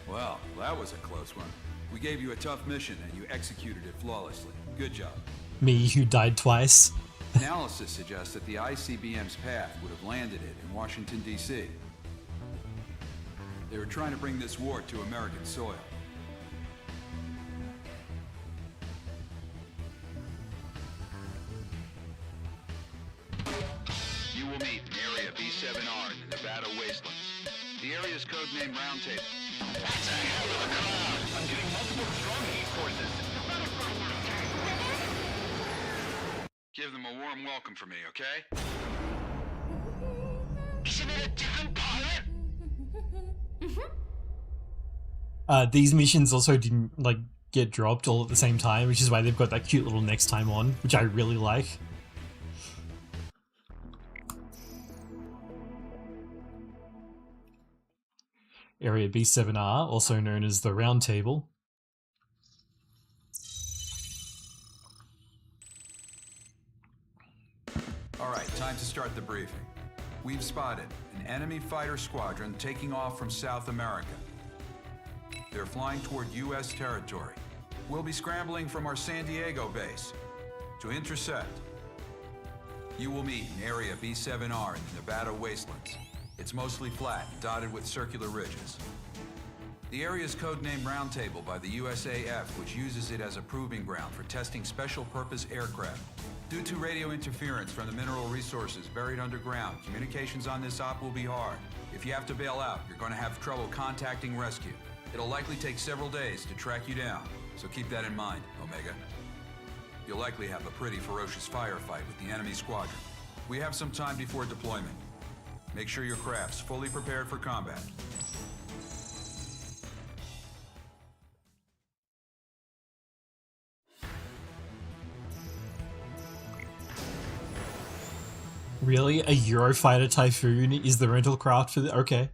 Well, that was a close one. We gave you a tough mission and you executed it flawlessly. Good job. Me, who died twice. Analysis suggests that the ICBM's path would have landed it in Washington, D.C. They were trying to bring this war to American soil. You will meet in Area B7R in the Nevada Wastelands. The area's codenamed Roundtable. That's a hell of a crowd. I'm getting multiple strong heat forces. Give them a warm welcome for me, okay? Isn't it a different pilot? These missions also didn't, like, get dropped all at the same time, which is why they've got that cute little next time on, which I really like. Area B7R, also known as the Round Table. All right, time to start the briefing. We've spotted an enemy fighter squadron taking off from South America. They're flying toward U.S. territory. We'll be scrambling from our San Diego base to intercept. You will meet in Area B7R in the Nevada Wastelands. It's mostly flat, dotted with circular ridges. The area is codenamed Roundtable by the USAF, which uses it as a proving ground for testing special-purpose aircraft. Due to radio interference from the mineral resources buried underground, communications on this op will be hard. If you have to bail out, you're going to have trouble contacting rescue. It'll likely take several days to track you down, so keep that in mind, Omega. You'll likely have a pretty ferocious firefight with the enemy squadron. We have some time before deployment. Make sure your craft's fully prepared for combat. Really? A Eurofighter Typhoon is the rental craft for the... Okay.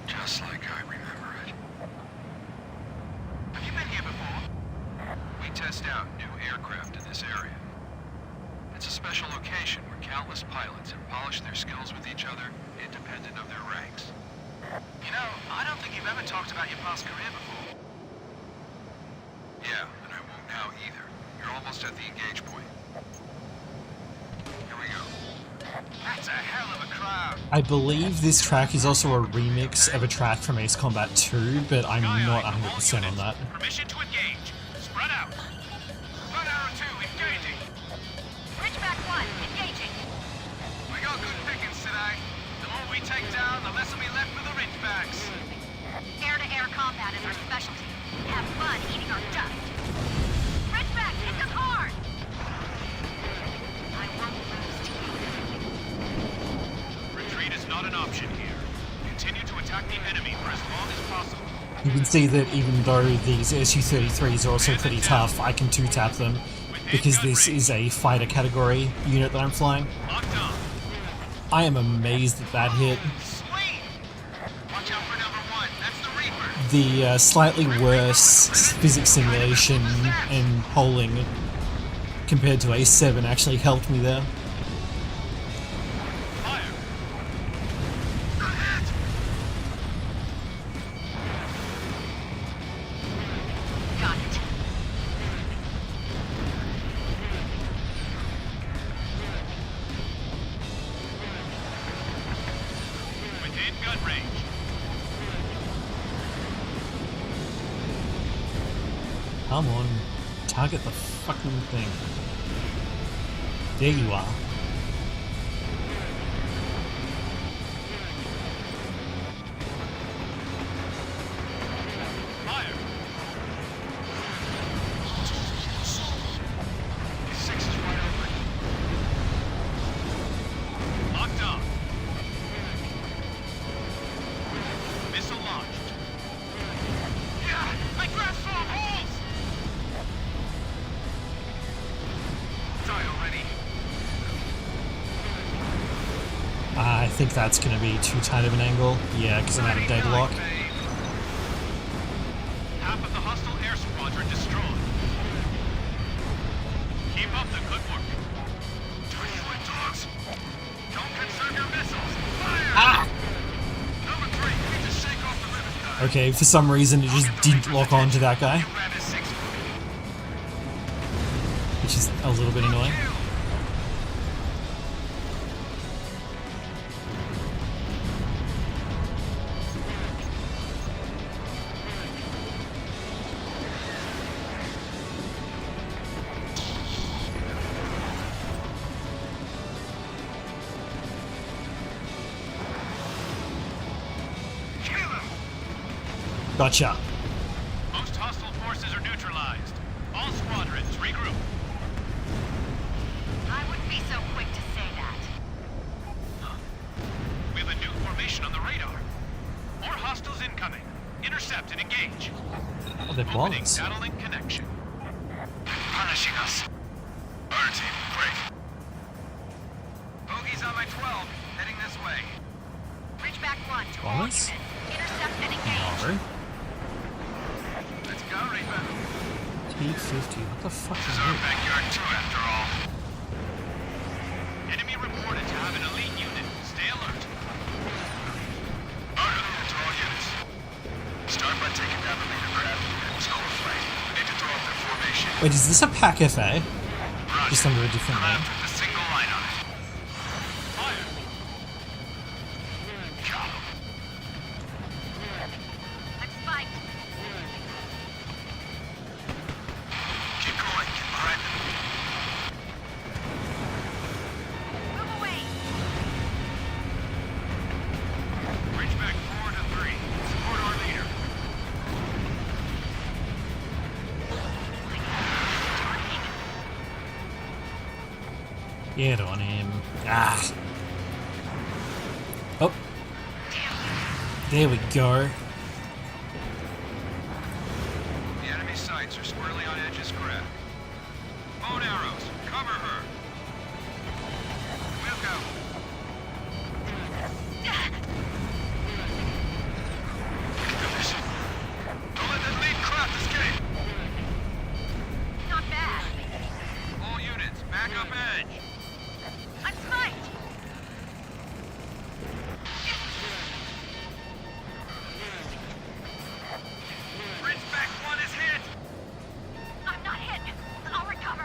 Just like I remember it. Have you been here before? We test out new aircraft in this area. It's a special location where countless pilots have polished their skills with each other, independent of their ranks. You know, I don't think you've ever talked about your past career before. Yeah, and I won't now either. You're almost at the engage point. Here we go. That's a hell of a crowd. I believe this track is also a remix of a track from Ace Combat 2, but I'm not 100% on that. Permission to engage. Spread out. Gun arrow 2, engaging. Ridgeback 1, engaging. We got good pickings today. The more we take down, the less will be left for the Ridgebacks. combat is our specialty. Have fun eating our dust. Ridgeback, hit them hard! I won't lose to you. Retreat is not an option here. Continue to attack the enemy for as long as possible. You can see that even though these SU-33s are also pretty tough, I can two-tap them because this is a fighter category unit that I'm flying. Locked on. I am amazed at that hit. Sweet! Watch out for number 1. That's the Reaper. The slightly worse physics simulation and polling compared to A7 actually helped me there. Fire! Got it. Within gun range. Come on, target the fucking thing. There you are. Fire! 6 is wide open. Locked on. Missile launched. Yeah! I grabbed some holes! Die already. I think that's going to be too tight of an angle. Yeah, because I'm out of data lock. Half of the hostile air squadron destroyed. Keep up the good work. Toilet dogs! Don't conserve your missiles! Fire! Ah! Number 3, we need to shake off the ribbon guy. Okay, for some reason it just didn't lock on to that guy, You ran a 6. which is a little bit annoying. Kill. Kill him! Gotcha. Most hostile forces are neutralized. All squadrons, regroup. I wouldn't be so quick to say that. We have a new formation on the radar. More hostiles incoming. Intercept and engage. Oh, they're Opening bombs. data link connection. Punishing us. Our team, break. Bogey's on my 12, heading this way. Ridgeback 1 to all Bombers? units. Intercept and engage. No. Let's go, Reaper. T-50, what the fuck This is is our it? backyard too, after all. Enemy reported to have an elite unit. Stay alert. Alert to all units. Start by taking down the leader craft and score a flight. We need to throw up their formation. Wait, is this a Pack FA? Roger. Just under a different name. Craft with a single line on it. Fire. Got him. Let's fight. Keep going. Get behind them. Move away. Ridgeback 4 to 3. Support our leader. Get on him. Ah. Oh. There we go. The enemy sights are squarely on Edge's craft. Bone arrows, cover her. We'll go. Don't let that lead craft escape. Not bad. All units, back up Edge. I'm spiked. Ridgeback 1 is hit. I'm not hit. I'll recover.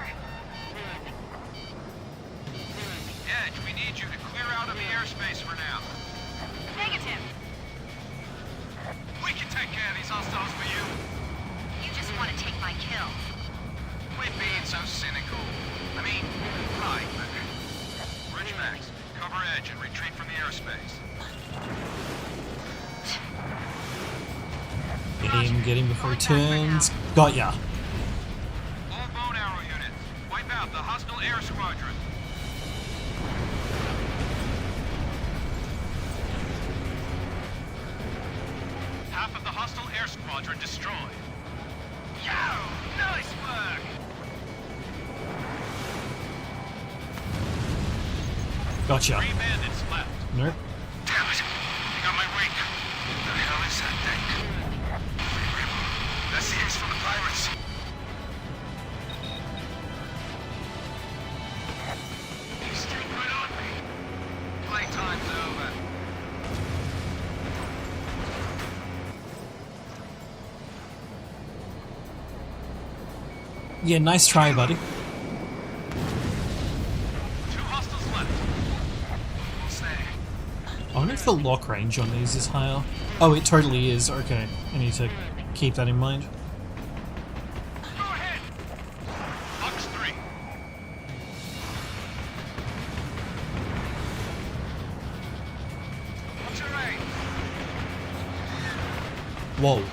Edge, we need you to clear out of the airspace for now. Negative. We can take care of these hostiles for you. You just want to take my kills. Quit being so cynical. I mean, right, but... Ridgebacks, cover Edge and retreat from the airspace. Get Get him before he turns. Got ya. All bone arrow units, wipe out the hostile air squadron. Half of the hostile air squadron destroyed. Yo! Nice work! Gotcha. 3 bandits left. Nope. Damn it! You got my wing. The hell is that thing? That's the ace from the pirates. You stayed right on me. Playtime's over. Yeah, nice try, buddy. 2 hostiles left. Stay. I wonder if the lock range on these is higher. Oh, it totally is. Okay, I need to keep that in mind. Go ahead. Box 3. What's your aim? Whoa.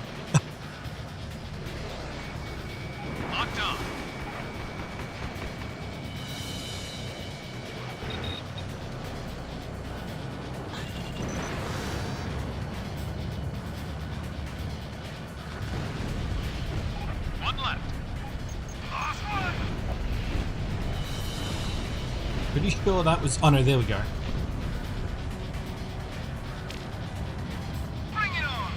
Locked on. One left. Last one. Pretty sure that was... Oh no, there we go. Bring it on.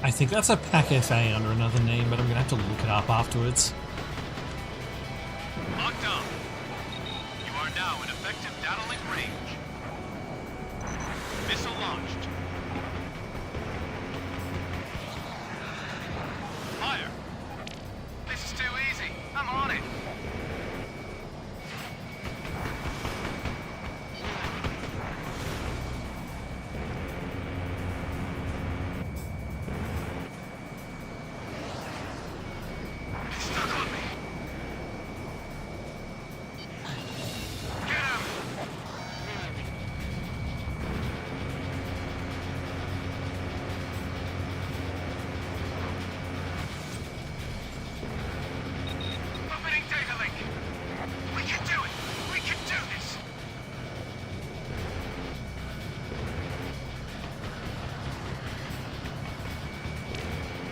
I think that's a Pack FA under another name, but I'm gonna have to look it up afterwards. Locked on. You are now in effective data link range. Missile launched. Fire. This is too easy. I'm on it. He's stuck on me. Get him! Opening data link. We can do it. We can do this.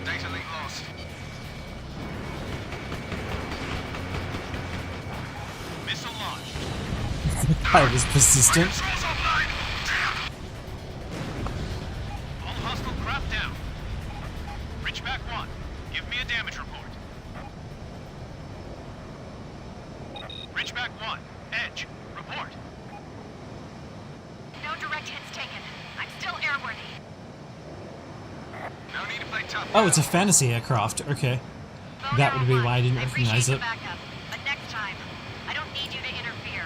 Data link lost. Missile launched. That was persistent. Controls online. Damn. All hostile craft down. Ridgeback 1, give me a damage report. Ridgeback 1, Edge, report. No direct hits taken. I'm still airworthy. No need to play tough. Oh, it's a fantasy aircraft. Okay. That would be why I didn't recognize it. Backup, but next time, I don't need you to interfere.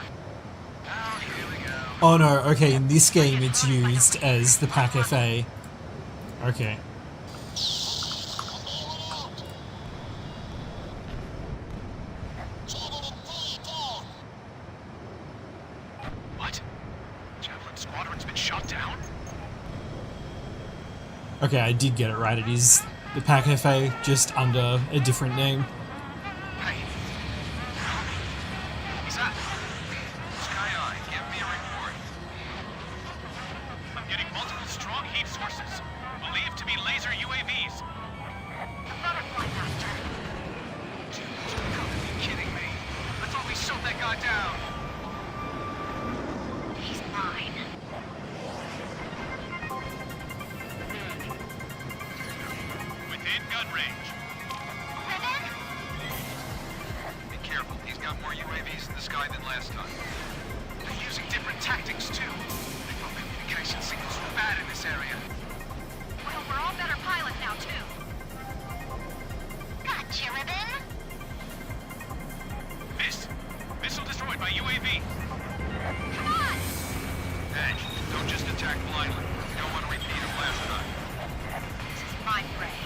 Oh, here we go. Oh no, okay, in this game it's used as the Pack FA. Okay. What? Javelin Squadron's been shot down? Okay, I did get it right. It is the Pack FA, just under a different name. Hey. What's that? Sky Eye, give me a report. I'm getting multiple strong heat sources, believed to be laser UAVs. Butterfly master. Dude, you've got to be kidding me. I thought we shot that guy down. He's mine. Within gun range. Ribbon? Be careful, he's got more UAVs in the sky than last time. They're using different tactics, too. They thought communication signals were bad in this area. Well, we're all better pilots now, too. Gotcha, Ribbon. Missed. Missile destroyed by UAV. Come on! Edge, don't just attack blindly. You don't want to repeat of last time. This is my prey.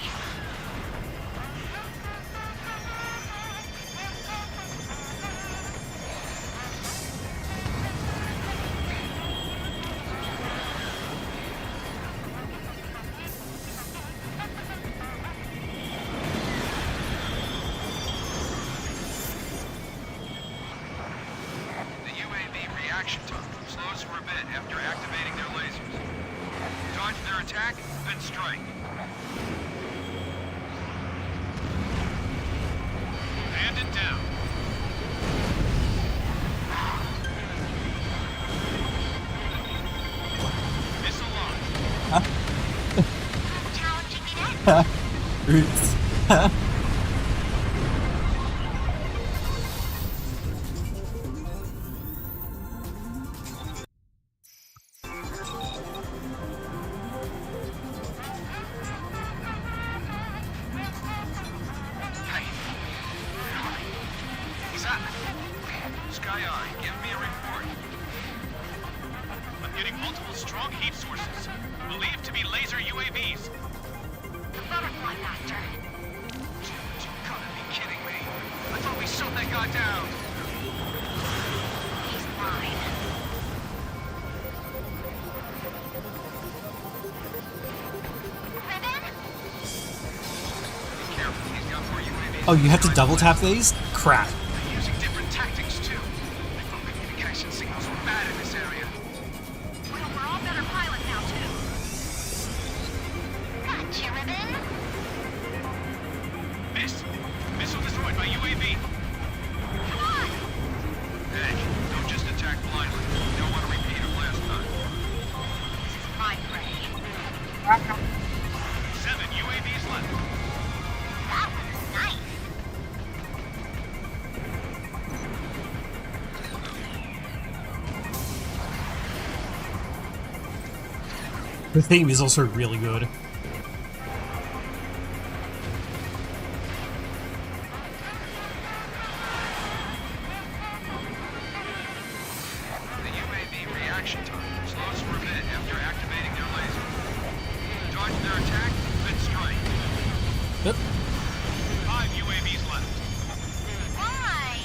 after activating their lasers. Dodge their attack, then strike. Bandit down. Missile launch. Challenging me next. Oops. Hey. He's up. Sky Eye, give me a report. I'm getting multiple strong heat sources, believed to be laser UAVs. The butterfly master. You gotta be kidding me. I thought we shot that guy down. He's mine. Ribbon? Be careful, he's got more UAVs. Oh, you have to double tap these? Crap. They're using different tactics too. I thought communication signals were bad in this area. Well, we're all better pilots now, too. Gotcha, Ribbon. Missed. Missile destroyed by UAV. Come on! Hey, don't just attack blindly. You don't want to repeat of last time. This is my prey. 7 UAVs left. That was nice. The theme is also really good. The UAV reaction time slows for a bit after activating their laser. Dodge their attack, then strike. Yep. 5 UAVs left. Why?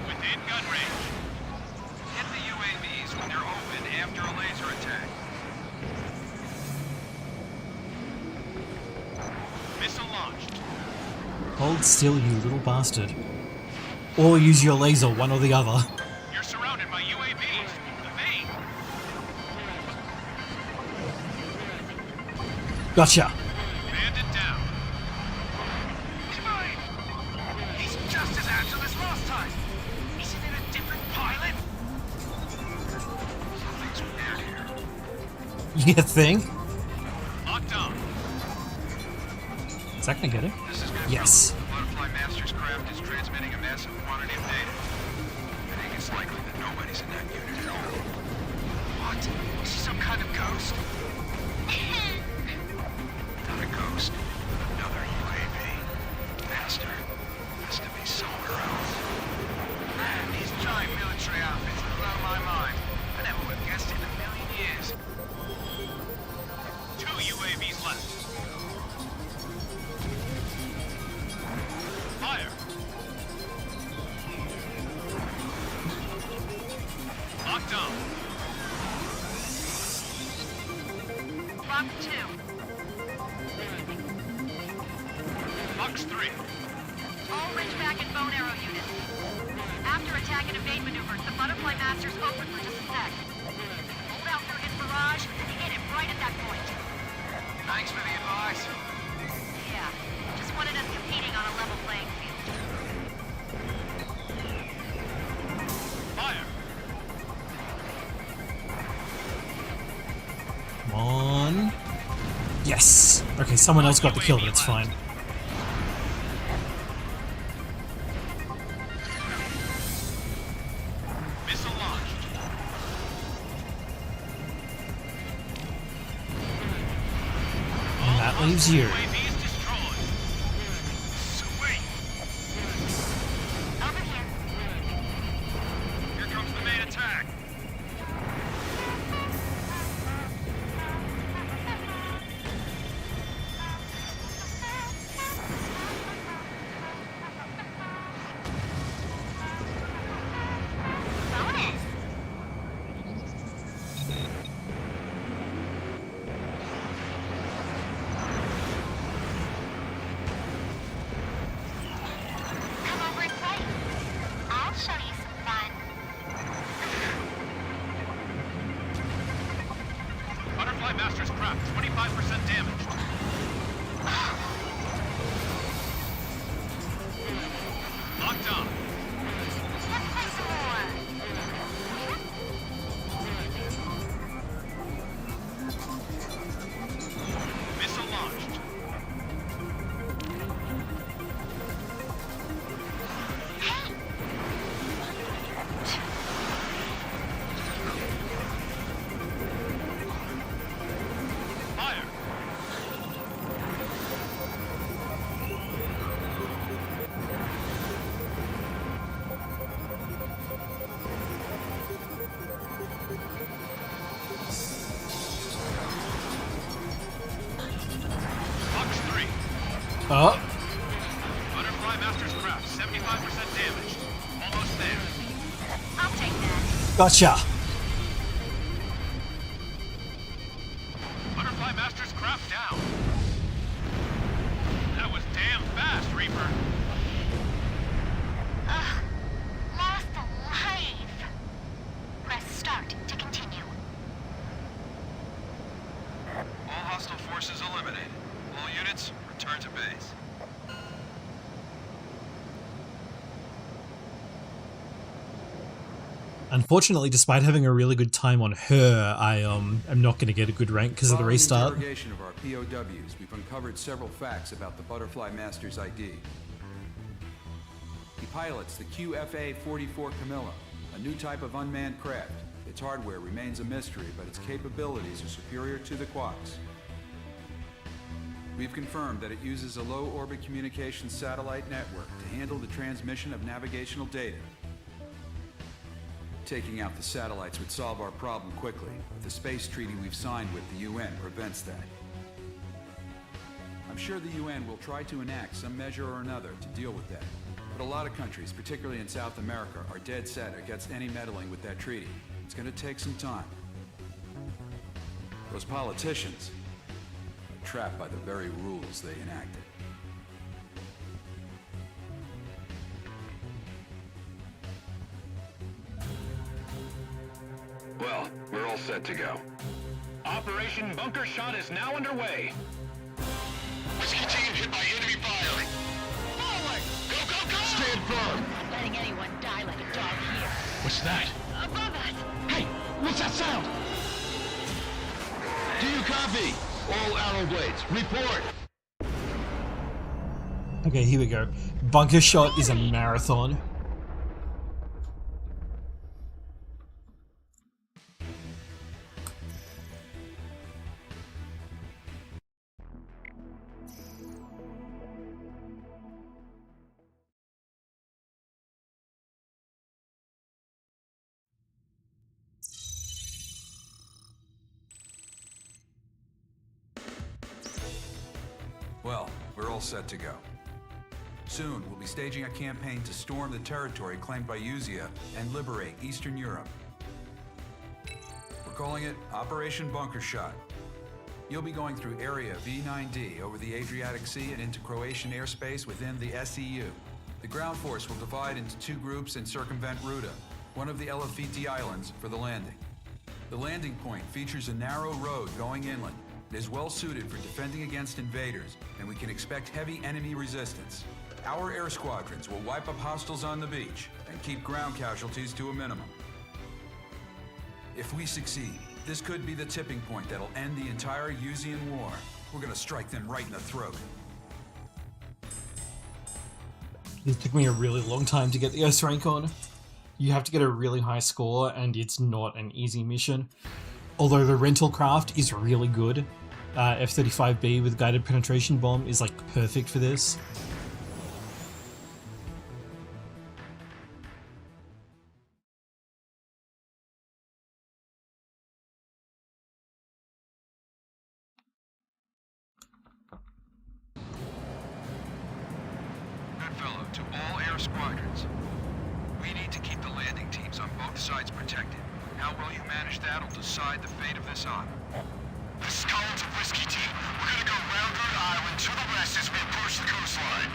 Within gun range. Hit the UAVs when they're open after a laser attack. Missile launched. Hold still, you little bastard. Or use your laser, one or the other. You're surrounded by UAVs. Evade. Gotcha. Bandit down. He's mine! He's just as agile as last time! Isn't it a different pilot? Something's weird here. You think? Locked on. Is that gonna get it? This is good. Yes. The Butterfly Master's craft is transmitting a massive quantity of data. I think it's likely that nobody's in that unit at all. What? Is he some kind of ghost? Not a ghost. Another UAV. Master. Has to be somewhere else. Man, these giant military outfits blow my mind. I never would have guessed it in a million years. 2 UAVs left. Fire. Locked on. Box 2. Box 3. All Ridgeback and Bone Arrow units. After attack and evade maneuvers, the Butterfly Master's open for just a sec. Hold out for his barrage and hit it right at that point. Thanks for the advice. Yeah, just wanted us competing on a level playing field. Fire. Come on. Yes. Okay, someone else got the kill, but it's fine. Missile launched. And that leaves you. UAVs destroyed. Sweet. Over here. Here comes the main attack. Bonus. Locked on. Let's play some more. Missile launched. Fire. Box 3. Oh, Butterfly Master's craft, 75% damaged. Almost there. I'll take that. gotcha. Butterfly Master's craft down. That was damn fast, Reaper. Lost alive. Press start to continue. All hostile forces eliminated. All units, return to base. Unfortunately, despite having a really good time on her, I am not going to get a good rank because of the Following restart. interrogation of our POWs, we've uncovered several facts about the Butterfly Master's ID. He pilots the QFA-44 Camilla, a new type of unmanned craft. Its hardware remains a mystery, but its capabilities are superior to the Quacks. We've confirmed that it uses a low-orbit communications satellite network to handle the transmission of navigational data. Taking out the satellites would solve our problem quickly, but the space treaty we've signed with the UN prevents that. I'm sure the UN will try to enact some measure or another to deal with that. But a lot of countries, particularly in South America, are dead set against any meddling with that treaty. It's going to take some time. Those politicians are trapped by the very rules they enacted. Well, we're all set to go. Operation Bunker Shot is now underway. Whiskey team hit by enemy fire. Forward! Go, go, go! Stand firm! Not letting anyone die like a dog here. What's that? Above us! Hey, what's that sound? Do you copy? All arrow blades, report! Okay, here we go. Bunker Shot is a marathon. Well, we're all set to go. Soon, we'll be staging a campaign to storm the territory claimed by Uzia and liberate Eastern Europe. We're calling it Operation Bunker Shot. You'll be going through Area V9D over the Adriatic Sea and into Croatian airspace within the SEU. The ground force will divide into two groups and circumvent Ruta, one of the Elefiti Islands, for the landing. The landing point features a narrow road going inland. It is well suited for defending against invaders, and we can expect heavy enemy resistance. Our air squadrons will wipe up hostiles on the beach and keep ground casualties to a minimum. If we succeed, this could be the tipping point that'll end the entire Uzian war. We're gonna strike them right in the throat. It took me a really long time to get the S rank on. You have to get a really high score, and it's not an easy mission. Although the rental craft is really good. F-35B with guided penetration bomb is like perfect for this. Goodfellow, to all air squadrons. We need to keep the landing teams on both sides protected. How well you manage that will decide the fate of this honor. This is Collins of Whiskey Team. We're gonna go round Rhode Island to the west as we approach the coastline.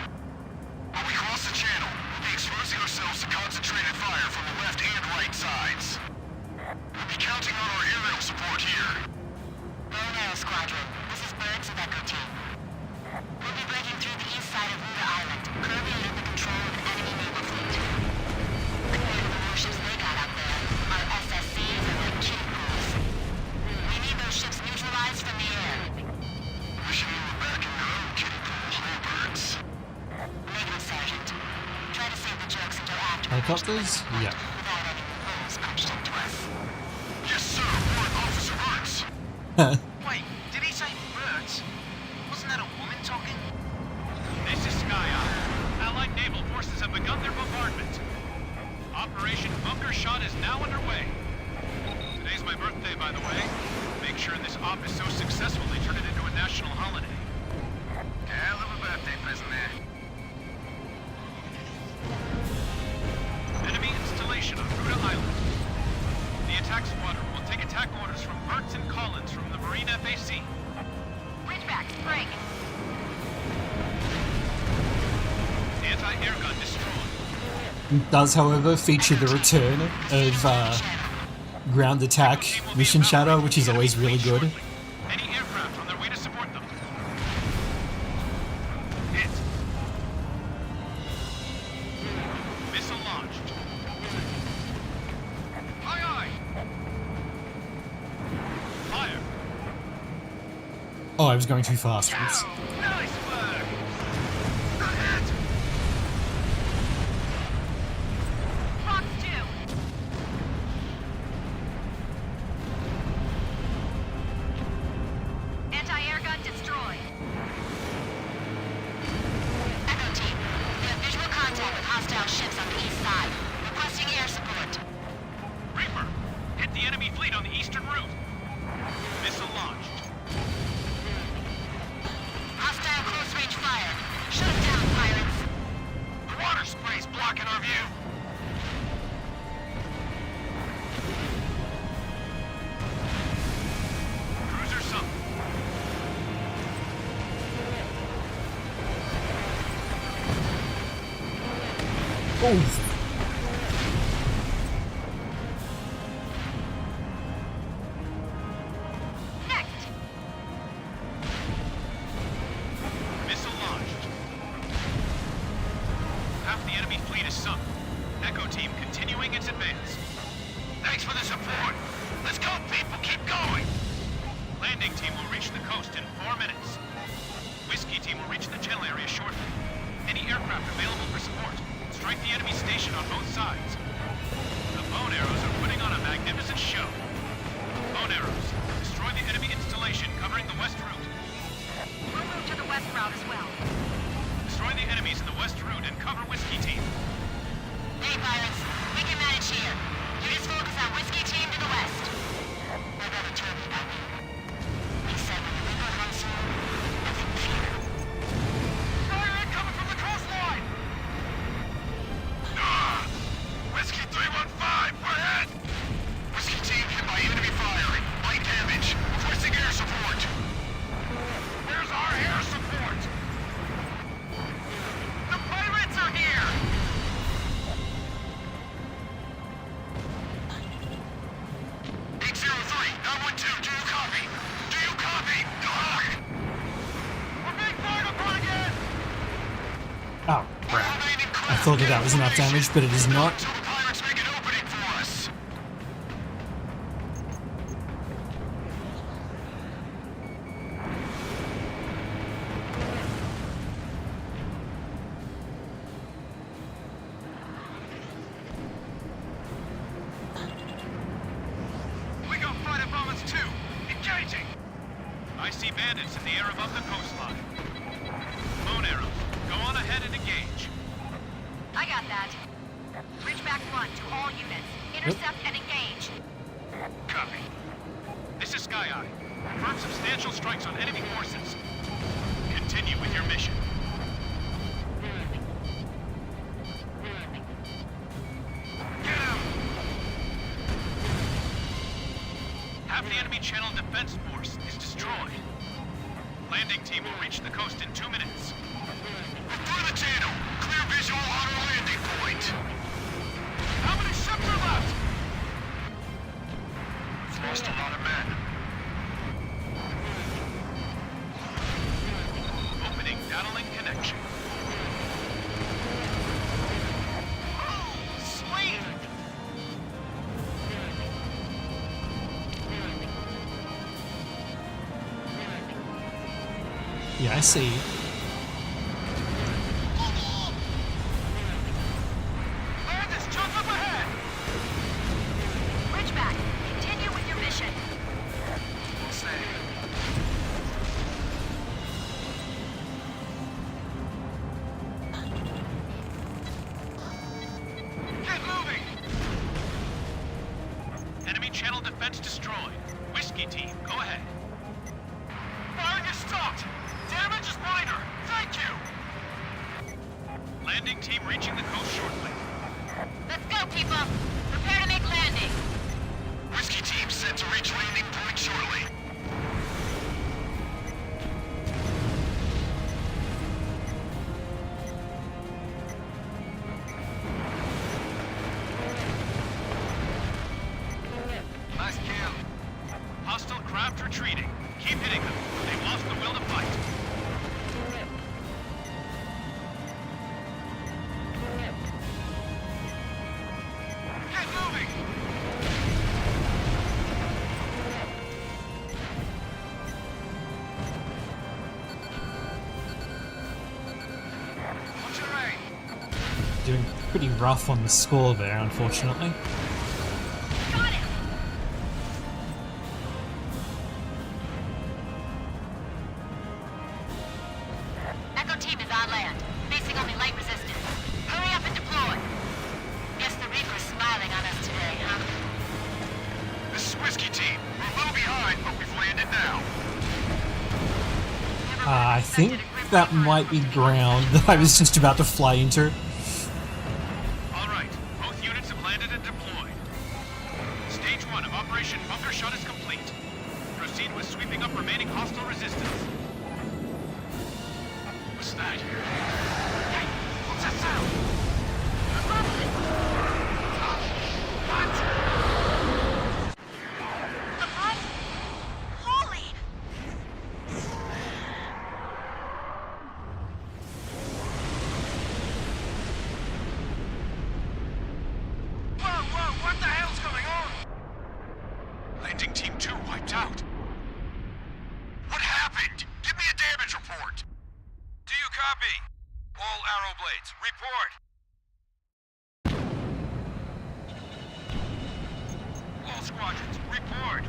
When we cross the channel, we'll be exposing ourselves to concentrated fire from the left and right sides. We'll be counting on our aerial support here. Bone Arrow Squadron, this is Birds of Echo Team. We'll be breaking through the east side of Rhode Island, curving under the control of enemy naval Helicopters? Yeah. Yes, sir. Warrant Officer Burns. Wait, did he say birds? Wasn't that a woman talking? This is Sky Eye. Allied naval forces have begun their bombardment. Operation Bunker Shot is now underway. Today's my birthday, by the way. Make sure this op is so successful they turn it into a national holiday. Hell of a birthday present there. Enemy installation on Ruta Island. The attack squadron will take attack orders from Burtz and Collins from the Marine FAC. Ridgeback, break. Anti-air gun destroyed. It does, however, feature the return of ground attack mission chatter, which is always really good. Any aircraft on their way to support them. Hit. Missile launched. Aye aye. Fire. Oh, I was going too fast. Oops. Nice work. Good hit. Fox 2. Anti-air gun destroyed. Echo team, we have visual contact with hostile ships on the east side. Requesting air support. Reaper. Hit the enemy fleet on the eastern route. Missile launched. Hostile close-range fire. Shut it down, pirates. The water spray's blocking our view. Cruiser sunk. Oh, Next. Missile launched. Half the enemy fleet is sunk. Echo team continuing its advance. Thanks for the support. Let's go, people. Keep going. Landing team will reach the coast in 4 minutes. Whiskey team will reach the channel area shortly. Any aircraft available for support, strike the enemy station on both sides. The bone arrows are putting on a magnificent show. Bone arrows, destroy the enemy installation covering the west route. We'll move to the west route as well. Destroy the enemies in the west route and cover Whiskey team. Hey, pirates. We can manage here. You just focus on Whiskey team to the west. My brother told me about you. He said when the river comes through, nothing fear. Fire incoming from the coastline! Whiskey 315, we're ahead. Whiskey team hit by enemy fire. Light damage. Requesting air support. Where's our air support? The pirates are here! 803, 912, do you copy? Do you copy? We're being fired upon again! oh, crap. I thought that was enough damage, but it is not. Until the pirates make an opening for us. We got fighter bombers too! Engaging! I see bandits in the air above the coastline. Bone arrows, go on ahead and engage. I got that. Ridgeback 1 to all units. Intercept and engage. Copy. This is Sky Eye. Confirm substantial strikes on enemy forces. Continue with your mission. Get him! Half the enemy channel defense force is destroyed. Landing team will reach the coast in 2 minutes. We're through the channel. Clear visual on our landing point. How many ships are left? We've lost a lot of men. Opening data link connection. Sweet! Yeah, I see. Land is defense destroyed. Whiskey team, go ahead. Firing is stopped! Damage is minor! Thank you! Landing team reaching the coast shortly. Let's go, people! Prepare to make landing! Whiskey team set to reach landing point shortly. Nice kill. Hostile craft retreating. Keep hitting them. They've lost the will to fight. Get moving! What's your aim? Doing pretty rough on the score there, unfortunately. Got it! Echo team is on land, facing only light resistance. Hurry up and deploy! Guess the Reaper's smiling on us today, huh? This is Whiskey team. We're a little behind, but we've landed now. I think that might be ground that I was just about to fly into. All right, both units have landed and deployed. Stage 1 of Operation Bunker Shot is complete. Proceed with sweeping up remaining hostile resistance. What's that? Hey, what's that sound? What? The fuck? Holy! Whoa, what the hell's going on? Landing team 2 wiped out. What happened? Give me a damage report. Do you copy? All arrow blades, report. All squadrons, report.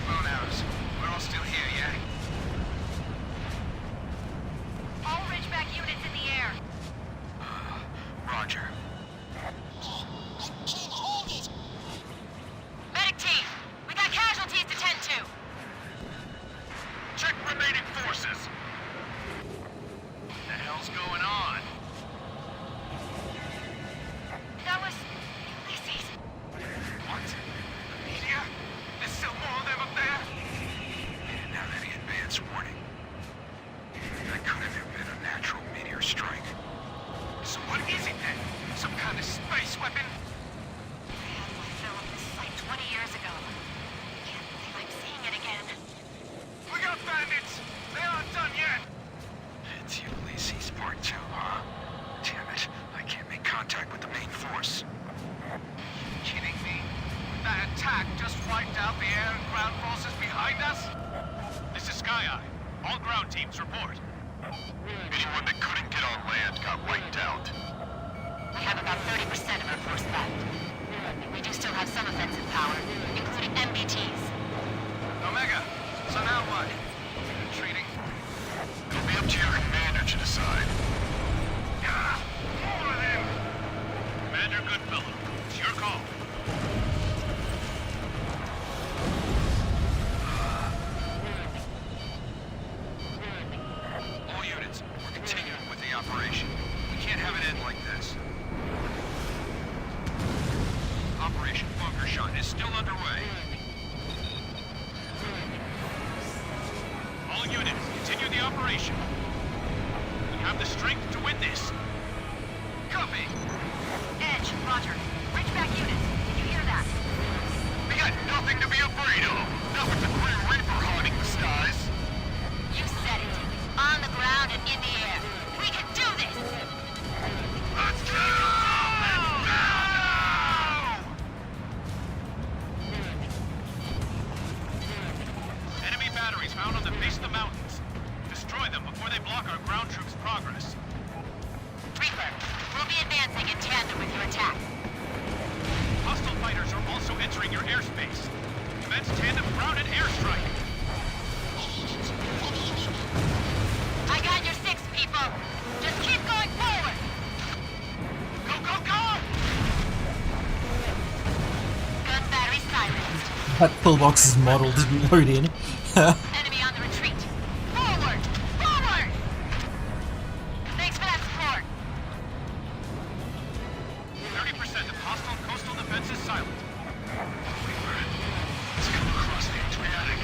Bone arrows, we're all still here, yeah? All Ridgeback units in the air. Roger. Medic team, we got casualties to tend to. Check remaining forces. What the hell's going on? That was Ulysses. What? The media? There's still more of them up there? They didn't have any advance warning. That couldn't have been a natural meteor strike. So what is it then? Some kind of space weapon? I had my fill of this site 20 years ago. Can't believe I'm seeing it again. We got bandits! They aren't done yet! It's Ulysses Part 2, huh? Damn it, I can't make contact with the main force. Kidding me? That attack just wiped out the air and ground forces behind us? This is Sky Eye. All ground teams report. Anyone that couldn't get on land got wiped out. We have about 30% of our force left. We do still have some offensive power, including MBTs. Omega, so now what? Retreating? It'll be up to your commander to decide. More of them! Commander Goodfellow, it's your call. All units, we're continuing with the operation. We can't have it end like this. Operation Bunker Shot is still underway. All units, continue the operation. We have the strength to win this. Copy! Edge, Roger. Ridgeback units, did you hear that? We got nothing to be afraid of! Not with the Grim Reaper haunting the skies! You said it. On the ground and in the air. We can do this! Let's go! Let's go! Enemy batteries found on the base of the mountains. Destroy them before they block our ground troops' progress. Reaper, we'll be advancing in tandem with your attack. Hostile fighters are also entering your airspace. Commence tandem ground and airstrike. I got your 6, people. Just keep going forward. Go, go, go! That pillbox's model didn't load in. Enemy on the retreat. Forward! Forward! Thanks for that support. 30% of hostile coastal defense is silent. Let's come across the Adriatic.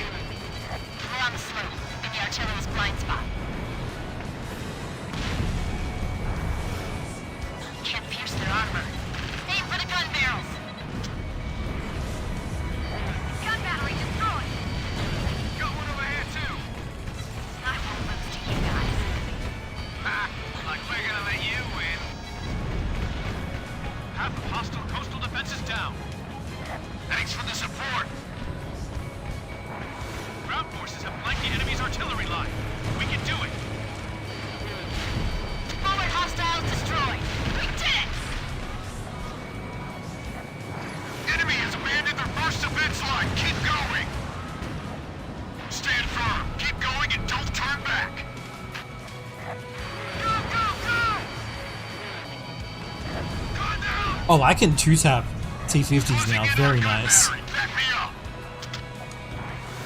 We're on the slope, in the artillerist's blind spot. Can't pierce their armor. Aim for the gun barrels. Gun battery destroyed. Got one over here too. I won't lose to you guys. Ha! Like we're gonna let you win. Half of hostile coastal defense is down. Thanks for the support. Ground forces have flanked the enemy's artillery line. We can do it. Forward hostiles destroyed. We did it! Enemy has abandoned their first defense line. Keep going. Stand firm. Keep going and don't turn back. Go, go, go! Gun down! Oh, I can two-tap T50s now. Very nice. Back me up.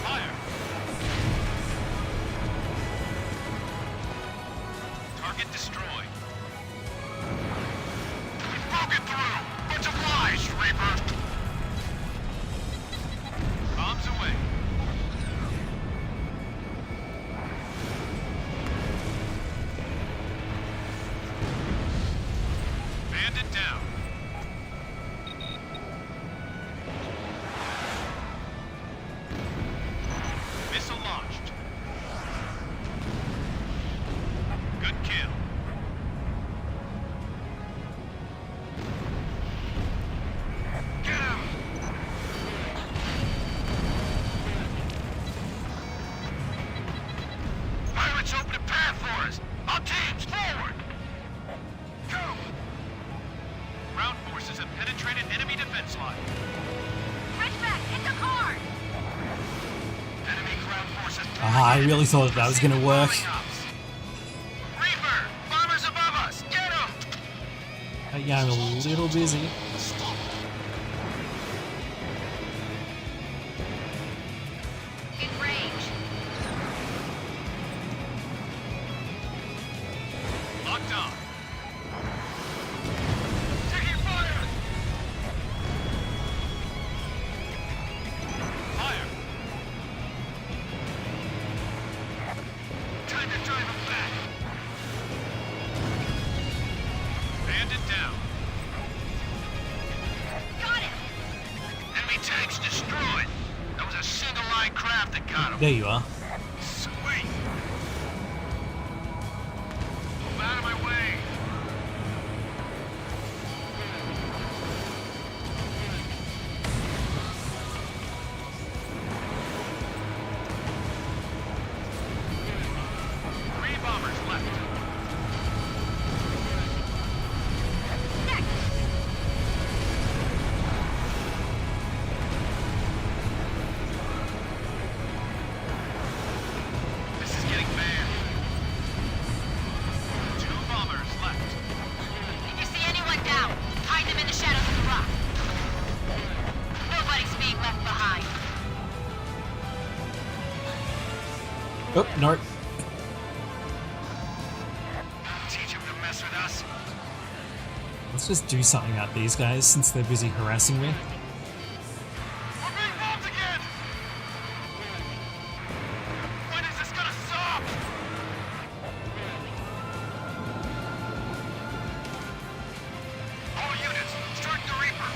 Fire! Target destroyed. We've broken through. Bunch of lies, Reaper. Bombs away. Bandit down. Missile launched. Good kill. Get him. Pirates open a path for us. All teams forward. Go. Ground forces have penetrated enemy defense line. Ridgeback, hit the car! Enemy ground forces. Ah, I really thought that was gonna work. Reaper, bombers above us. Get them. Yeah, I'm a little busy. In range. Locked on. Taking fire. Fire. Time to drive them back. Bandit down. Got him! Enemy tanks destroyed. That was a single-line craft that got him. There you are. Sweet. Move out of my way. Three bombers left. Next! This is getting bad. Two bombers left. If you see anyone down, hide them in the shadows of the rock. Nobody's being left behind. Oh, no. Teach him to mess with us. Let's just do something about these guys since they're busy harassing me. We're being bombed again. When is this gonna stop? All units, start the Reaper.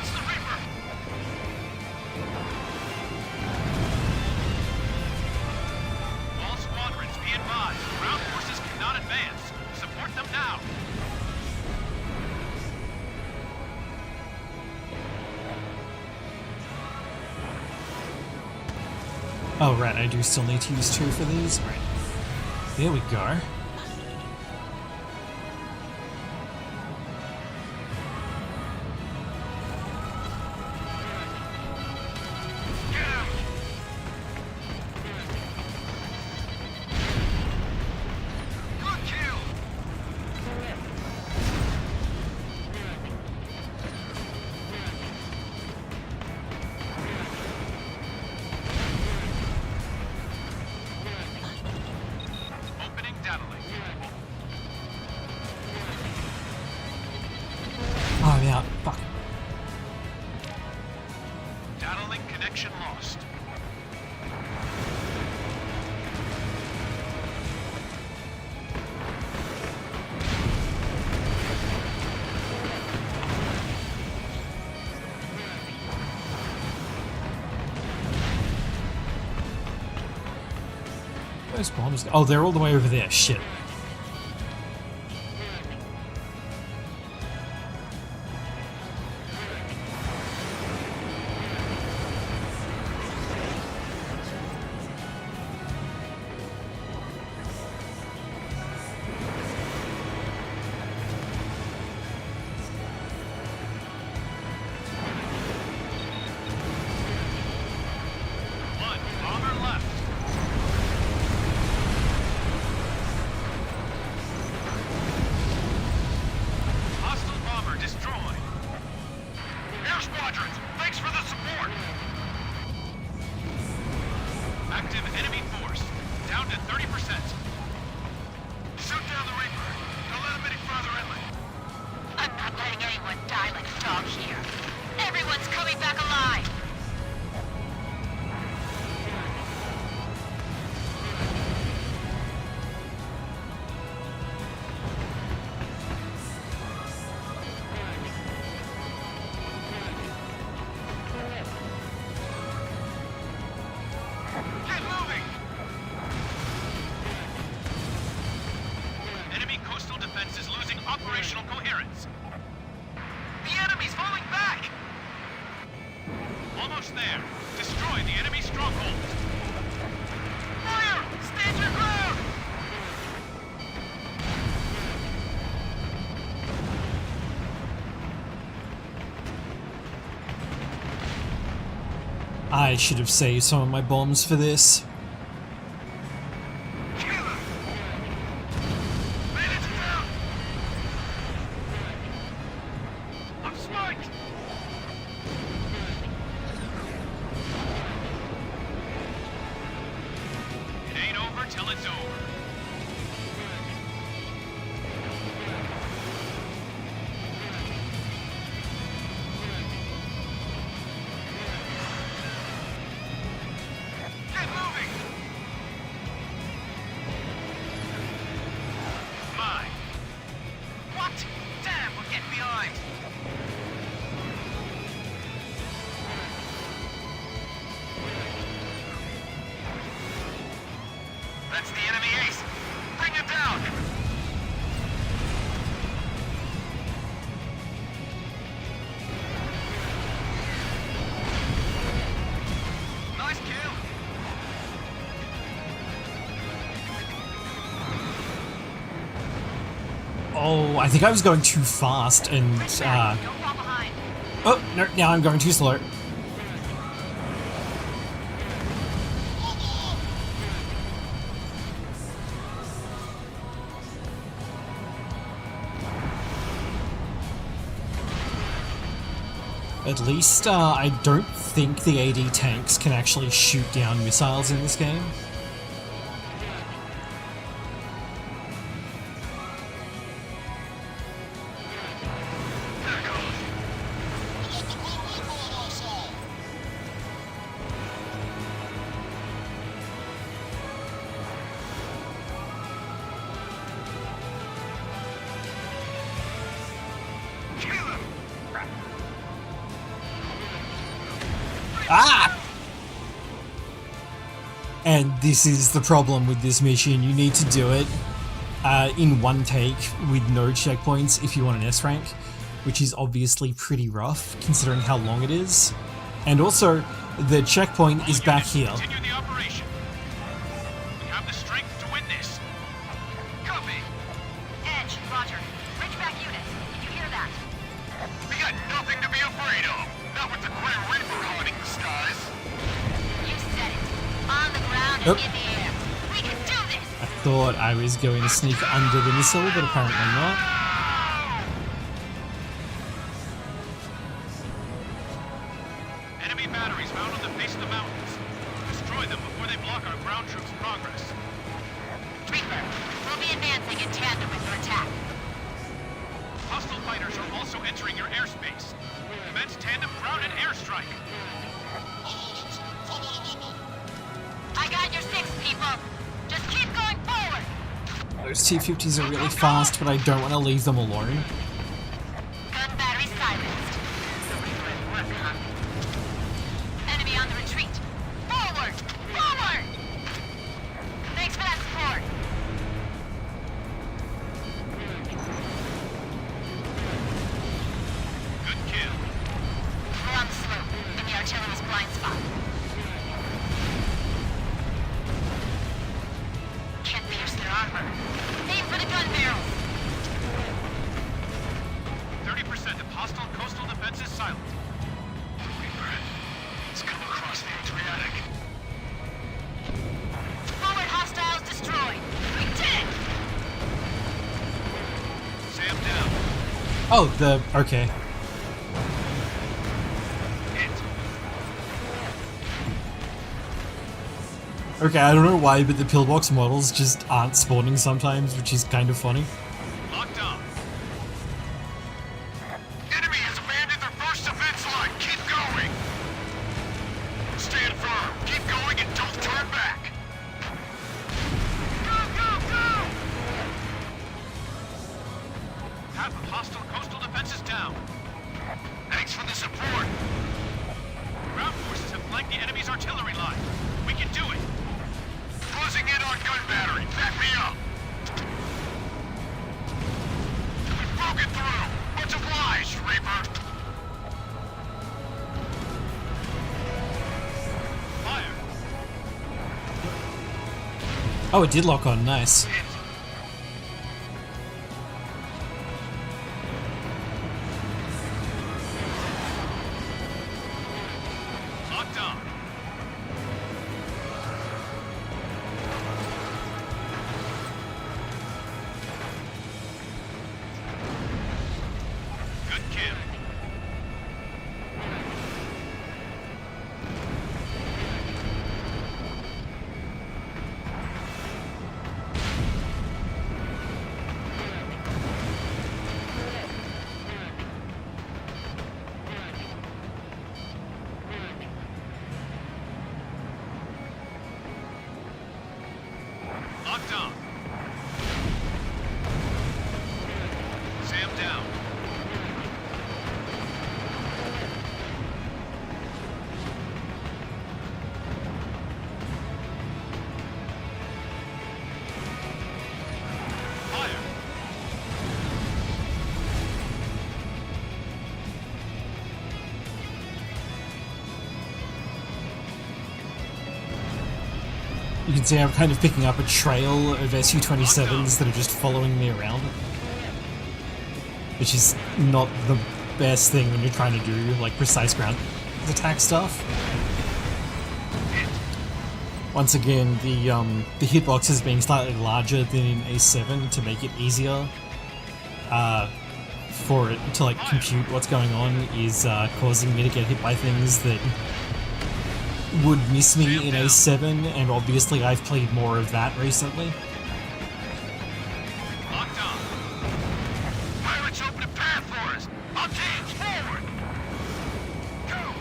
It's the Reaper. All squadrons be advised. Ground forces cannot advance. Support them now. Oh, right, I do still need to use two for these. Right. There we go. Get him. Connection lost. Those bombs. Oh, they're all the way over there. Shit. One bomber left. Hostile bomber destroyed. Air squadrons, thanks for the support. Active enemy force, down to 30%. Shoot down the Reaper. Don't let him any further inland. I'm not letting anyone die like a dog here. Everyone's coming back alive. Get moving! Enemy coastal defense is losing operational coherence. The enemy's falling back! Almost there. Destroy the enemy stronghold. Fire! Stand your ground! I should have saved some of my bombs for this. Kill him! Bandits down! I'm smoked! It ain't over till it's over. Get moving! Mine. What? Damn, we're getting behind. That's the enemy ace. Bring him down. Nice kill. Oh, I think I was going too fast and, Don't fall behind. oh, no, now I'm going too slow. At least, I don't think the AD tanks can actually shoot down missiles in this game. Kill him. Ah! And this is the problem with this mission. You need to do it in one take with no checkpoints if you want an S rank, which is obviously pretty rough considering how long it is. And also, the checkpoint is back here. Continue the operation. We have the strength to win this. Copy. Edge, roger. Ridgeback unit. Did you hear that? We got nothing to be afraid of. Not with the Grim Reaper haunting the skies. You said it. On the ground and Nope. in the air. We can do this! I thought I was going to sneak under the missile, but apparently not. Enemy batteries found on the face of the mountains. Destroy them before they block our ground troops' progress. Reaper, we'll be advancing in tandem with your attack. Hostile fighters are also entering your airspace. Commence tandem ground and airstrike. people. Just keep going forward. Those T-50s are really fast, but I don't want to leave them alone. Gun battery silenced. The Reaper at work, huh? Enemy on the retreat. Forward! Forward! Thanks for that support. Good kill. We're on the slope, in the artillery's blind spot. Can't pierce their armor. Aim for the gun barrels. 30% of hostile coastal defenses silent. Reaper, it's come across the Adriatic. Forward hostiles destroyed. We did it! Sam down. Oh, okay. Hit. Okay, I don't know why, but the pillbox models just aren't spawning sometimes, which is kind of funny. Locked on. Enemy has abandoned their first defense line. Keep going. Stand firm. Keep going and don't turn back. Go, go, go! Half of hostile coastal defenses down. Thanks for the support. Ground forces have flanked the enemy's artillery line. We can do it. Closing in on gun battery. Back me up. We've broken through. Much obliged, Reaper. Fire. Oh, it did lock on, nice. Hit. Locked on. Good kill. Locked on. Sam down. Fire. You can see I'm kind of picking up a trail of Su-27s that are just following me around. Which is not the best thing when you're trying to do, like, precise ground attack stuff. Once again, the hitbox is being slightly larger than in A7 to make it easier for it to, like, compute what's going on is causing me to get hit by things that would miss me in A7, and obviously I've played more of that recently. Locked on. Pirates open a path for us. I'll change forward. Go.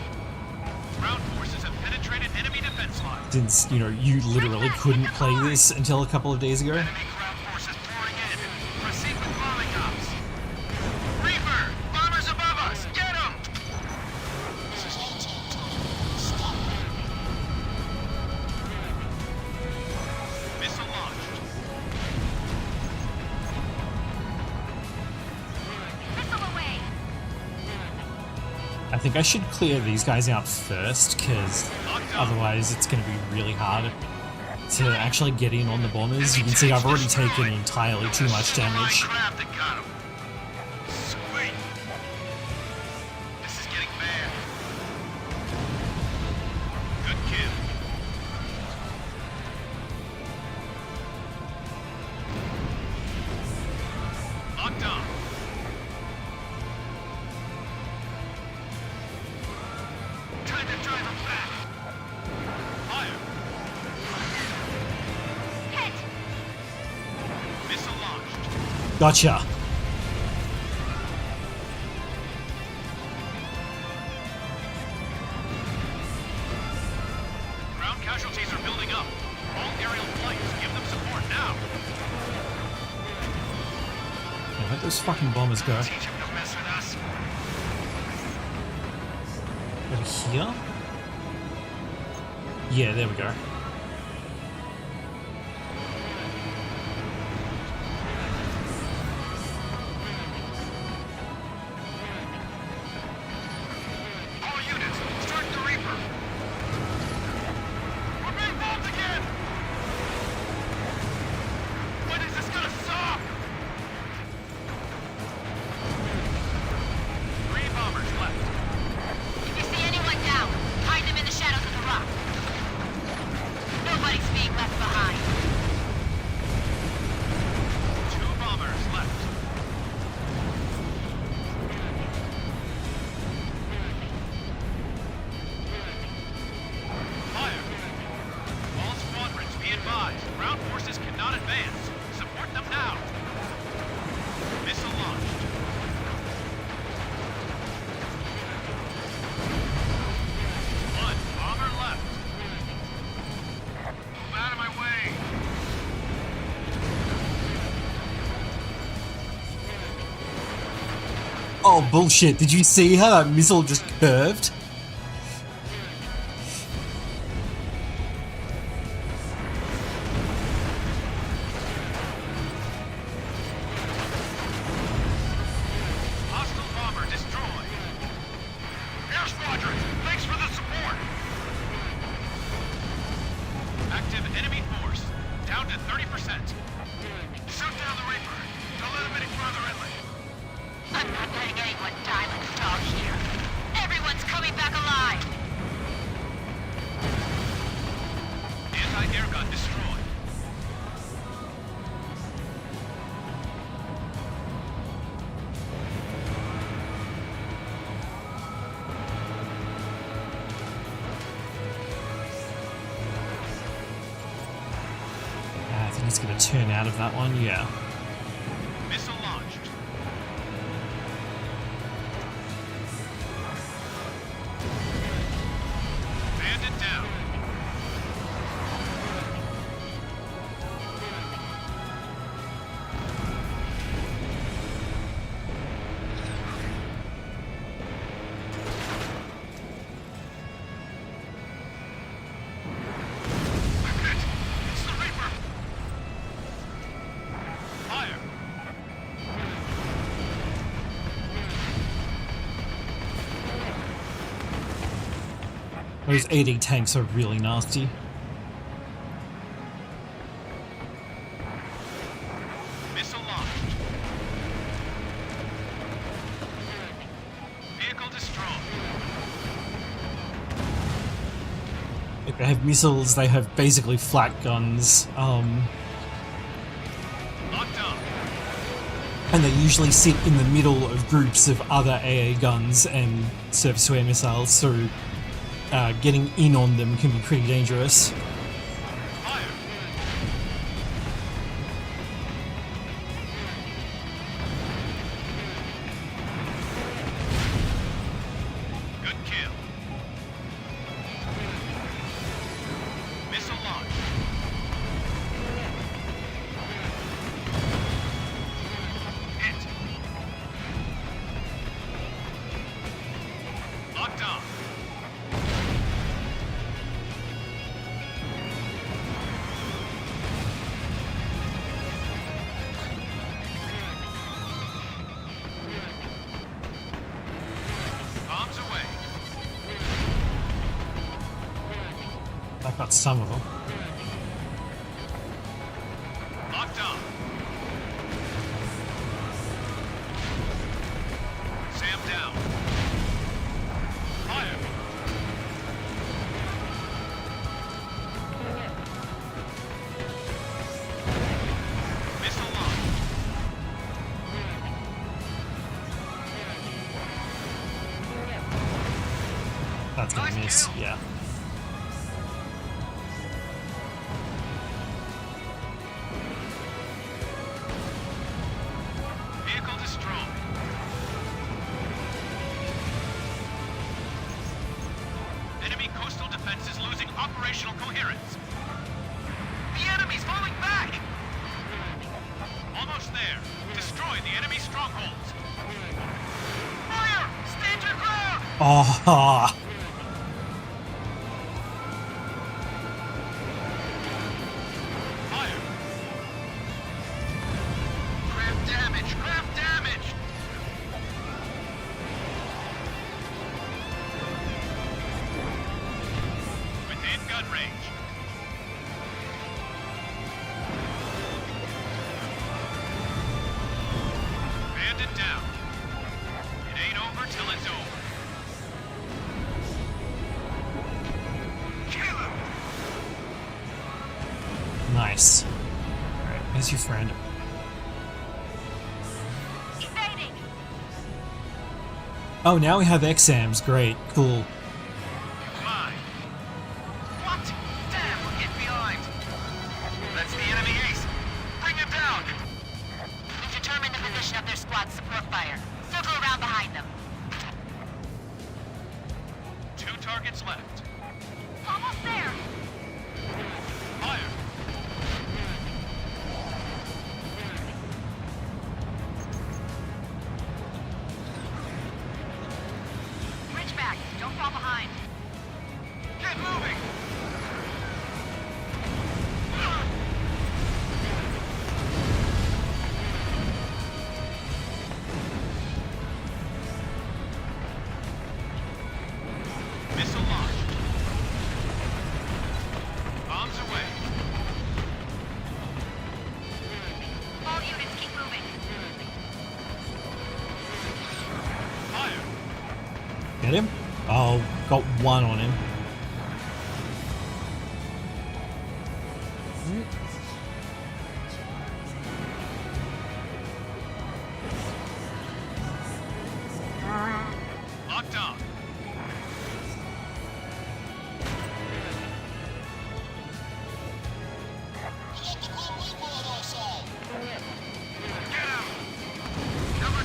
Ground forces have penetrated enemy defense lines. Since, you know, you literally couldn't play this until a couple of days ago. Enemy ground forces pouring in. Proceed with bombing ops. Reaper, bombers above us. Get them. Missile launched. Missile away! I think I should clear these guys out first, because otherwise it's going to be really hard to actually get in on the bombers. You can see I've already taken entirely too much damage. Crap that got him. Sweet. This is getting bad. Good kill. Locked on. Time to drive him back. Fire. Hit! Missile launched. Gotcha. Ground casualties are building up. All aerial flights, give them support now. Yeah, where'd those fucking bombers go? Teach him to mess with us. Over here? Yeah, there we go. All units, start the Reaper. We're being bombed again. When is this gonna stop? 3 bombers left. If you see anyone down, hide them in the shadows of the rock. Nobody's being left behind. 2 bombers left. Fire! All squadrons, be advised. Ground forces cannot advance. Support them now. Missile launched. 1 bomber left. Move out of my way. Oh, bullshit. Did you see how that missile just curved? Hostile bomber destroyed. Air squadrons, thanks for the support. Active enemy force. Down to 30%. Shoot down the Reaper. Don't let him any further inland. I'm not letting anyone die like a dog here. Everyone's coming back alive. Anti-air gun destroyed. I think he's gonna turn out of that one, yeah. Missile launched. Bandit down. It's the Reaper. Fire. Those AD tanks are really nasty. Missile launched. Vehicle destroyed. Like, they have missiles, they have basically flat guns, Locked on. and they usually sit in the middle of groups of other AA guns and surface-to-air missiles, so getting in on them can be pretty dangerous. Fire. Good kill. Missile launched. Hit. Locked on. Bombs away. That got some of them. Locked on. Sam down. Fire. Missile launched. That's gonna miss, yeah. Vehicle destroyed. Enemy coastal defenses losing operational coherence. The enemy's falling back! Almost there. Destroy the enemy strongholds. Fire! Stand your ground! Oh, Fire. Grab damage! Grab damage! Within gun range. Bandit down. It ain't over till it's over. Kill him! nice. Alright, where's your friend? Evading! Oh, now we have exams. Great, cool. Mine. What? Damn, we're getting behind. That's the enemy ace. Bring him down! We've determined the position of their squad's support fire. Circle around behind them. 2 targets left. Almost there! Fire. Bridge back. Don't fall behind. Get moving! Missile launched. Bombs away. All units keep moving. Fire. Get him? Oh, got one on him. Locked on.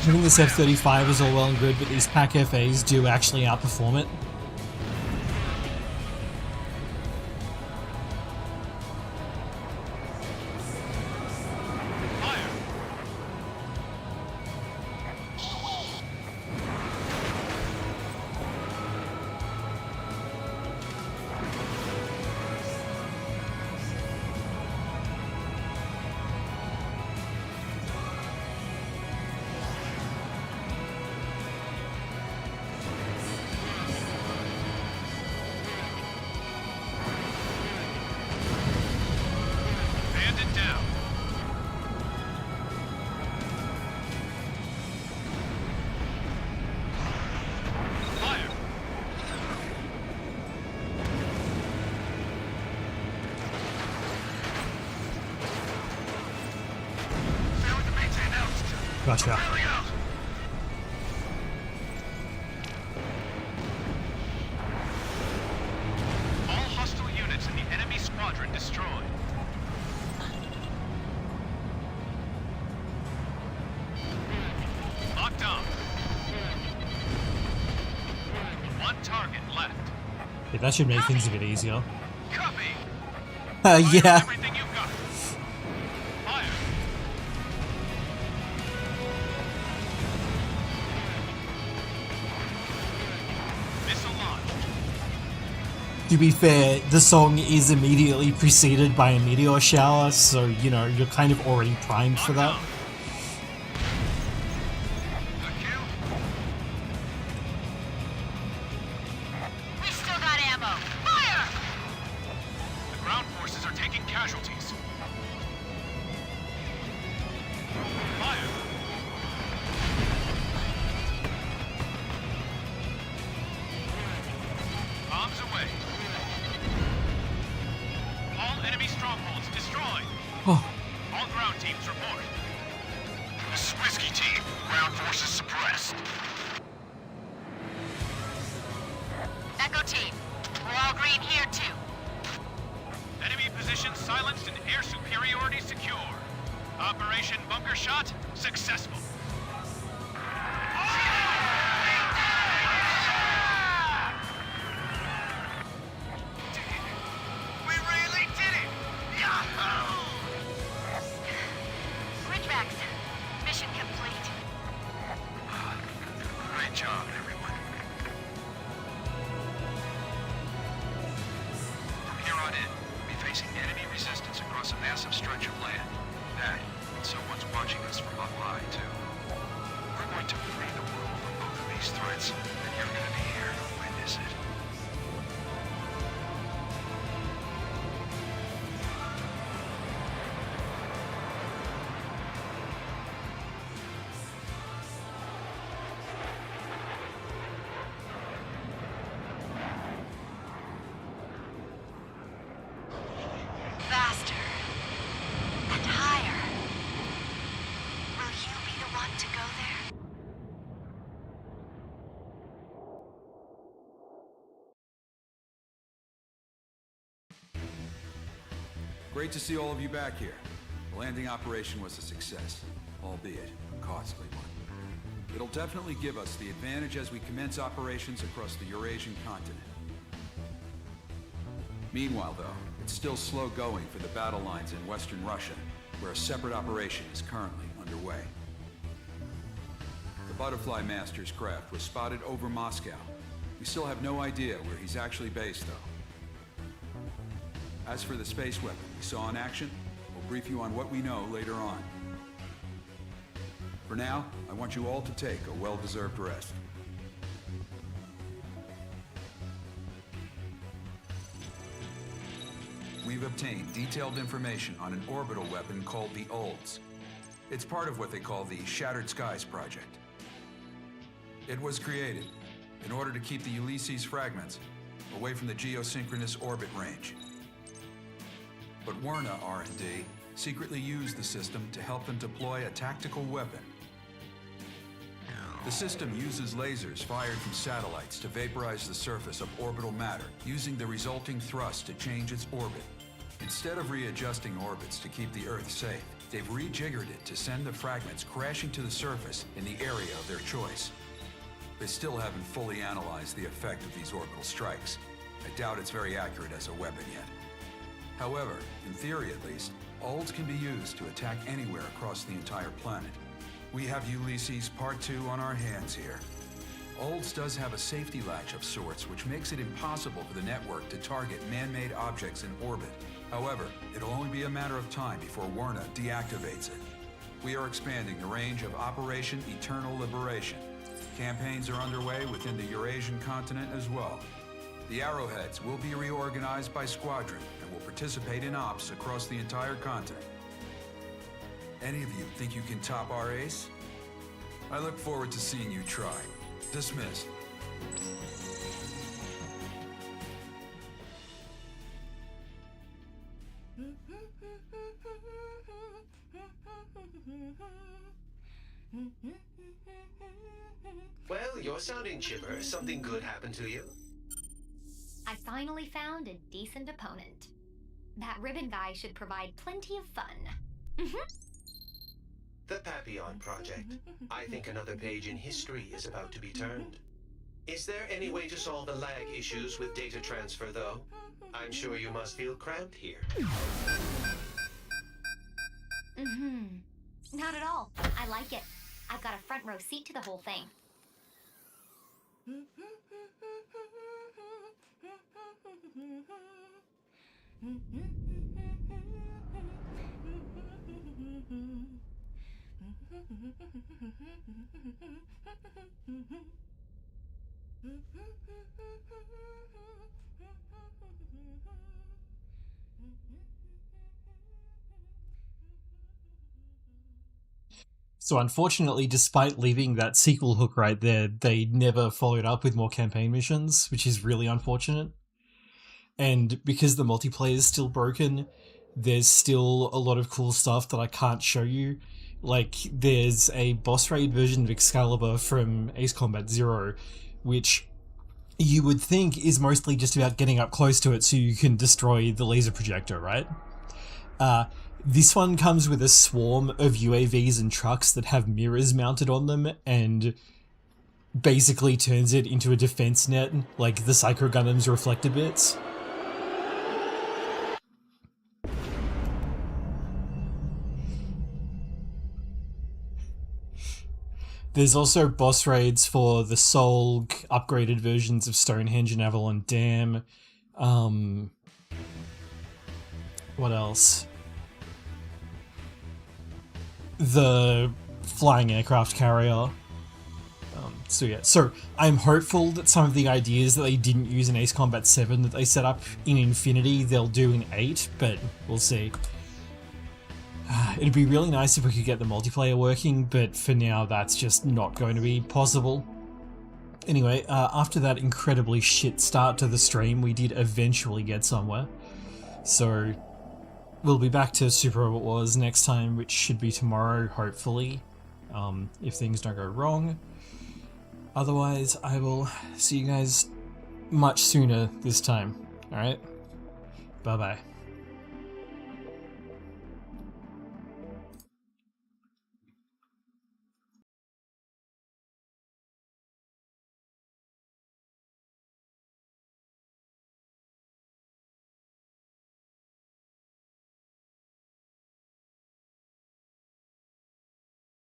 Winning this F-35 is all well and good, but these pack FAs do actually outperform it. Fire. Bandit down. Fire. Stay with the maintain altitude. Gotcha. Rally out! All hostile units in the enemy squadron destroyed. Locked on. 1 target left. Yeah, that should make things a bit easier. Copy. Uh, Fire yeah. everything you've got. Fire. Missile launched. To be fair, the song is immediately preceded by a meteor shower, so, you know, you're kind of already primed for that. Locked on. A kill? We still got ammo. Fire! The ground forces are taking casualties. Fire. Bombs away. All enemy strongholds destroyed. Oh, All ground teams report. This is Whiskey Team. Ground forces suppressed. Echo team. We're all green here too. Enemy positions silenced and air superiority secure. Operation Bunker Shot successful. We really did it! Yaha! across a massive stretch of land. That, and someone's watching us from up high, too. We're going to free the world from both of these threats, and you're going to be here to witness it. Faster. And higher. Will you be the one to go there? Great to see all of you back here. The landing operation was a success, albeit a costly one. It'll definitely give us the advantage as we commence operations across the Eurasian continent. Meanwhile, though, it's still slow going for the battle lines in Western Russia, where a separate operation is currently underway. The Butterfly Master's craft was spotted over Moscow. We still have no idea where he's actually based, though. As for the space weapon we saw in action, we'll brief you on what we know later on. For now, I want you all to take a well-deserved rest. We've obtained detailed information on an orbital weapon called the Olds. It's part of what they call the Shattered Skies Project. It was created in order to keep the Ulysses fragments away from the geosynchronous orbit range. But Werna R&D secretly used the system to help them deploy a tactical weapon. The system uses lasers fired from satellites to vaporize the surface of orbital matter, using the resulting thrust to change its orbit. Instead of readjusting orbits to keep the Earth safe, they've rejiggered it to send the fragments crashing to the surface in the area of their choice. They still haven't fully analyzed the effect of these orbital strikes. I doubt it's very accurate as a weapon yet. However, in theory at least, Olds can be used to attack anywhere across the entire planet. We have Ulysses Part 2 on our hands here. Olds does have a safety latch of sorts, which makes it impossible for the network to target man-made objects in orbit. However, it'll only be a matter of time before Werna deactivates it. We are expanding the range of Operation Eternal Liberation. Campaigns are underway within the Eurasian continent as well. The Arrowheads will be reorganized by squadron and will participate in ops across the entire continent. Any of you think you can top our ace? I look forward to seeing you try. Dismissed. Well, you're sounding chipper. Something good happened to you? I finally found a decent opponent. That ribbon guy should provide plenty of fun. The Papillon Project. I think another page in history is about to be turned. Is there any way to solve the lag issues with data transfer, though? I'm sure you must feel cramped here. Not at all. I like it. I've got a front row seat to the whole thing. So unfortunately, despite leaving that sequel hook right there, they never followed up with more campaign missions, which is really unfortunate. And because the multiplayer is still broken, there's still a lot of cool stuff that I can't show you. Like, there's a boss raid version of Excalibur from Ace Combat Zero, which you would think is mostly just about getting up close to it so you can destroy the laser projector, right? This one comes with a swarm of UAVs and trucks that have mirrors mounted on them and basically turns it into a defense net, like the Psycho Gundam's reflector bits. There's also boss raids for the Solg, upgraded versions of Stonehenge and Avalon Dam. What else? the flying aircraft carrier. So yeah, so I'm hopeful that some of the ideas that they didn't use in Ace Combat 7 that they set up in Infinity, they'll do in 8, but we'll see. It'd be really nice if we could get the multiplayer working, but for now that's just not going to be possible. Anyway, after that incredibly shit start to the stream, we did eventually get somewhere. So we'll be back to Super Robot Wars next time, which should be tomorrow, hopefully, if things don't go wrong. Otherwise, I will see you guys much sooner this time. Alright? Bye-bye.